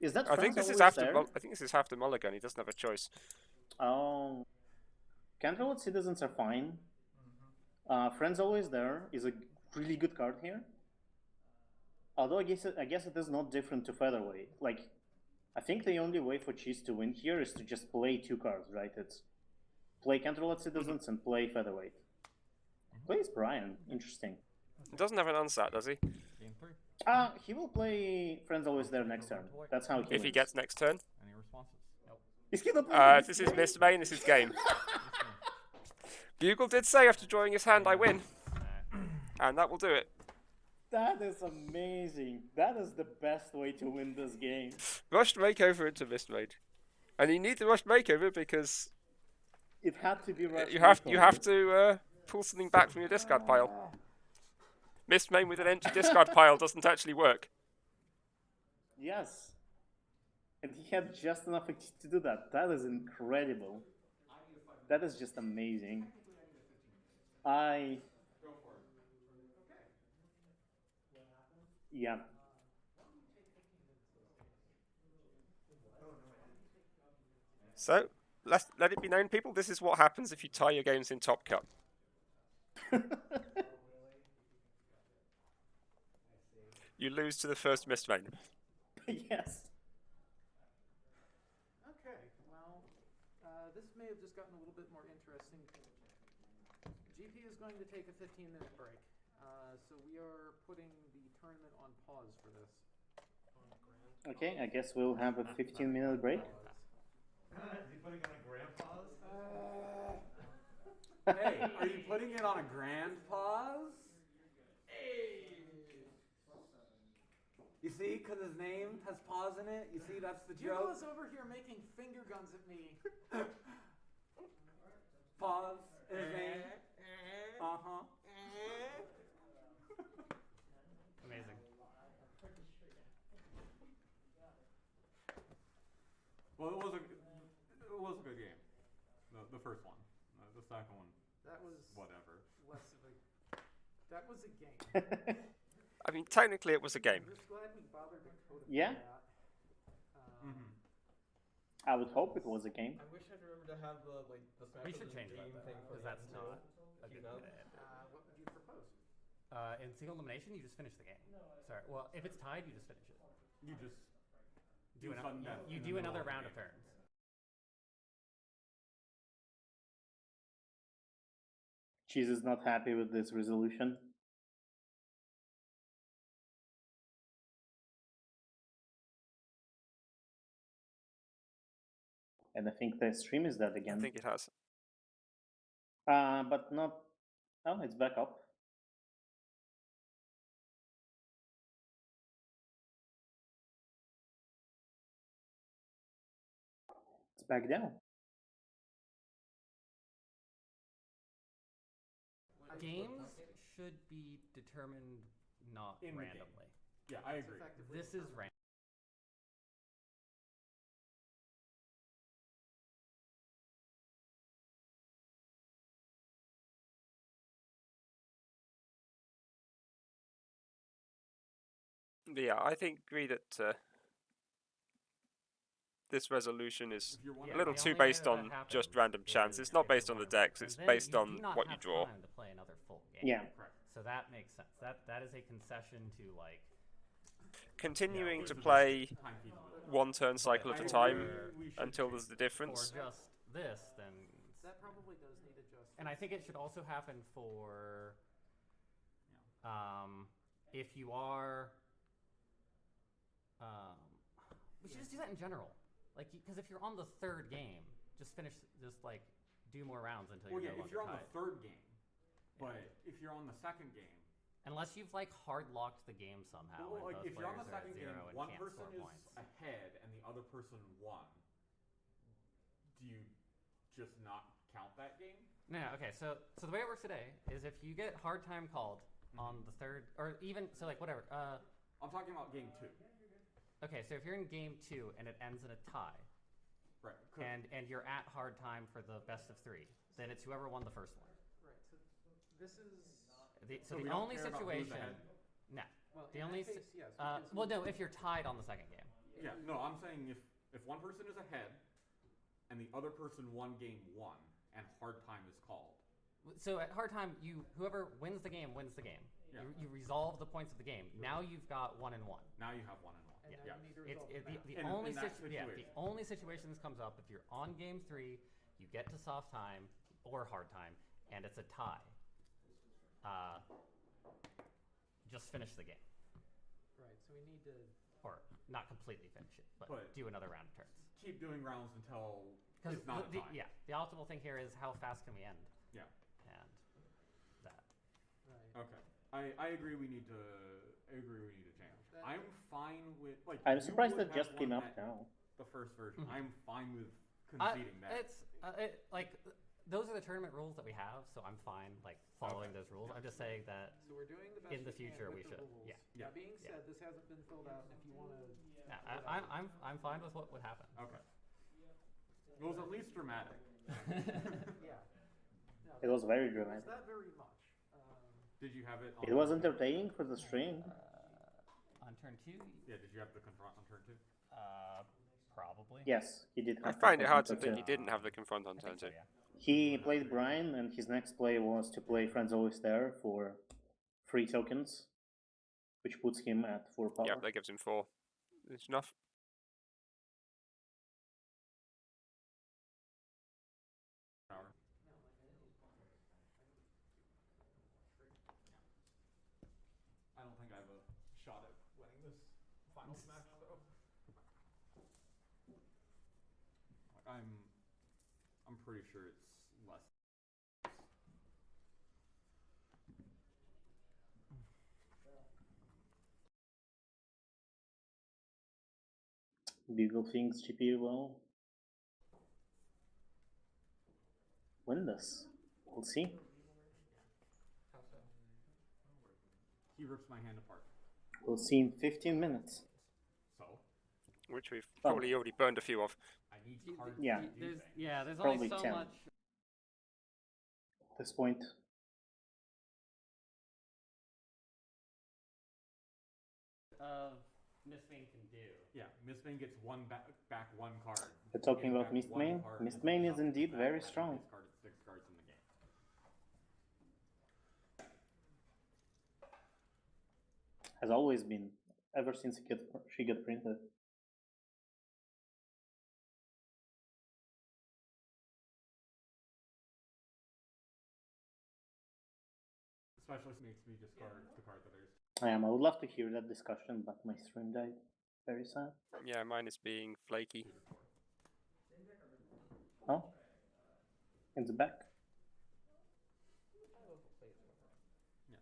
Is that I think friends this is always after. there? I think this is after Mulligan. He doesn't have a choice. Oh, Control of citizens are fine. Friends always there is a really good card here. Although I guess it is not different to featherweight. Like, I think the only way for Cheese to win here is to just play 2 cards, right? It's play Control of citizens and play featherweight. Plays Brian. Interesting. He doesn't have an unsat, does he? Game 3. He will play Friends Always There next turn. That's how he If wins. he gets next turn. Any responses? Nope. Is he not playing If this is Mr. Main, this is game. Bugle did say after drawing his hand, I win. And that will do it. That is amazing. That is the best way to win this game. Rushed makeover into Mist Mage. And you need the rushed makeover because It had to be right. you have to pull something back from your discard pile. Mist Main with an empty discard pile doesn't actually work. Yes. And he had just enough to do that. That is incredible. That is just amazing. Yeah. So, let it be known, people, this is what happens if you tie your games in Top Cut. You lose to the first Mist Main. Yes. Okay, well, this may have just gotten a little bit more interesting. GP is going to take a 15-minute break, so we are putting the tournament on pause for this. Okay, I guess we'll have a 15-minute break. Hey, are you putting it on a grand pause? You see, because his name has pause in it. You see, that's the Bugle joke. is over here making finger guns at me. Pause in his name. Uh-huh. Amazing. Well, it was a good game. The first one. The second one. That was whatever. less of a. That was a game. I mean, technically it was a game. I'm just glad we bothered to codify Yeah. that. I would hope it was a game. I wish I'd remember to have the Smash We Bros. should change that Dream though, thing for because that's him not to a good keep up. way to end it. What would you propose? In single elimination, you just finish the game. Sorry. Well, if it's tied, you just finish it. You just Do sudden death you in the do middle another of the round of game. turns. Cheese is not happy with this resolution. And I think the stream is dead again. I think it has. But not. Oh, it's back up. It's back down. Games should be determined not In the game. randomly. Yeah, I agree. This is random. Yeah, I think agree that this resolution is a little too based on just random chance. It's not based on the decks. It's based on what you draw. To play another full game. Yeah. So that makes sense. That is a concession to like Continuing to play one turn cycle at a time until there's the difference. For just this, then That probably does need adjustment. and I think it should also happen for if you are we should just do that in general. Like, because if you're on the third game, just finish, just like do more rounds until Well, you're yeah, no if longer you're on tied. the third game, but if you're on the second game, Unless you've like hard locked the game somehow. well, and like both if you're on the players are at second game, zero and one can't person score is points. ahead and the other person won. Do you just not count that game? No, okay. So the way it works today is if you get hard time called on the third, or even so, like whatever. I'm talking about game 2. Okay, so if you're in game 2 and it ends in a tie, Right. and you're at hard time for the best of 3, then it's whoever won the first one. Right. So this is. So we the don't only care about who's situation, ahead? no, Well, the in only, that case, yes. well, no, if you're tied on the second game. Yeah, no, I'm saying if one person is ahead and the other person won game 1 and hard time is called. So at hard time, whoever wins the game wins the game. Yeah. You resolve the points of the game. Now you've got 1 and 1. Now you have 1 and 1. And Yeah. now you need to It's resolve the the In- only in that the situation. only situation this comes up if you're on game 3, you get to soft time or hard time, and it's a tie. Just finish the game, Right. So we need to. or not completely finish it, but do another round of turns. Keep doing rounds until Because it's not a tie. yeah, the optimal thing here is how fast can we end? Yeah. And that. Right. Okay. I agree we need to change. I'm fine with like I'm you surprised would that just have came won up that- now. The first version. Mhm. I'm fine with conceding that. It's like those are the tournament rules that we have, so I'm fine like following those rules. I'm just saying that So we're doing the best in the we can future with we the should. rules. Yeah. Yeah. That being Yeah. said, this hasn't been filled out, and if you want to. Yeah, I'm fine with what would happen. Okay. It was at least dramatic. Yeah. No, It was very It dramatic. was that very much. Did you have it? It was entertaining for the stream. On turn 2, Yeah. Did you have the confront on turn 2? probably. Yes, he did. I have find it hard to confront think too. he didn't have the confront on I turn think so, 2. yeah. He played Brian, and his next play was to play Friends Always There for 3 tokens, which puts him at 4 power. Yeah, that gives him 4. It's enough. Power. I don't think I have a shot at winning this final match though. I'm pretty sure it's Bugle thinks GP will win this. We'll see. How so? He rips my hand apart. We'll see in 15 minutes. So? Which we've Oh. probably already burned a few of. I need cards. Yeah. to do things. There's Probably only so 10. much. At this point, Miss Vane can do. Yeah, Miss Vane gets back one card. we're talking Getting about back Mist one Main. card Mist isn't Main enough is to indeed prevent very having strong. discarded 6 cards in the game. Has always been, ever since she got printed. Especially makes me discard the card that is. I would love to hear that discussion, but my stream died. Very sad. Yeah, mine is being flaky. Oh, it's back. Yeah.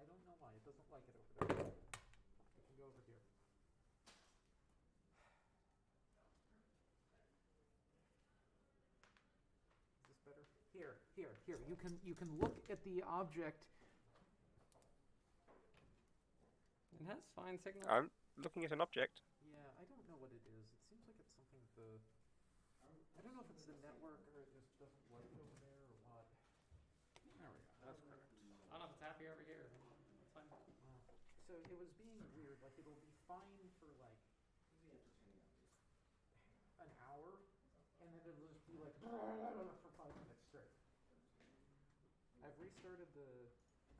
I don't know why, it doesn't like it over there. We can go over here. Is this better? Here. You can look at the object. It has fine signal. I'm looking at an object. Yeah, I don't know what it is. It seems like it's something with the. I don't know if it's the network or it just doesn't like it over there or what. There we go. That's correct. I don't know if it's happier over here. That's fine. So it was being weird. Like it'll be fine for like an hour, and then it'll just be like for 5 minutes straight. I've restarted the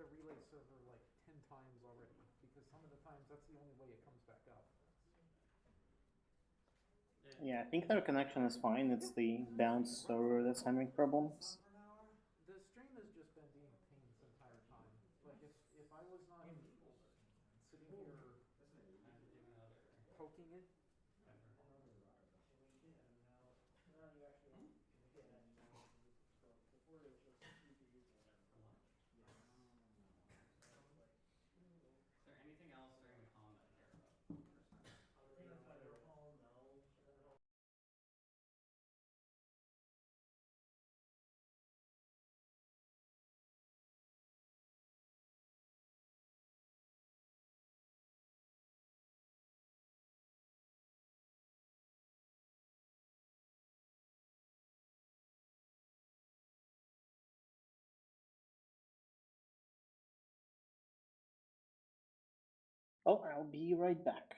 relay server like 10 times already because some of the times that's the only way it comes back up. Yeah, I think their connection is fine. It's the bounce server that's having problems. The stream has just been being a pain this entire time. Like if I was not sitting here poking it. Is there anything else during the con that I care about? Oh, I'll be right back.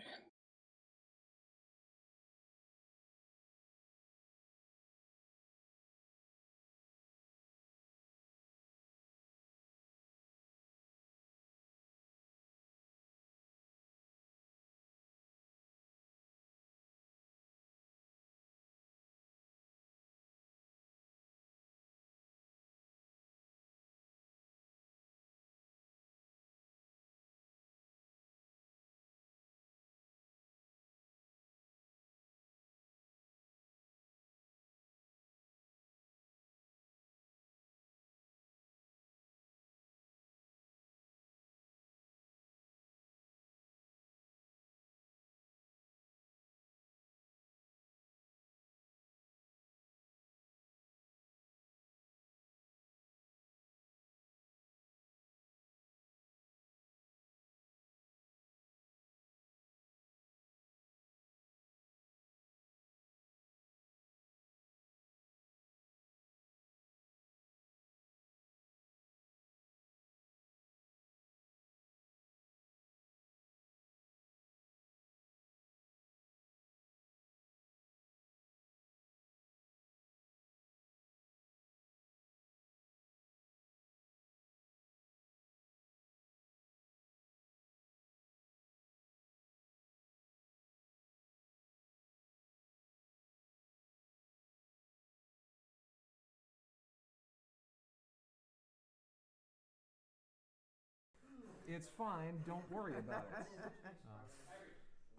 It's fine. Don't worry about it.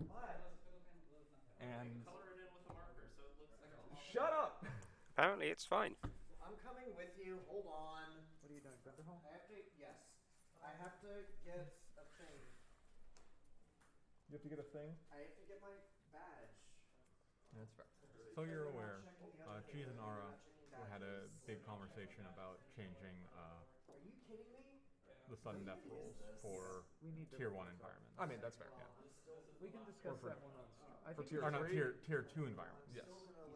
What? And Color it in with a marker so it looks like shut up. Apparently, it's fine. I'm coming with you. Hold on. What are you doing, vendor hall? I have to. Yes. I have to get a thing. You have to get a thing. I have to get my badge. That's fair. So you're aware, Cheese and Ara had a big conversation about changing Are you kidding me? the sudden death rules for We need to. Tier 1 environments. I mean, that's fair. Yeah. We can discuss for- that one on stream. I for think tier Or not three? tier 2 environments. Yes.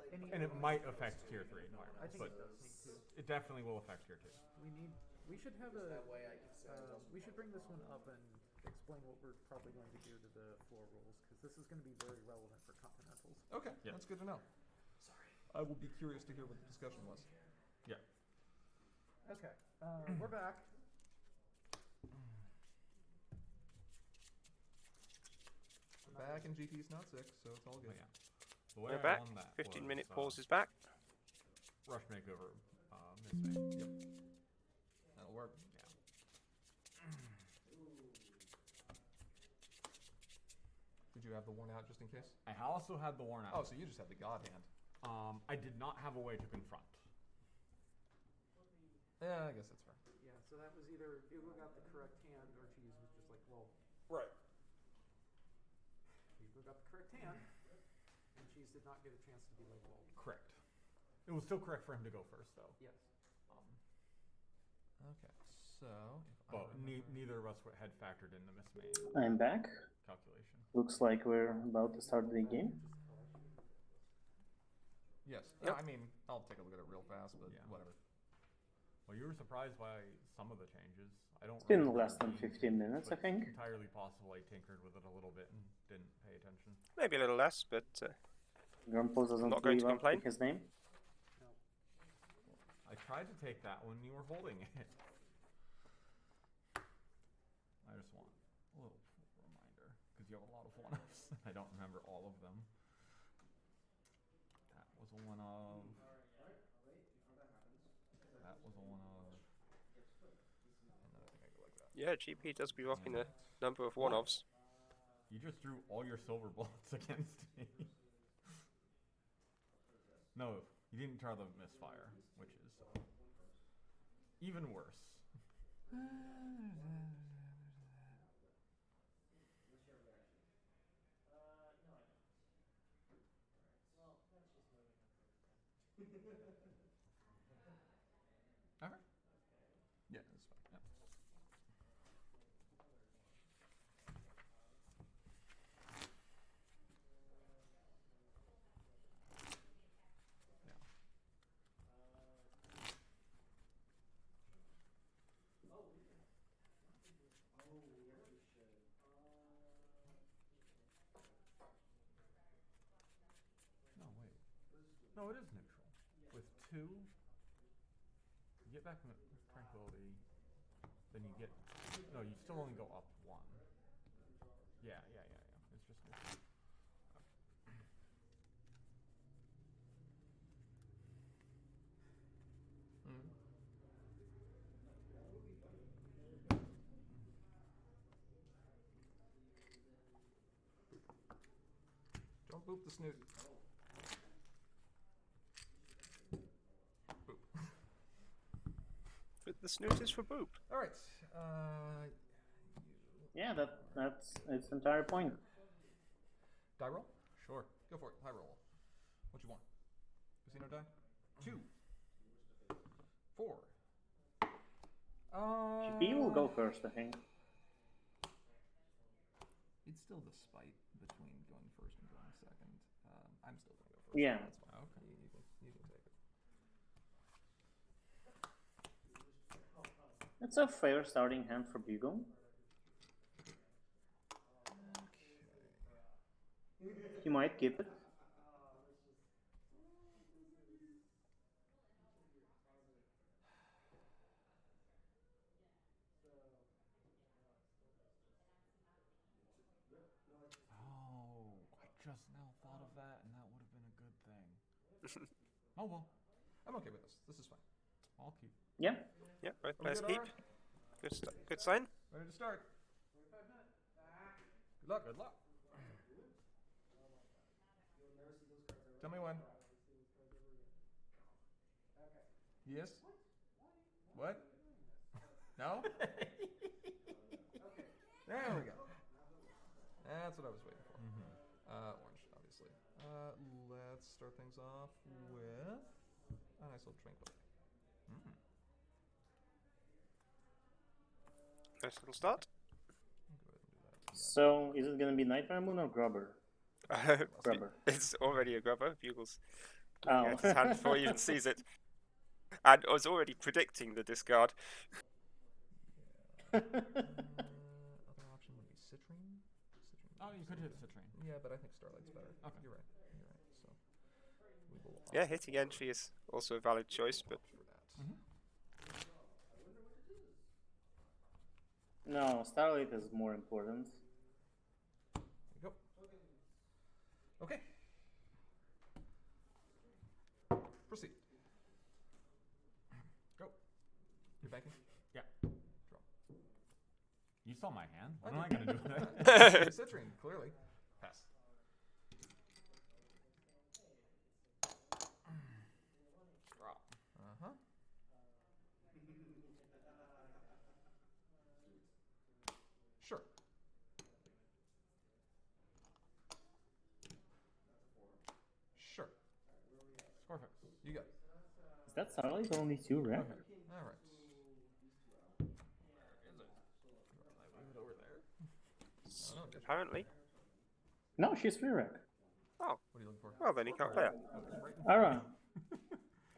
any- And it might affect Tier 3 environments, I think but it does need to. it definitely will affect Tier 2. We should have a. That way I can say I wasn't We should bring this one up and explain what we're probably going to do to the floor rules, because this is going to be very relevant for Continentals. Okay, Yeah. that's good to know. Sorry. I will be curious to hear what the discussion was. Yeah. Okay, we're back. Back and GP's not sick, so it's all Oh, good. yeah. The way We're I back. won that 15-minute was, pause is back. Rush makeover, Miss May. Yep. That'll work. Yeah. Did you have the worn out just in case? I also had the worn Oh, out. so you just had the god hand. I did not have a way to confront. Yeah, I guess that's fair. Yeah, so that was either Hugo got the correct hand or Cheese was just like, well, Right. Hugo got the correct hand, and Cheese did not get a chance to be like, well, Correct. It was still correct for him to go first, though. yes. Okay, so if But I remember- neither of us had factored in the Miss May I'm back. calculation. Looks like we're about to start the game. Yes. Yep. I mean, I'll take a look at it real fast, but Yeah. whatever. Well, you were surprised by some of the changes. I don't. It's been remember less than being- 15 minutes, I but think. It's entirely possible I tinkered with it a little bit and didn't pay attention. Maybe a little less, but Grumpos doesn't Not going live to up complain. to his name. I tried to take that when you were holding it. I just want a little reminder, because you have a lot of one-offs. I don't remember all of them. That was a one-of. That was a one-of. And then I think I go like that. yeah, GP does be rocking a number of one-offs. You just drew all your silver bullets against me. No, you didn't try the misfire, which is even worse. Okay. Yeah, that's fine. Yep. No, wait. No, it is neutral. With 2, you get back tranquility, then you get. No, you still only go up 1. Yeah. It's just neutral. Mm. Don't boop the snoot. Boop. But the snoot is for Boop. All right. Yeah, that's its entire point. Die roll? Sure. Go for it. High roll. What you want? Casino die? 2. 4. GP will go first, I think. It's still the spite between going first and going second. I'm still going to go first. Yeah. That's fine. Okay. You can take it. It's a fair starting hand for Bugle. He might keep it. Oh, I just now thought of that, and that would have been a good thing. Oh well, I'm okay with this. This is fine. I'll keep. Yeah. Yeah, both Are we players good, keep. Ara? Good sign. Ready to start. luck. Good luck. Tell me when. Yes? What? No? There we go. That's what I was waiting for. Orange, obviously. Let's start things off with a nice little tranquility. Nice little start. Go ahead and do that. So, is it gonna be Nightmare Moon or Grubber? Grubber. It's already a grubber. Bugle's Oh. looking at his hand before he even sees it. And I was already predicting the discard. Other option would be Citrine. Oh, you could hit Citrine. Yeah, but I think Starlight's better. Okay. You're right. So we will Yeah, opt hitting entry is also a valid choice, but for that. No, Starlight is more important. There you go. Okay. Proceed. Go. You're banking? Yeah. Draw. You saw my hand. What am I gonna do with it? Citrine, clearly. Pass. Draw. Uh-huh. Sure. Sure. Score fix. You got it. Is that Starlight only 2 red? Okay. All right. Move it over there. Oh, good. apparently. No, she's 3 red. Oh, What are you looking for? well then he can't play it. Ara.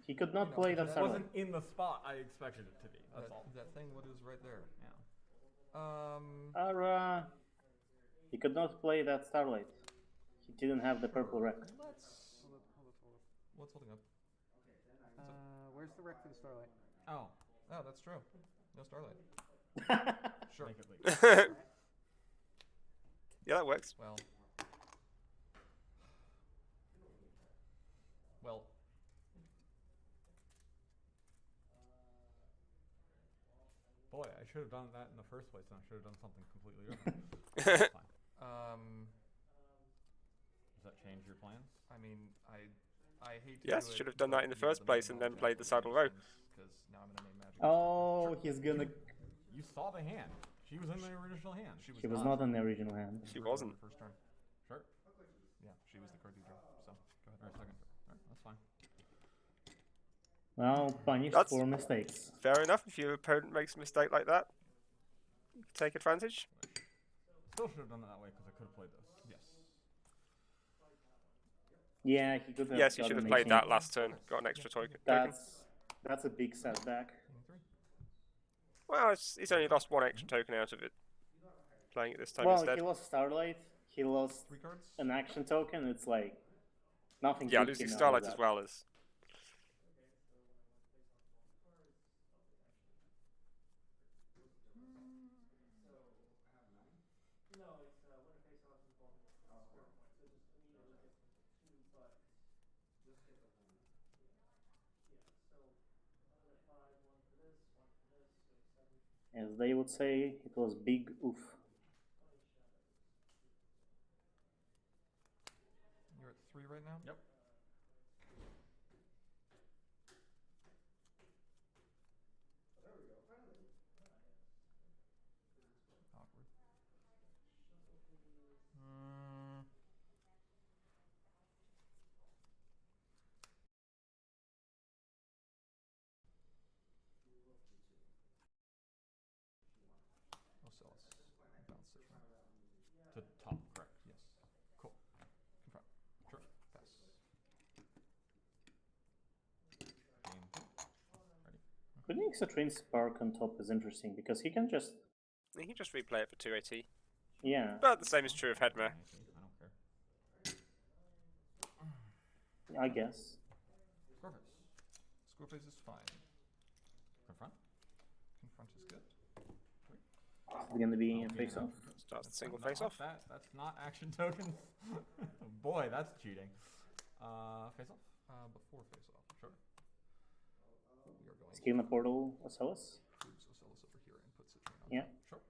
He could not play that It Starlight. wasn't in the spot I expected it to be. That's That, all. that thing, what is right there? Yeah. Ara. He could not play that Starlight. He didn't have the purple wreck. Let's. Hold up. What's holding up? Where's the wreck for the Starlight? Oh. Oh, that's true. No Starlight. Sure. Make it leak. Yeah, that works. Well. Well. Boy, I should have done that in the first place, and I should have done something completely different. That's fine. Does that change your plans? I mean, I hate to Yes, do it, should have done that in the but first the place main and then object played the of saddle these row. things, 'cause now I'm gonna name magic. Oh, he's gonna. You saw the hand. She was in the original hand. She was, She was not in the original hand. She drew her wasn't. the first turn. Sure. Yeah, she was the card you drew. So go ahead. Or second. Alright, that's fine. Well, punished That's- for mistakes. Fair enough. If your opponent makes a mistake like that, you can take advantage. Still should have done it that way because I could have played this. Yes. Yeah, he could have. Yes, you should gotten have played 18. that last turn. Got an extra token. That's a big setback. 3. Well, he's only lost one extra token out of it. Playing it this time Well, instead. he lost Starlight. He lost 3 cards. an action token. It's like nothing. Yeah, good losing came out of Starlight that. as well as. As they would say, it was big oof. You're at 3 right now? Yep. Awkward. Oh, so let's bounce it. To top, correct. Yes. Cool. Confront. Sure. Pass. Game 2. Ready? Putting Citrine Spark on top is interesting because he can just. You can just replay it for 2 AT. Yeah, But the same is true of Headmare. I don't care. I guess. Scorpius. Scorpius is fine. Confront? Confront is good. It's gonna be a face off. Starts the single No, face off. That's not action tokens. Boy, that's cheating. Face off? Before face off. Sure. We are going Skin the portal, Ocellus. to move Ocellus over here and put Citrine on Yeah. top. Sure.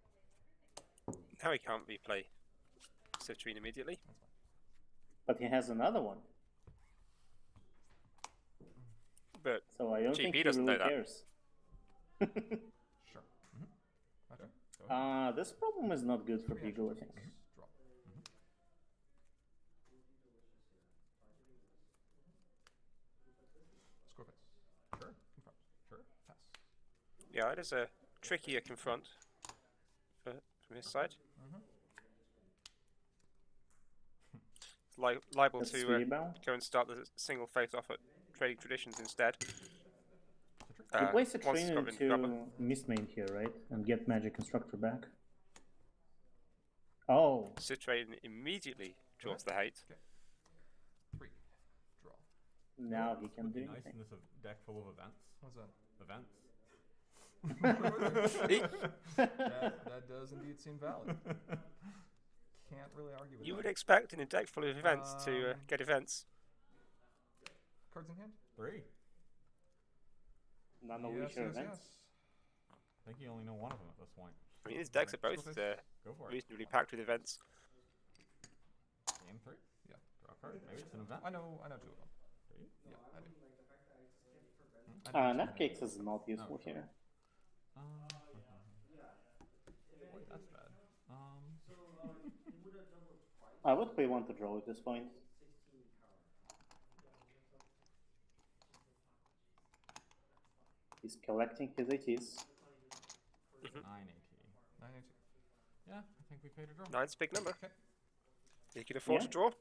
Now he can't replay Citrine immediately. That's fine. But he has another one, But so I don't think GP he doesn't really know that. cares. Sure. My turn. Go ahead. This problem is not good for 3 Beagle, I actions. think. Draw. Score face. Sure. Confront. Sure. Pass. Yeah, it is a trickier confront from his side. It's liable That's to Sweetie Bow. go and start the single face off at Trading Traditions instead. You place a once it's train got rid of the grabber. into Mistmane here, right? And get Magic Constructor back. Oh, Citrine immediately draws the hate. Okay. 3. Draw. now he What's can would do be nice anything. in this deck full of events. What's that? Events. that does indeed seem valid. Can't really argue with You that. would expect in a deck full of events to get events. Cards in hand? 3. None of yes, which are yes, events. yes. I think you only know one of them at this point. I mean, his decks are both Go for it. reasonably packed with events. Game 3. Yeah. Draw a card. Maybe it's an event. I know 2 of them. Do you? Yeah, I do. Napcakes is not useful sure. here. Boy, that's bad. I would play one to draw at this point. He's collecting his ATs. 9 AT. 982. Yeah, I think we paid a draw. 9's a big number. Okay. He can afford Yeah. to draw.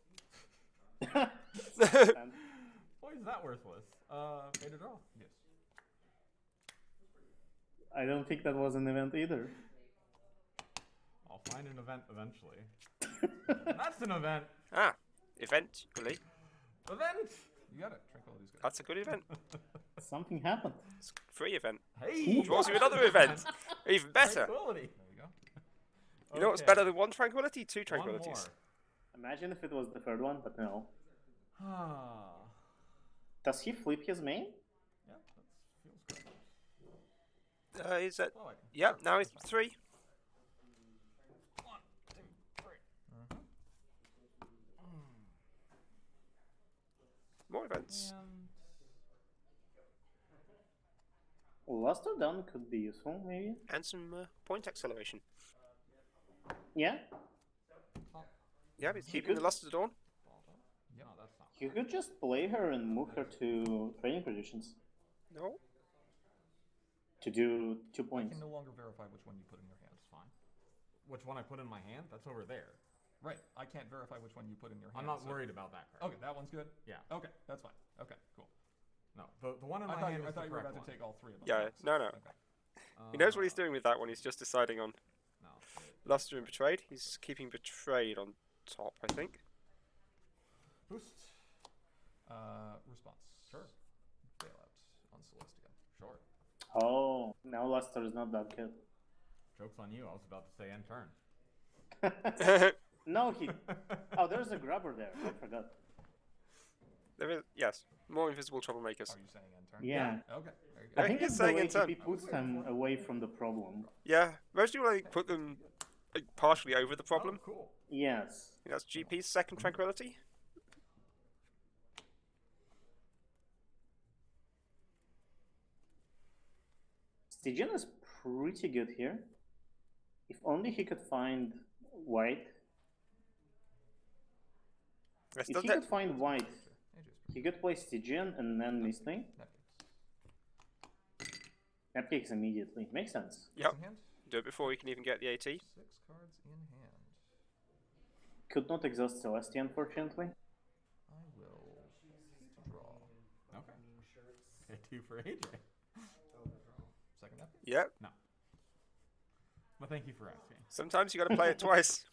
And Boy, is that worthless. Paid a draw. Yes. I don't think that was an event either. I'll find an event eventually. That's an event. Ah, eventually. Event. You got it. Tranquility's good. That's a good event. Something happened. It's a free event. Hey. Draws you another event. Even better. Tranquility. There you go. You know what's Okay. better than one tranquility? 2 One tranquilities. Imagine if it was the third one, but no. more. Does he flip his main? Yeah, that feels good. Is that? Oh, wait. Yeah, now it's 3. 1, 2, 3. More events. And Luster Dawn could be useful, maybe. And some point acceleration. Yeah, Yeah, he's He keeping the could- Luster Dawn. Yep. no, that's not. you could just play her and move her to training positions No. to do 2 I points. can no longer verify which one you put in your hand. That's fine. Which one I put in my hand? That's over there. Right. I can't verify which one you put in your hand. I'm not so- worried about that card. Okay, that one's good. Yeah. Okay, that's fine. Okay, cool. No, the one in my I thought hand you, is the you were correct about to one. take all 3 of them. Yeah, so- no. Okay. He knows what he's doing with that one. He's just deciding on No. Luster and Betrayed. He's keeping Betrayed on top, I think. Boost. Response. Sure. Bailout on Celestia. Sure. Oh, now Luster is not that good. Joke's on you. I was about to say end turn. No, he. Oh, there's a grabber there. I forgot. There is, yes, more invisible troublemakers. Are you saying end turn? Yeah. Okay. There you I go. think he's it's the saying way in turn. he puts them away from the problem. Yeah, most people like put them like, partially over the problem. Oh, cool. Yes. That's GP's second tranquility. Stygian is pretty good here. If only he could find white. Yes, If doesn't he it? could find white, AJ's he could play Stygian and then Mistmane. Napkins. Napcakes immediately. Makes sense. Yep. In hand. Do it before he can even get the AT. 6 cards in hand. Could not exhaust Celestia, unfortunately. I will draw. Okay. Okay, 2 for AJ. Second napkin. Yep. No. But thank you for asking. Sometimes you got to play it twice.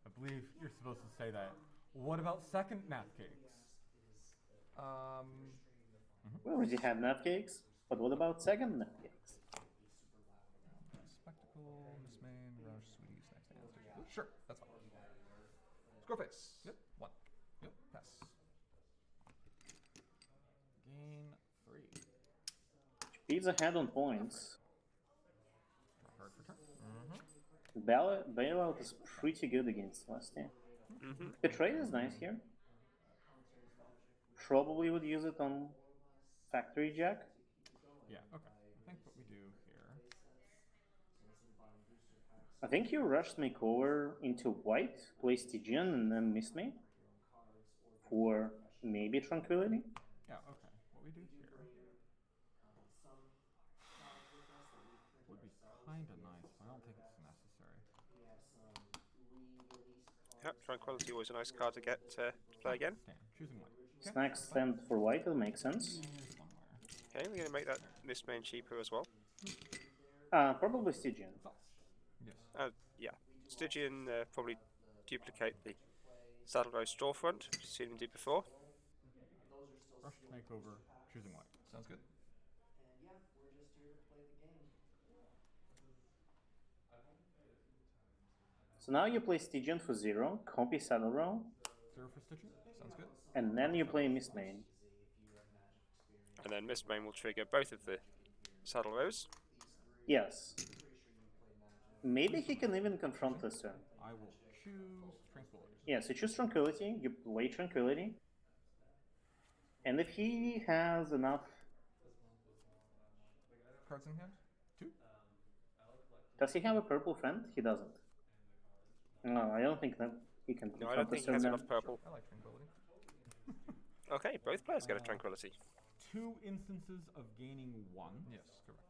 I believe you're supposed to say that. What about second napcakes? We already had Napcakes, but what about second Napcakes? Spectacle, Miss Main, Rush, Sweeties, next hand. Station. Sure, that's fine. Score face. Yep. 1. Yep. Pass. Gain 3. He's ahead on points. Draw card for turn. Bailout is pretty good against Celestia. Mm-hmm. Betray is nice here. Probably would use it on Factory Jack. Yeah, okay. I think what we do here. I think you rushed Makeover into white, play Stygian, and then miss me. For maybe Tranquility. Yeah, okay. What we do here would be kinda nice, but I don't think it's necessary. Yep, Tranquility always a nice card to get to play again. Damn, choosing white. Okay, Snack stand for white, that makes sense. here's one more. Okay, we're going to make that Mistmain cheaper as well. Probably Stygian. Yes. Yeah, Stygian probably duplicate the Saddle Row storefront, which you've seen him do before. Rush to make over, choosing white. Sounds good. And yeah, we're just here to play the game. So now you play Stygian for 0, copy Saddle Row, 0 for Stygian? Sounds good. and then you play Mistmain. And then Mistmain will trigger both of the Saddle Rows. Yes. Maybe he can even confront this turn. I will choose Tranquility. Yeah, so choose Tranquility, you play Tranquility. And if he has enough... Cards in hand? 2? Does he have a purple friend? He doesn't. No, I don't think that he can No, I confront don't think this he has turn enough purple. I like Tranquility. Okay, both players get a Tranquility. 2 instances of gaining 1. Yes, correct.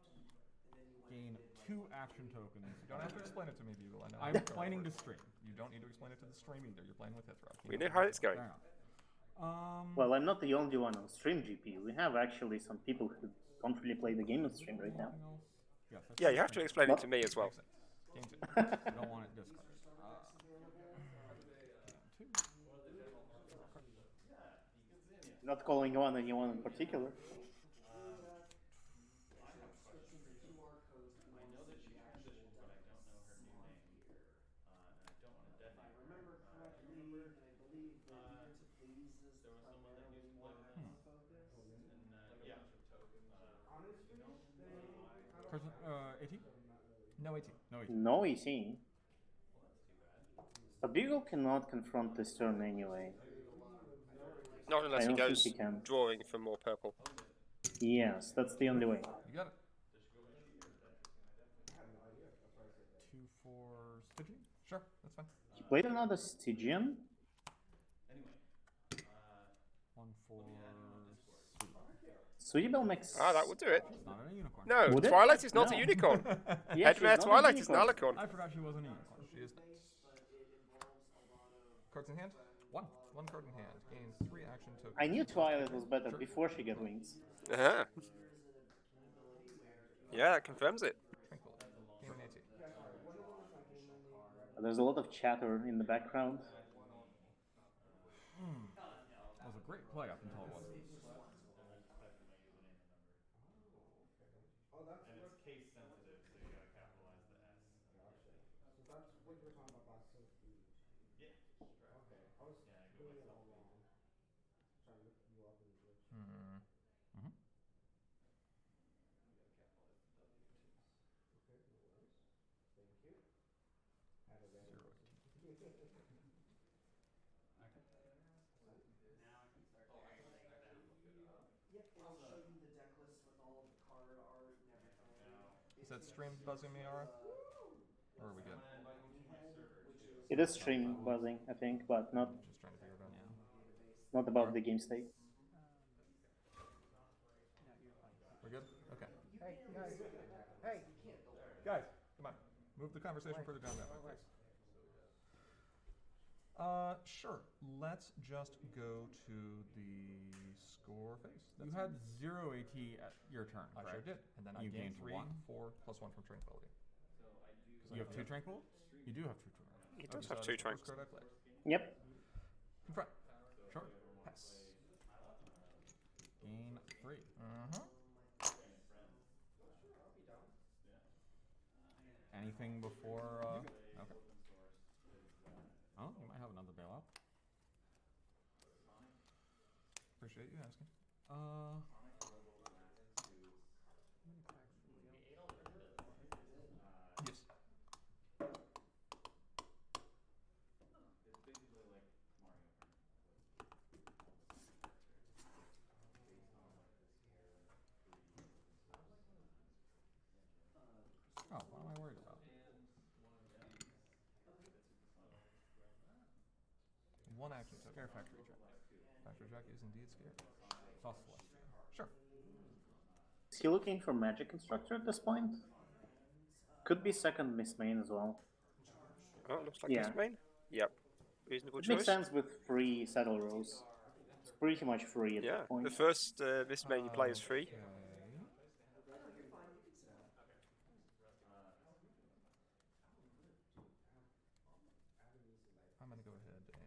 Gain 2 action tokens. You don't have to explain it to me, Bugle. I know. I'm planning to stream. You don't need to explain it to the stream either. You're playing with Hithra. We know how it's going. Fair enough. Well, I'm not the only one on stream, GP. We have actually some people who don't really play the game on stream right now. anything else? Yes, that's Yeah, you have to stream. explain it to me as well. Makes sense. Gains it. You don't want it discarded. Not calling on anyone in particular. Person, 18? No 18. No 18. No 18. A Beagle cannot confront this turn anyway. Not unless I he don't think goes he can. drawing for more purple. Yes, that's the only way. You got it. 2 for Stygian? Sure, that's fine. He played another Stygian. 1 for Sweetie Belle makes... Ah, that would do it. It's not a unicorn. No, Would it? Twilight is not No. a unicorn. Yeah, she's Headmare not a Twilight is an unicorn. alicorn. I forgot she wasn't a unicorn. She is. Cards in hand? 1. 1 card in hand. Gains 3 action tokens. I knew Twilight was better before she got wings. Uh-huh. Yeah, that confirms it. Tranquility. Gain an 18. There's a lot of chatter in the background. That was a great play up until it wasn't. Oh, that's and it's case sensitive, so you gotta capitalize the S. Gotcha. So that's what you were talking about last week. Yeah. Okay. I was doing it all wrong. Trying to look you up in the glitch. Mm-hmm. Okay, no worries. Thank you. Had a random person. Yep, it'll show you the deck list with all of the card art and everything. Is that stream buzzing me, Ara? Or are we good? It is stream buzzing, I think, but not Just trying to figure it out. not about the game state. We're good? Okay. Hey, guys. Hey. Guys, come on. Move the conversation further down that way, please. Sure. Let's just go to the score phase. You had 0 AT at your turn, I correct? sure did. And then I You gained gained 3, 1. 4, plus 1 from Tranquility. You have 2 tranquil? You do have 2 tranquil. He does have 2 tranks. First card I played. Yep. Confront. Sure. Pass. Gain 3. Anything before, okay. Oh, you might have another bailout. Appreciate you asking. Yes. one action token. Scare Factory Jack. Factory Jack is indeed scary. Saw Celestia. Sure. Is he looking for Magic Constructor at this point? Could be second Miss Main as well. Oh, it looks like Yeah. Miss Main. Yep. Reasonable It choice. makes sense with free Saddle Rose. It's pretty much free at Yeah, that point. the first Miss Main you play is free. Okay. I'm gonna go ahead and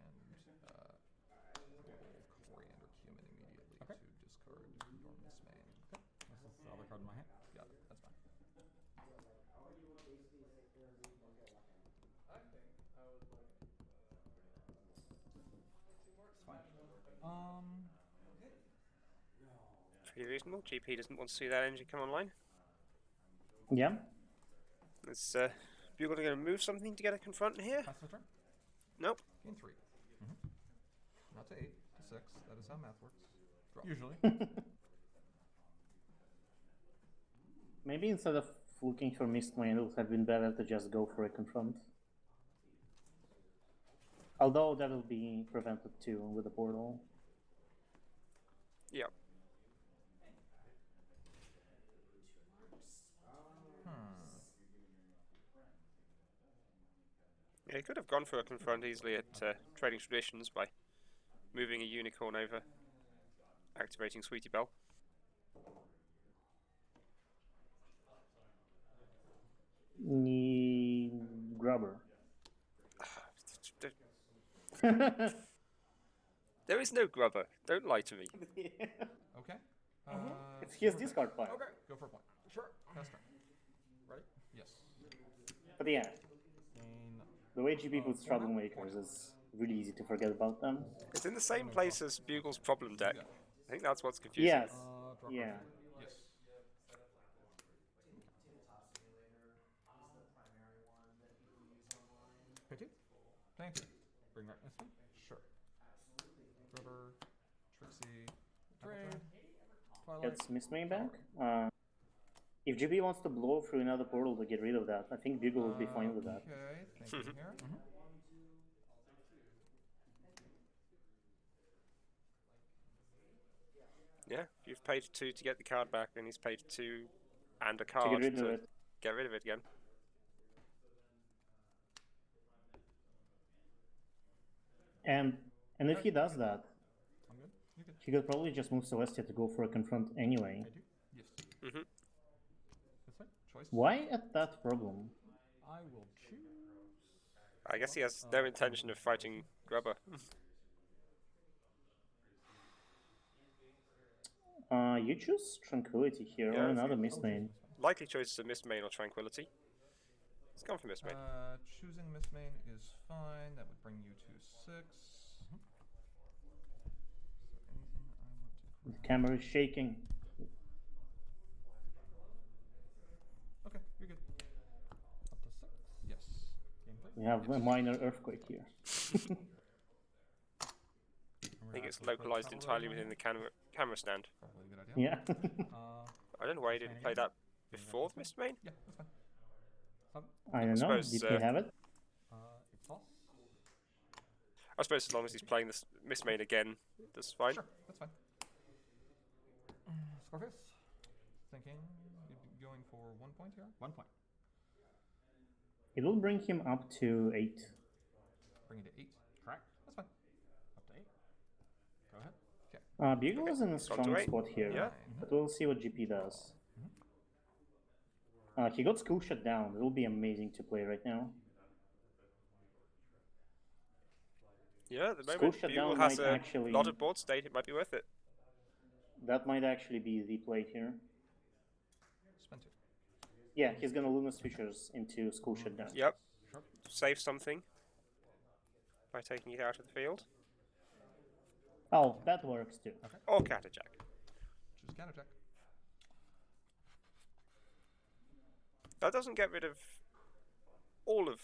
roll Coriander Cumin immediately to discard your Miss Main. Okay. This is the other card in my hand. Got it. That's fine. It's fine. Pretty reasonable. GP doesn't want to see that energy come online. Yeah. Is Bugle going to move something to get a confront here? Pass the turn. Nope. Gain 3. Not to 8, to 6. That is how math works. Draw. Usually. Maybe instead of looking for Mist Main, it would have been better to just go for a confront. Although that will be prevented too with the portal. Yep. Yeah, he could have gone for a confront easily at Trading Traditions by moving a unicorn over, activating Sweetie Belle. Grubber. There is no grubber. Don't lie to me. Okay. It's his discard pile. Okay. Go for a point. Sure. Pass turn. Ready? Yes. But yeah, Gain. the way GP puts Troublemakers is really easy to forget about them. It's in the same place as Bugle's problem deck. I think that's what's confusing. Yes. Draw Yeah. card. Yes. Pay 2. Thank you. Bring back this one? Sure. Rubber, Trixie, Trade, Twilight. Gets Miss Main back. If GP wants to blow through another portal to get rid of that, I think Bugle will be fine with that. Okay, thank you here. Yeah, you've paid 2 to get the card back, and he's paid 2 and a To card get rid of it. get rid of it again. And if he does that, I'm good. You're good. he could probably just move Celestia to go for a confront anyway. I do? Yes. That's fine. Choice. Why at that problem? I will choose. I guess he has no intention of fighting Grubber. You choose Tranquility here, Yeah, or another Miss Main. Likely choices are Miss Main or Tranquility. Let's go for Miss Main. Choosing Miss Main is fine. That would bring you to 6. Is there anything I want to... The camera is shaking. Okay, you're good. Up to 6. Yes. Gameplay. We have a minor earthquake here. I think it's localized entirely within the camera stand. Probably a good idea. Yeah. I don't know why he didn't play that before the Miss Main. Yeah, that's fine. I don't know. suppose, Did he have it? It's false. I suppose as long as he's playing this Miss Main again, that's fine. Sure, that's fine. Scarface. Thinking you'd be going for 1 point here? 1 point. It will bring him up to 8. Bring it to 8. Correct. That's fine. Up to 8. Go ahead. Okay. Bugle is in a strong spot here, Yeah. but we'll see what GP does. He got school shut down. It will be amazing to play right now. Yeah, at the School moment, shutdown Bugle has might a actually- lot of board state. It might be worth it. That might actually be the play here. Spend 2. Yeah, he's gonna Luna Switchers into school shutdown. Yep. Sure. Save something by taking it out of the field. Oh, that works too. Okay. Or Catajack. Choose countercheck. That doesn't get rid of all of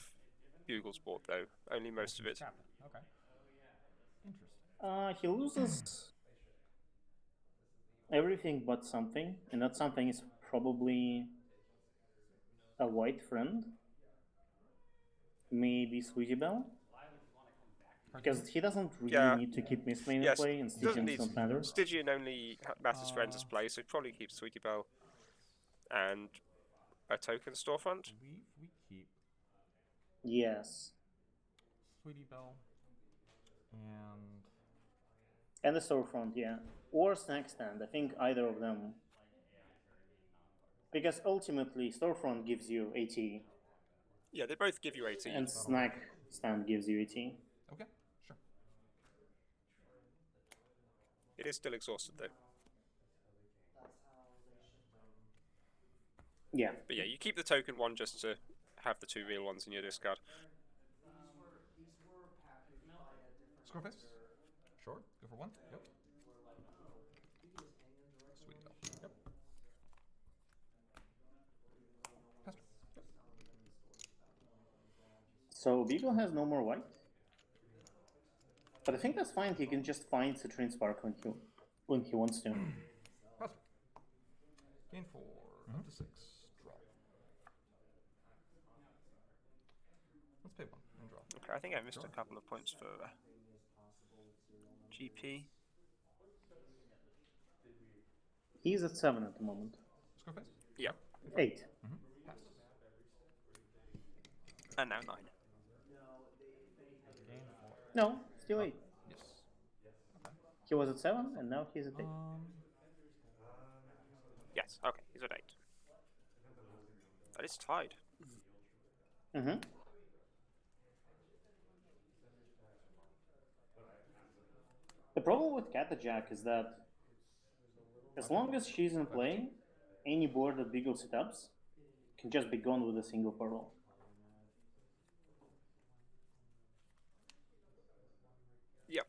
Bugle's board, though. Only most of it. Captain. Okay. Interesting. He loses everything but something, and that something is probably a white friend. Maybe Sweetie Belle. Because he doesn't really Yeah. need to keep Mist Main in Yes, play, and he doesn't Stygian's need not matter. Stygian only matters for Ender's play, so he probably keeps Sweetie Belle and a token storefront. I believe we keep Yes. Sweetie Belle and And the storefront, yeah. Or snack stand. I think either of them. Because ultimately, storefront gives you AT, Yeah, they both give you AT. and snack stand gives you AT. okay, sure. It is still exhausted though. Yeah. But yeah, you keep the token one just to have the two real ones in your discard. These were packaged by a different Squareface? vendor. Sure, go for one. Yep. You can just hang them directly. Sweetie Belle. Yep. Pass. Yep. So Beagle has no more white. But I think that's fine. He can just find Citrine Spark when he wants to. Pass. Gain 4, up to 6. Draw. Let's pay 1 and draw. Okay, I think I missed a couple of points for GP. He's at 7 at the moment. Squareface? Yeah. 8. Pass. And now 9. Gain 4. No, still 8. Yes. He was at 7, and now he's at 8. Yes, okay, he's at 8. That is tied. Mm-hmm. The problem with Catajack is that as long as she's in play, any board that Beagle setups can just be gone with a single portal. Yep.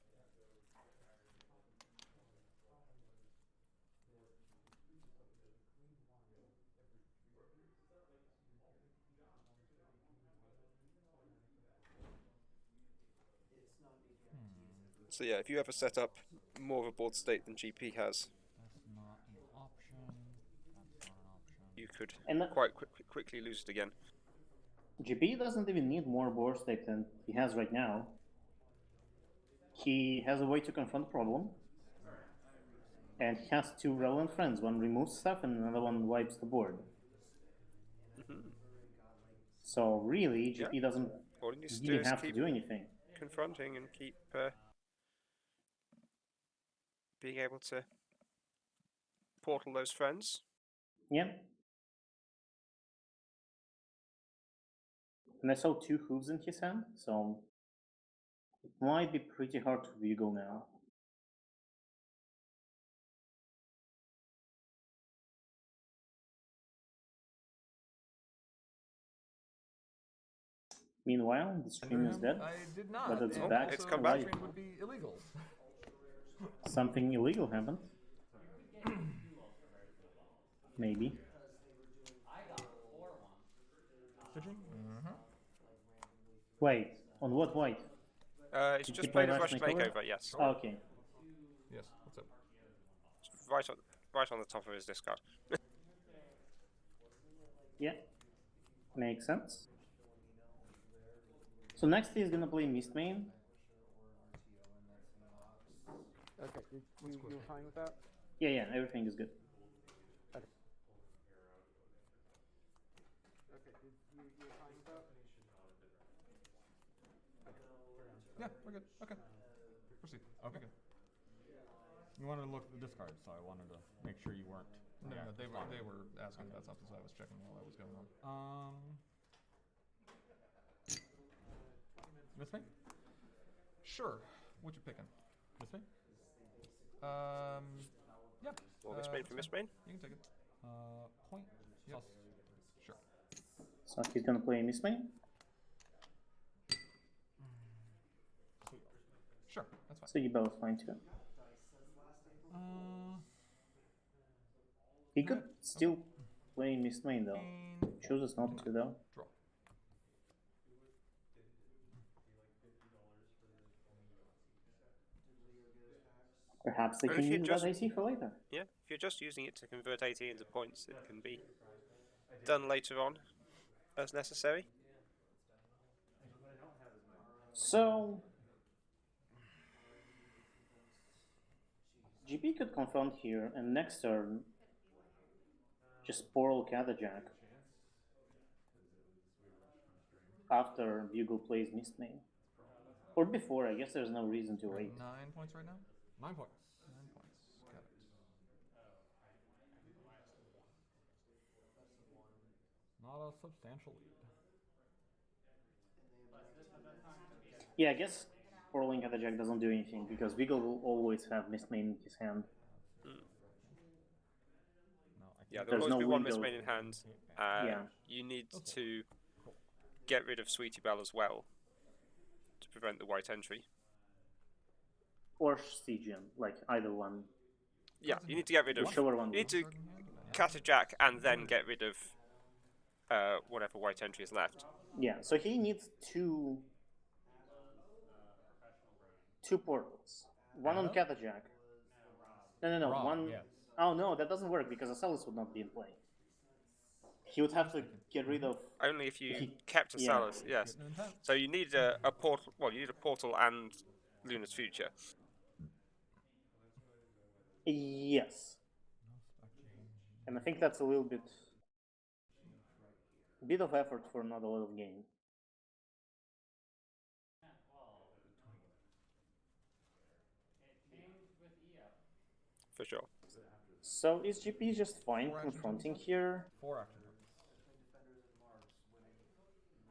So yeah, if you ever set up more of a board state than GP has, That's not an option. That's not an option. you could And quite quickly lose it again. GP doesn't even need more board state than he has right now. He has a way to confront the problem. And he has 2 relevant friends. One removes stuff and another one wipes the board. So really, GP doesn't All he needs to really do is have to keep do anything. confronting and keep being able to portal those friends. Yeah. And I saw 2 hooves in his hand, so it might be pretty hard to Beagle now. Meanwhile, the stream is dead. I did not. But it's and back. Also, It's come the back. stream would be illegal. Something illegal happened. Maybe. Stitching? Wait, on what white? It's Did just he play played a Rush Rush Makeover? Makeover, yes. Oh, okay. Yes, what's up? It's right on the top of his discard. Yeah. Makes sense. So next he's gonna play Mist Main. Okay, you're fine with that? Yeah, everything is good. Okay, you're fine with that? Yeah, we're good. Okay. Proceed. Okay, good. You wanted to look at the discard, so I wanted to make sure you weren't. No, Yeah, they fine. were asking about something, so I was checking while that was going on. Miss me? Sure. What you picking? Miss me? Yeah. Well, Miss Main for Miss Main. You can take it. Point. Yep. Sure. So he's gonna play Mist Main. Sure, that's fine. So you both fine too. He could still play Mist Main though. Chooses not to though. Draw. Perhaps they Or can if you use just- that AC for later. Yeah, if you're just using it to convert AT into points, it can be done later on as necessary. So GP could confront here, and next turn just Portal Cathajack after Bugle plays Mistmane. Or before, I guess there's no reason to wait. 9 points right now? 9 points. 9 points. Got it. Not a substantial lead. Yeah, I guess Portaling Cathajack doesn't do anything because Bugle will always have Mistmane in his hand. No, Yeah, There's there'll always no be one window. Mistmane in hand. Yeah. You need Okay. to get rid of Sweetie Belle as well to prevent the white entry. Or Stygian, like either one. Yeah, you need to get rid of. Whichever one. You need to Cathajack and then get rid of whatever white entry is left. Yeah, so he needs two portals. One on Cathajack. No, Raw, one. yes. Oh no, that doesn't work because Asellus would not be in play. He would have to get rid of. Only if you kept a Salus, yes. Getting intense. So you need a portal. Well, you need a portal and Luna's Future. Yes. And I think that's a little bit of effort for not a lot of game. For sure. So is GP just fine confronting here? 4 action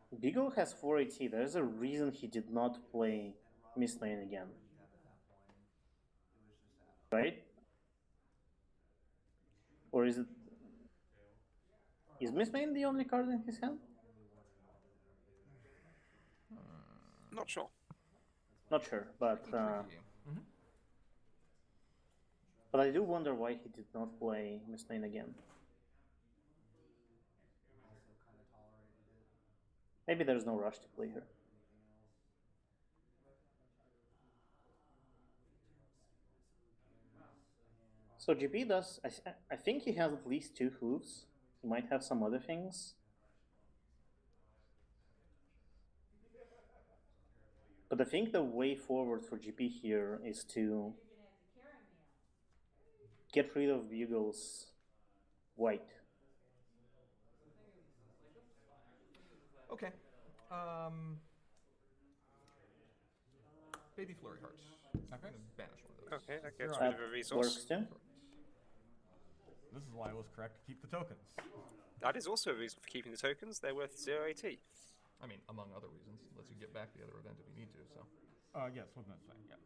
points. Beagle has 4 AT. There's a reason he did not play Mistmane again. Right? Or is it... Is Mistmane the only card in his hand? Not sure. Not sure, but... But I do wonder why he did not play Mistmane again. Maybe there's no rush to play her. So GP does... I think he has at least 2 hooves. He might have some other things. But I think the way forward for GP here is to get rid of Bugle's white. Okay. Baby Flurry Hearts. I'm going to banish one of those. Okay, that gets rid of a resource. Works too. This is why it was correct to keep the tokens. That is also a reason for keeping the tokens. They're worth 0 AT. I mean, among other reasons. Lets you get back the other event if you need to, so. Yes, with Mistmane, yes.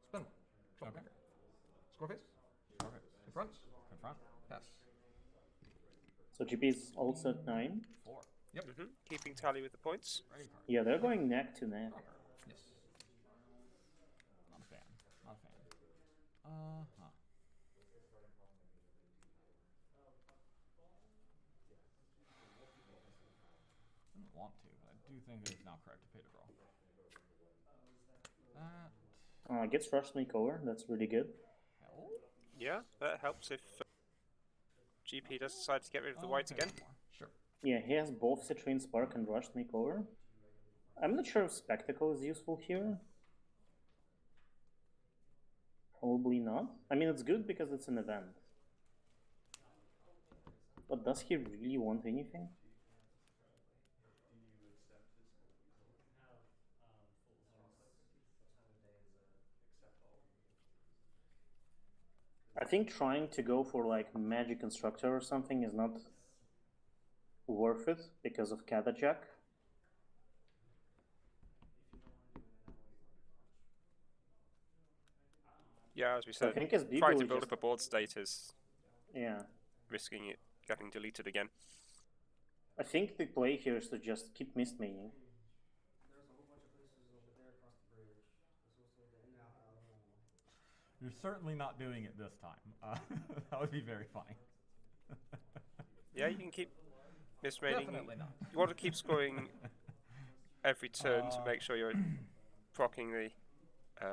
Spin one. Okay. Score face. Score face. Confront. Confront. Pass. So GP is also at 9. 4. Yep. Keeping tally with the points. Ready card. Yeah, they're going neck to neck. Yes. Not a fan. Not a fan. Uh-huh. I don't want to, but I do think it is now correct to pay to draw. That Gets Rush Makeover, that's really good. help? Yeah, that helps if GP does decide to get rid of the white again. Sure. Yeah, he has both Citrine Spark and Rush Makeover. I'm not sure if Spectacle is useful here. Probably not. I mean, it's good because it's an event. But does he really want anything? I think trying to go for like Magic Constructor or something is not worth it because of Cathajack. Yeah, as we So I said, think as trying Beagle to build just... up a board state is Yeah. risking it getting deleted again. I think the play here is to just keep Mistmaning. There's a whole bunch of places over there across the bridge. There's also the in and out. You're certainly not doing it this time. That would be very funny. Yeah, you can keep misrating. Definitely not. You want to keep scoring every turn to make sure you're proccing the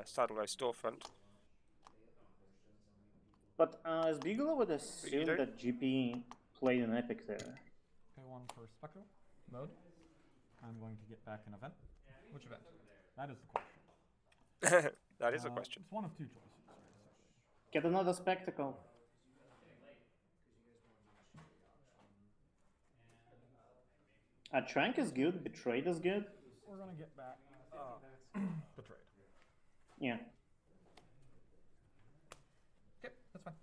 Saddleway storefront. But as Beagle would assume that GP played an Epic there. Pay 1 for Spectral mode. I'm going to get back an event. Which event? That is the question. That is a question. It's one of two choices, basically. Get another spectacle. A Trank is good, Betrayed is good. We're gonna get back Betrayed. Yeah. Okay, that's fine.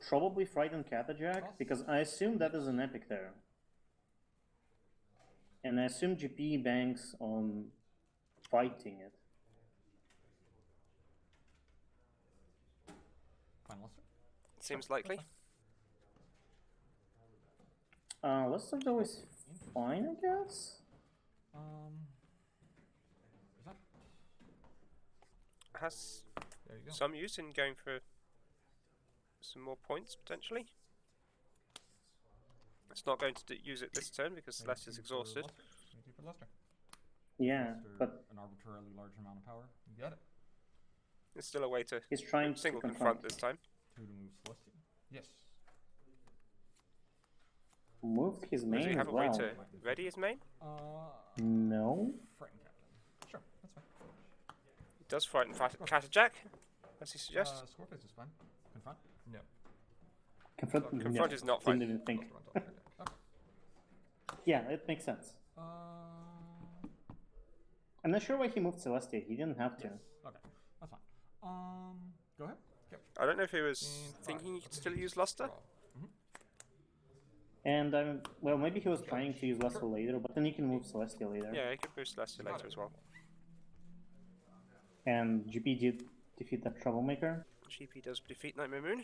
Probably Frightened Catajack, because I assume that is an epic there. And I assume GP banks on fighting it. Fine, Lester. Seems likely. Lester's always fine, I guess. Present. Has There you go. some use in going for some more points, potentially. It's not going to use it this turn because Lester's exhausted. Thank you for Lester. Yeah, Lester, but an arbitrarily large amount of power. You got it. There's still a way to he's trying single to confront this time. 2 to move Celestia. Yes. Moved his Does main he as have a well. way to ready his main? No. Frightened Captain. Sure, that's fine. He does frighten Catajack, as he suggests. Scoreface is fine. Confront? No. Confront Confront is not fine. Didn't even think. Lester on top of your deck. Okay. Yeah, it makes sense. I'm not sure why he moved Celestia. He didn't have to. Okay, that's fine. Go ahead. Yep. I don't know if he was And thinking he five. could still use Luster. Draw. And well, maybe he was trying to use Luster later, but then you can move Celestia later. Yeah, he could boost Celestia later as well. And GP did defeat that troublemaker. GP does defeat Nightmare Moon.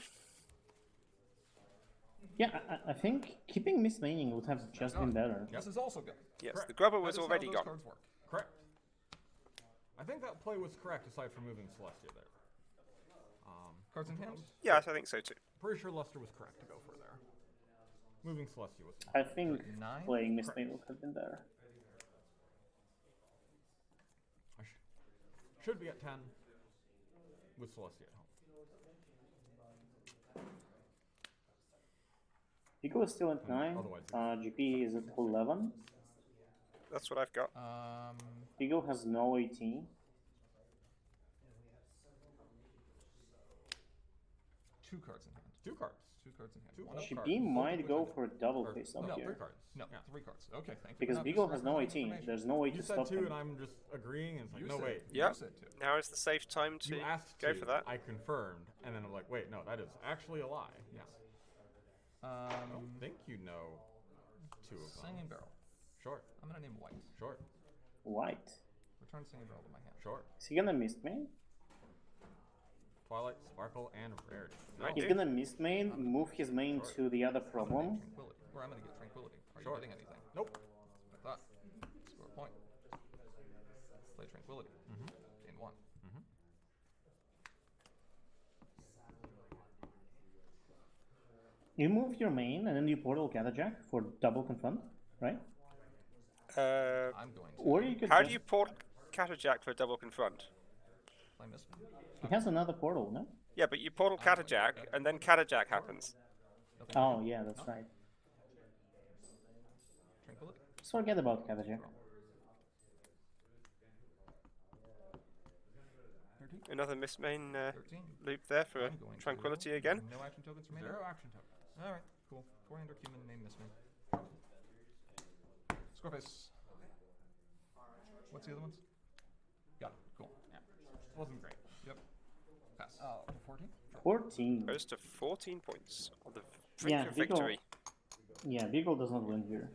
Yeah, I think keeping Miss Maining would have just been better. This is also good. Yes, Correct. the grubber That was is how already those gone. cards work. Correct. I think that play was correct aside from moving Celestia there. Cards in hand? Yes, I think so too. Pretty sure Lester was correct to go for there. Moving Celestia was I think 9? playing Miss Correct. Maining would have been better. I should be at 10 with Celestia at home. Vigo is still at 9. Otherwise, GP is at 11. That's what I've got. Vigo has no AT. 2 cards in hand. 2 cards. 2 cards in hand. 2 one of GP cards. might go Multiple for a double or- face up no, 3 here. cards. No, 3 cards. Okay, thank you. Because for Vigo not has no AT. misrepresenting There's no way you to said stop 2 him. and I'm just agreeing and it's like, You no said wait. Yep. You said 2. Now is the safe time to You asked go 2, for that. I confirmed, and then I'm like, wait, no, that is actually a lie. Yes. I don't think you know 2 of them. Singing Barrel. Sure. I'm gonna name White. Sure. White. Return Singing Barrel to my hand. Sure. Is he gonna Mist Main? Twilight, Sparkle, and Rarity. Might He's do. gonna Mist Main, move his main to the other I'm gonna problem. name Tranquility. Or I'm gonna get Tranquility. Are Sure. you getting anything? Nope. I thought. Score a point. Play Tranquility. Gain 1. You move your main and then you portal Catajack for double confront, right? I'm going to Or you could How do just- you port Catajack for a double confront? play Mistman. He has another portal, no? Yeah, but you portal Catajack and then Catajack happens. Nothing Oh, yeah, that's right. Tranquility. Just forget about Catajack. 13. Another Miss Main 13. loop there for I'm going to- Tranquility again. No action tokens for me. 0 action tokens. Alright, cool. 400 human name Mistman. Scoreface. What's the other ones? Got it. Cool. Yeah. Wasn't great. Yep. Pass. 14? 14. Goes to 14 points on the Yeah, brink of Vigo- victory. Yeah, Beagle does not win here.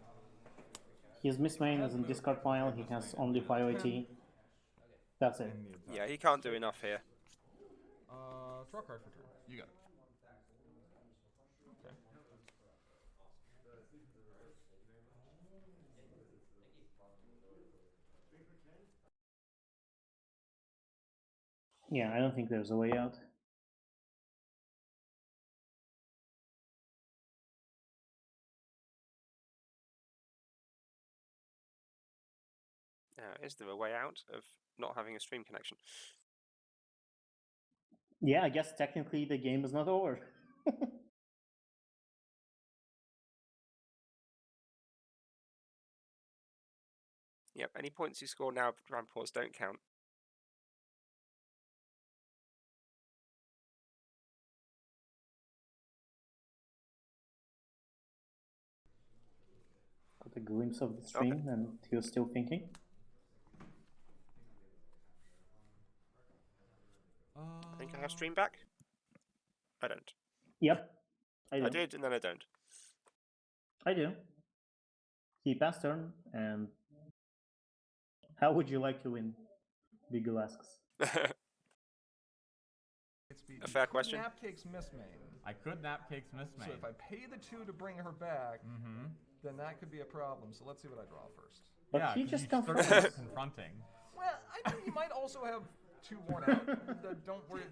His Miss Main is in discard pile, he has only 5 AT. That's it. And the attack. Yeah, he can't do enough here. Draw a card for turn. You got it. Okay. Yeah, I don't think there's a way out. Is there a way out of not having a stream connection? Yeah, I guess technically the game is not over. Yep, any points you score now around pause don't count. Got a glimpse of the stream, and he was still thinking. I think I have stream back. I don't. Yep, I do. I did, and then I don't. I do. He passed turn, and how would you like to win? Beagle asks. A fair question. Napcake's miss main. I could Napcake's miss main. So if I pay the 2 to bring her back, then that could be a problem. So let's see what I draw first. But yeah, he just started confronted. confronting. Well, I think you might also have 2 worn out. Don't worry.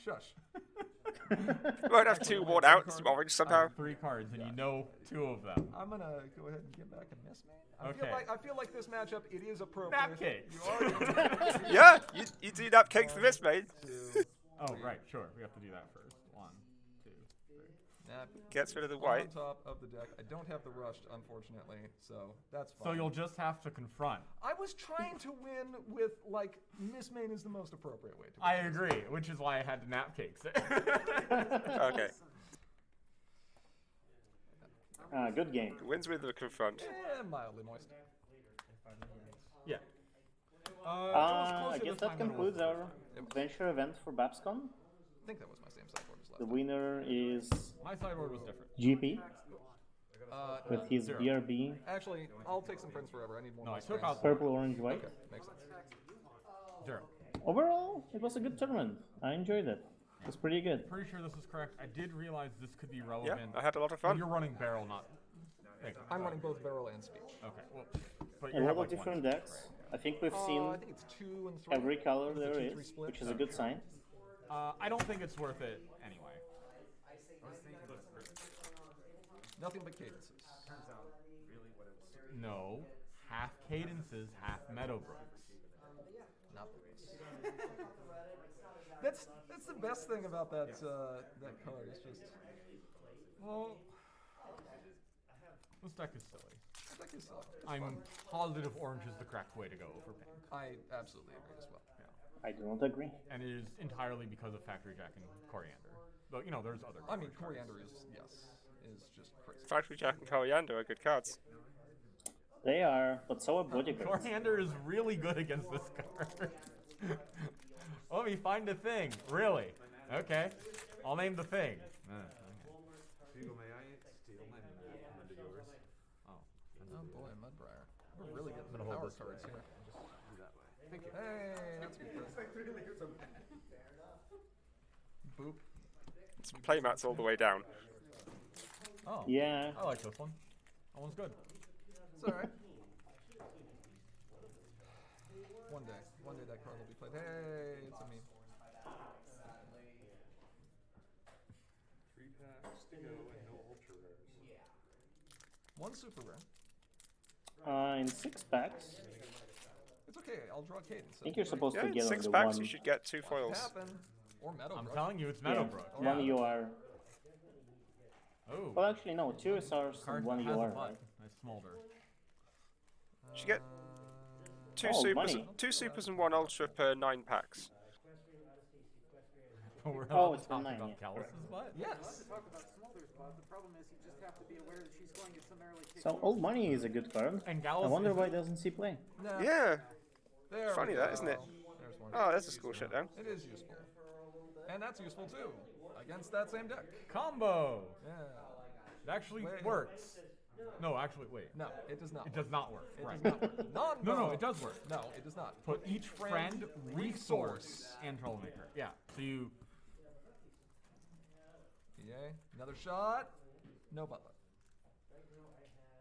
Shush. You won't have 2 worn out orange somehow. 3 cards, and you know 2 of them. I'm gonna go ahead and get back a miss main. Okay. I feel like this matchup, it is appropriate. Napcakes. You already Yeah, you do Napcakes for this, mate. Oh, right, sure. We have to do that first. 1, 2, 3. Nap Gets rid of the white. on top of the deck. I don't have the rushed, unfortunately, so that's fine. So you'll just have to confront. I was trying to win with, like, miss main is the most appropriate way to win. I agree, which is why I had to Napcakes it. Okay. Good game. Wins with the confront. Mildly moist. Yeah. I guess that concludes our adventure event for BABSCon. I think that was my same sideboard as last The time. winner is My sideboard was different. GP with his 0. BRB, Actually, I'll take some prints forever. I need more. No, I moist took prints. out purple, orange, white. Okay, makes sense. 0. Overall, it was a good tournament. I enjoyed it. It was pretty good. Pretty sure this is correct. I did realize this could be Yeah, relevant. I had a lot of Well, fun. you're running barrel, not. I'm running both barrel and speech. Okay, well, but A you lot have of like different one. decks. I think we've I seen think it's 2 and 3. every color Is it there 2-3 is, split? which is a good sign. I don't think it's worth it anyway. Nothing but cadences. No, half cadences, half Meadowbrooks. Not this. That's the best thing about that that card. It's just, well, This deck is silly. this deck is silly. It's I'm fun. positive orange is the correct way to go for pink. I absolutely agree as well. I do not agree. And it is entirely because of Factory Jack and Coriander. Though, you know, there's other I mean, good cards. coriander is just crazy. Factory Jack and Coriander are good cards. They are, but so are bodyguards. Coriander is really good against this card. Let me find a thing. Really? Okay. I'll name the thing. Hugo, may I steal my map under yours? Oh. Oh boy, Mudbriar. We're really getting the gonna hold power this cards way. here. Do that way. Thank you. Hey, that's good. Boop. It's playmats all the way down. Oh. Yeah. I like this one. That one's good. It's alright. One day that card will be played. Hey, it's a meme. 3 packs to go and no ultra rares. 1 super rare. In 6 packs, It's okay. I'll draw cadence. I think you're supposed Yeah, to in get on 6 the packs one. you should get 2 Could foils. happen. Or Meadowbrook. I'm telling you, it's Yeah, Meadowbrook. one you are. Oh. Well, actually, no. 2 SRs Card and 1 that you has a are. butt. Right? Nice smolder. You should get 2 Oh, supers, money. 2 supers and 1 ultra per 9 packs. We're Oh, allowed it's to talk 9, about yeah. Callus's butt? Yes. To talk about Smolder's butt, the problem is you just have to be aware that she's going to summarily kick So, Old Money is a good card. And I Gallus wonder is- why it doesn't see play. Nah, Yeah. there we Funny that, isn't it? go. There's one. Oh, there's a school shutdown. It is useful. And that's useful too. Against that same deck. Combo! Yeah. It actually Wait. works. No, actually, wait. No, it does not. It does not work. It right. does not work. No, it does work. No, it does not. Put each friend, resource, and troublemaker. Yeah. So you. Yay. Another shot. No butler.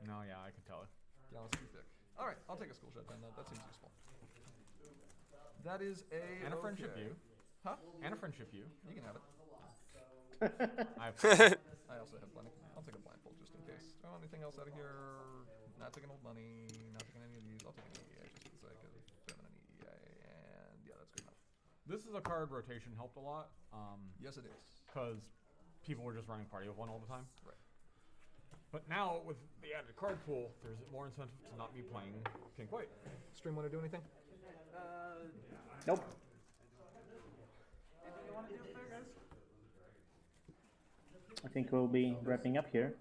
No, yeah, I can tell it. Gallus too thick. Alright, I'll take a school shutdown. That seems useful. That is a. And a friendship okay. view. Huh? And a friendship view. You can have it. I have. I also have plenty. I'll take a blindfold just in case. Oh, anything else out of here? Not taking old money. Not taking any of these. I'll take an EDI just for the sake of having an EDI. And yeah, that's good enough. This is a card rotation helped a lot. Yes, it is. Because people were just running party of one all the time. Right. But now, with the added card pool, there's more incentive to not be playing Pink White. Stream want to do anything? Nope. Anything you want to do there, guys? I think we'll be wrapping up here.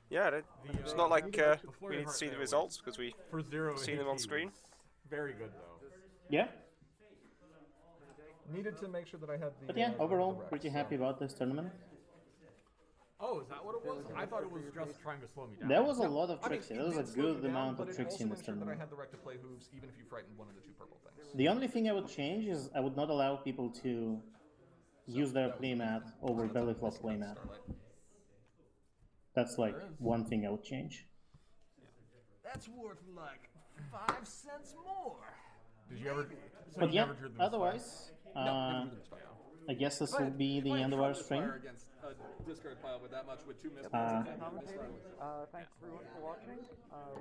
Yeah, it's not like we need to see the results because we For 0 see them on screen. Very good though. Yeah, Needed to make sure that I had the. but yeah, the overall, recs, pretty so- happy about this tournament. Oh, is that what it was? I thought it was just trying to slow me down. There was a No, lot of I mean, tricks. it There was a did slow you good down, amount but of it tricks also in this ensured that I tournament. had the rec to play hooves, even if you frightened one of the two purple things. The only thing I would change is I would not allow people to use their playmat over belly flop playmat. Starlight. That's like one thing I would change. That's worth like 5 cents more. Did you ever? So But you yeah, never drew the misfire? otherwise, No, never drew the misfire. I guess this will be the If I end of had our tried stream. misfire against a discard pile with that much with 2 misfires, Commentating. Thanks everyone for watching.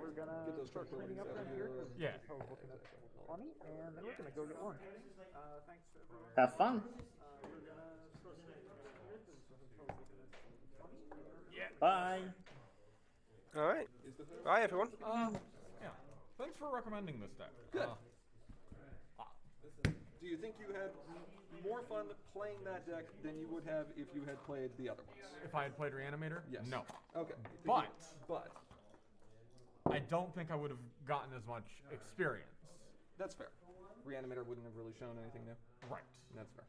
We're gonna Get those start cleaning up down here because Yeah. I was looking at funny, and then we're gonna go get lunch. Thanks to everyone. Have fun. We're gonna start cleaning up down here because I was looking at funny. Bye. All right. Bye, everyone. Yeah. Thanks for recommending this deck. Good. Do you think you had more fun playing that deck than you would have if you had played the other ones? If I had played Reanimator, Yes. no. Okay. But But I don't think I would have gotten as much experience. that's fair. Reanimator wouldn't have really shown anything new. Right. That's fair.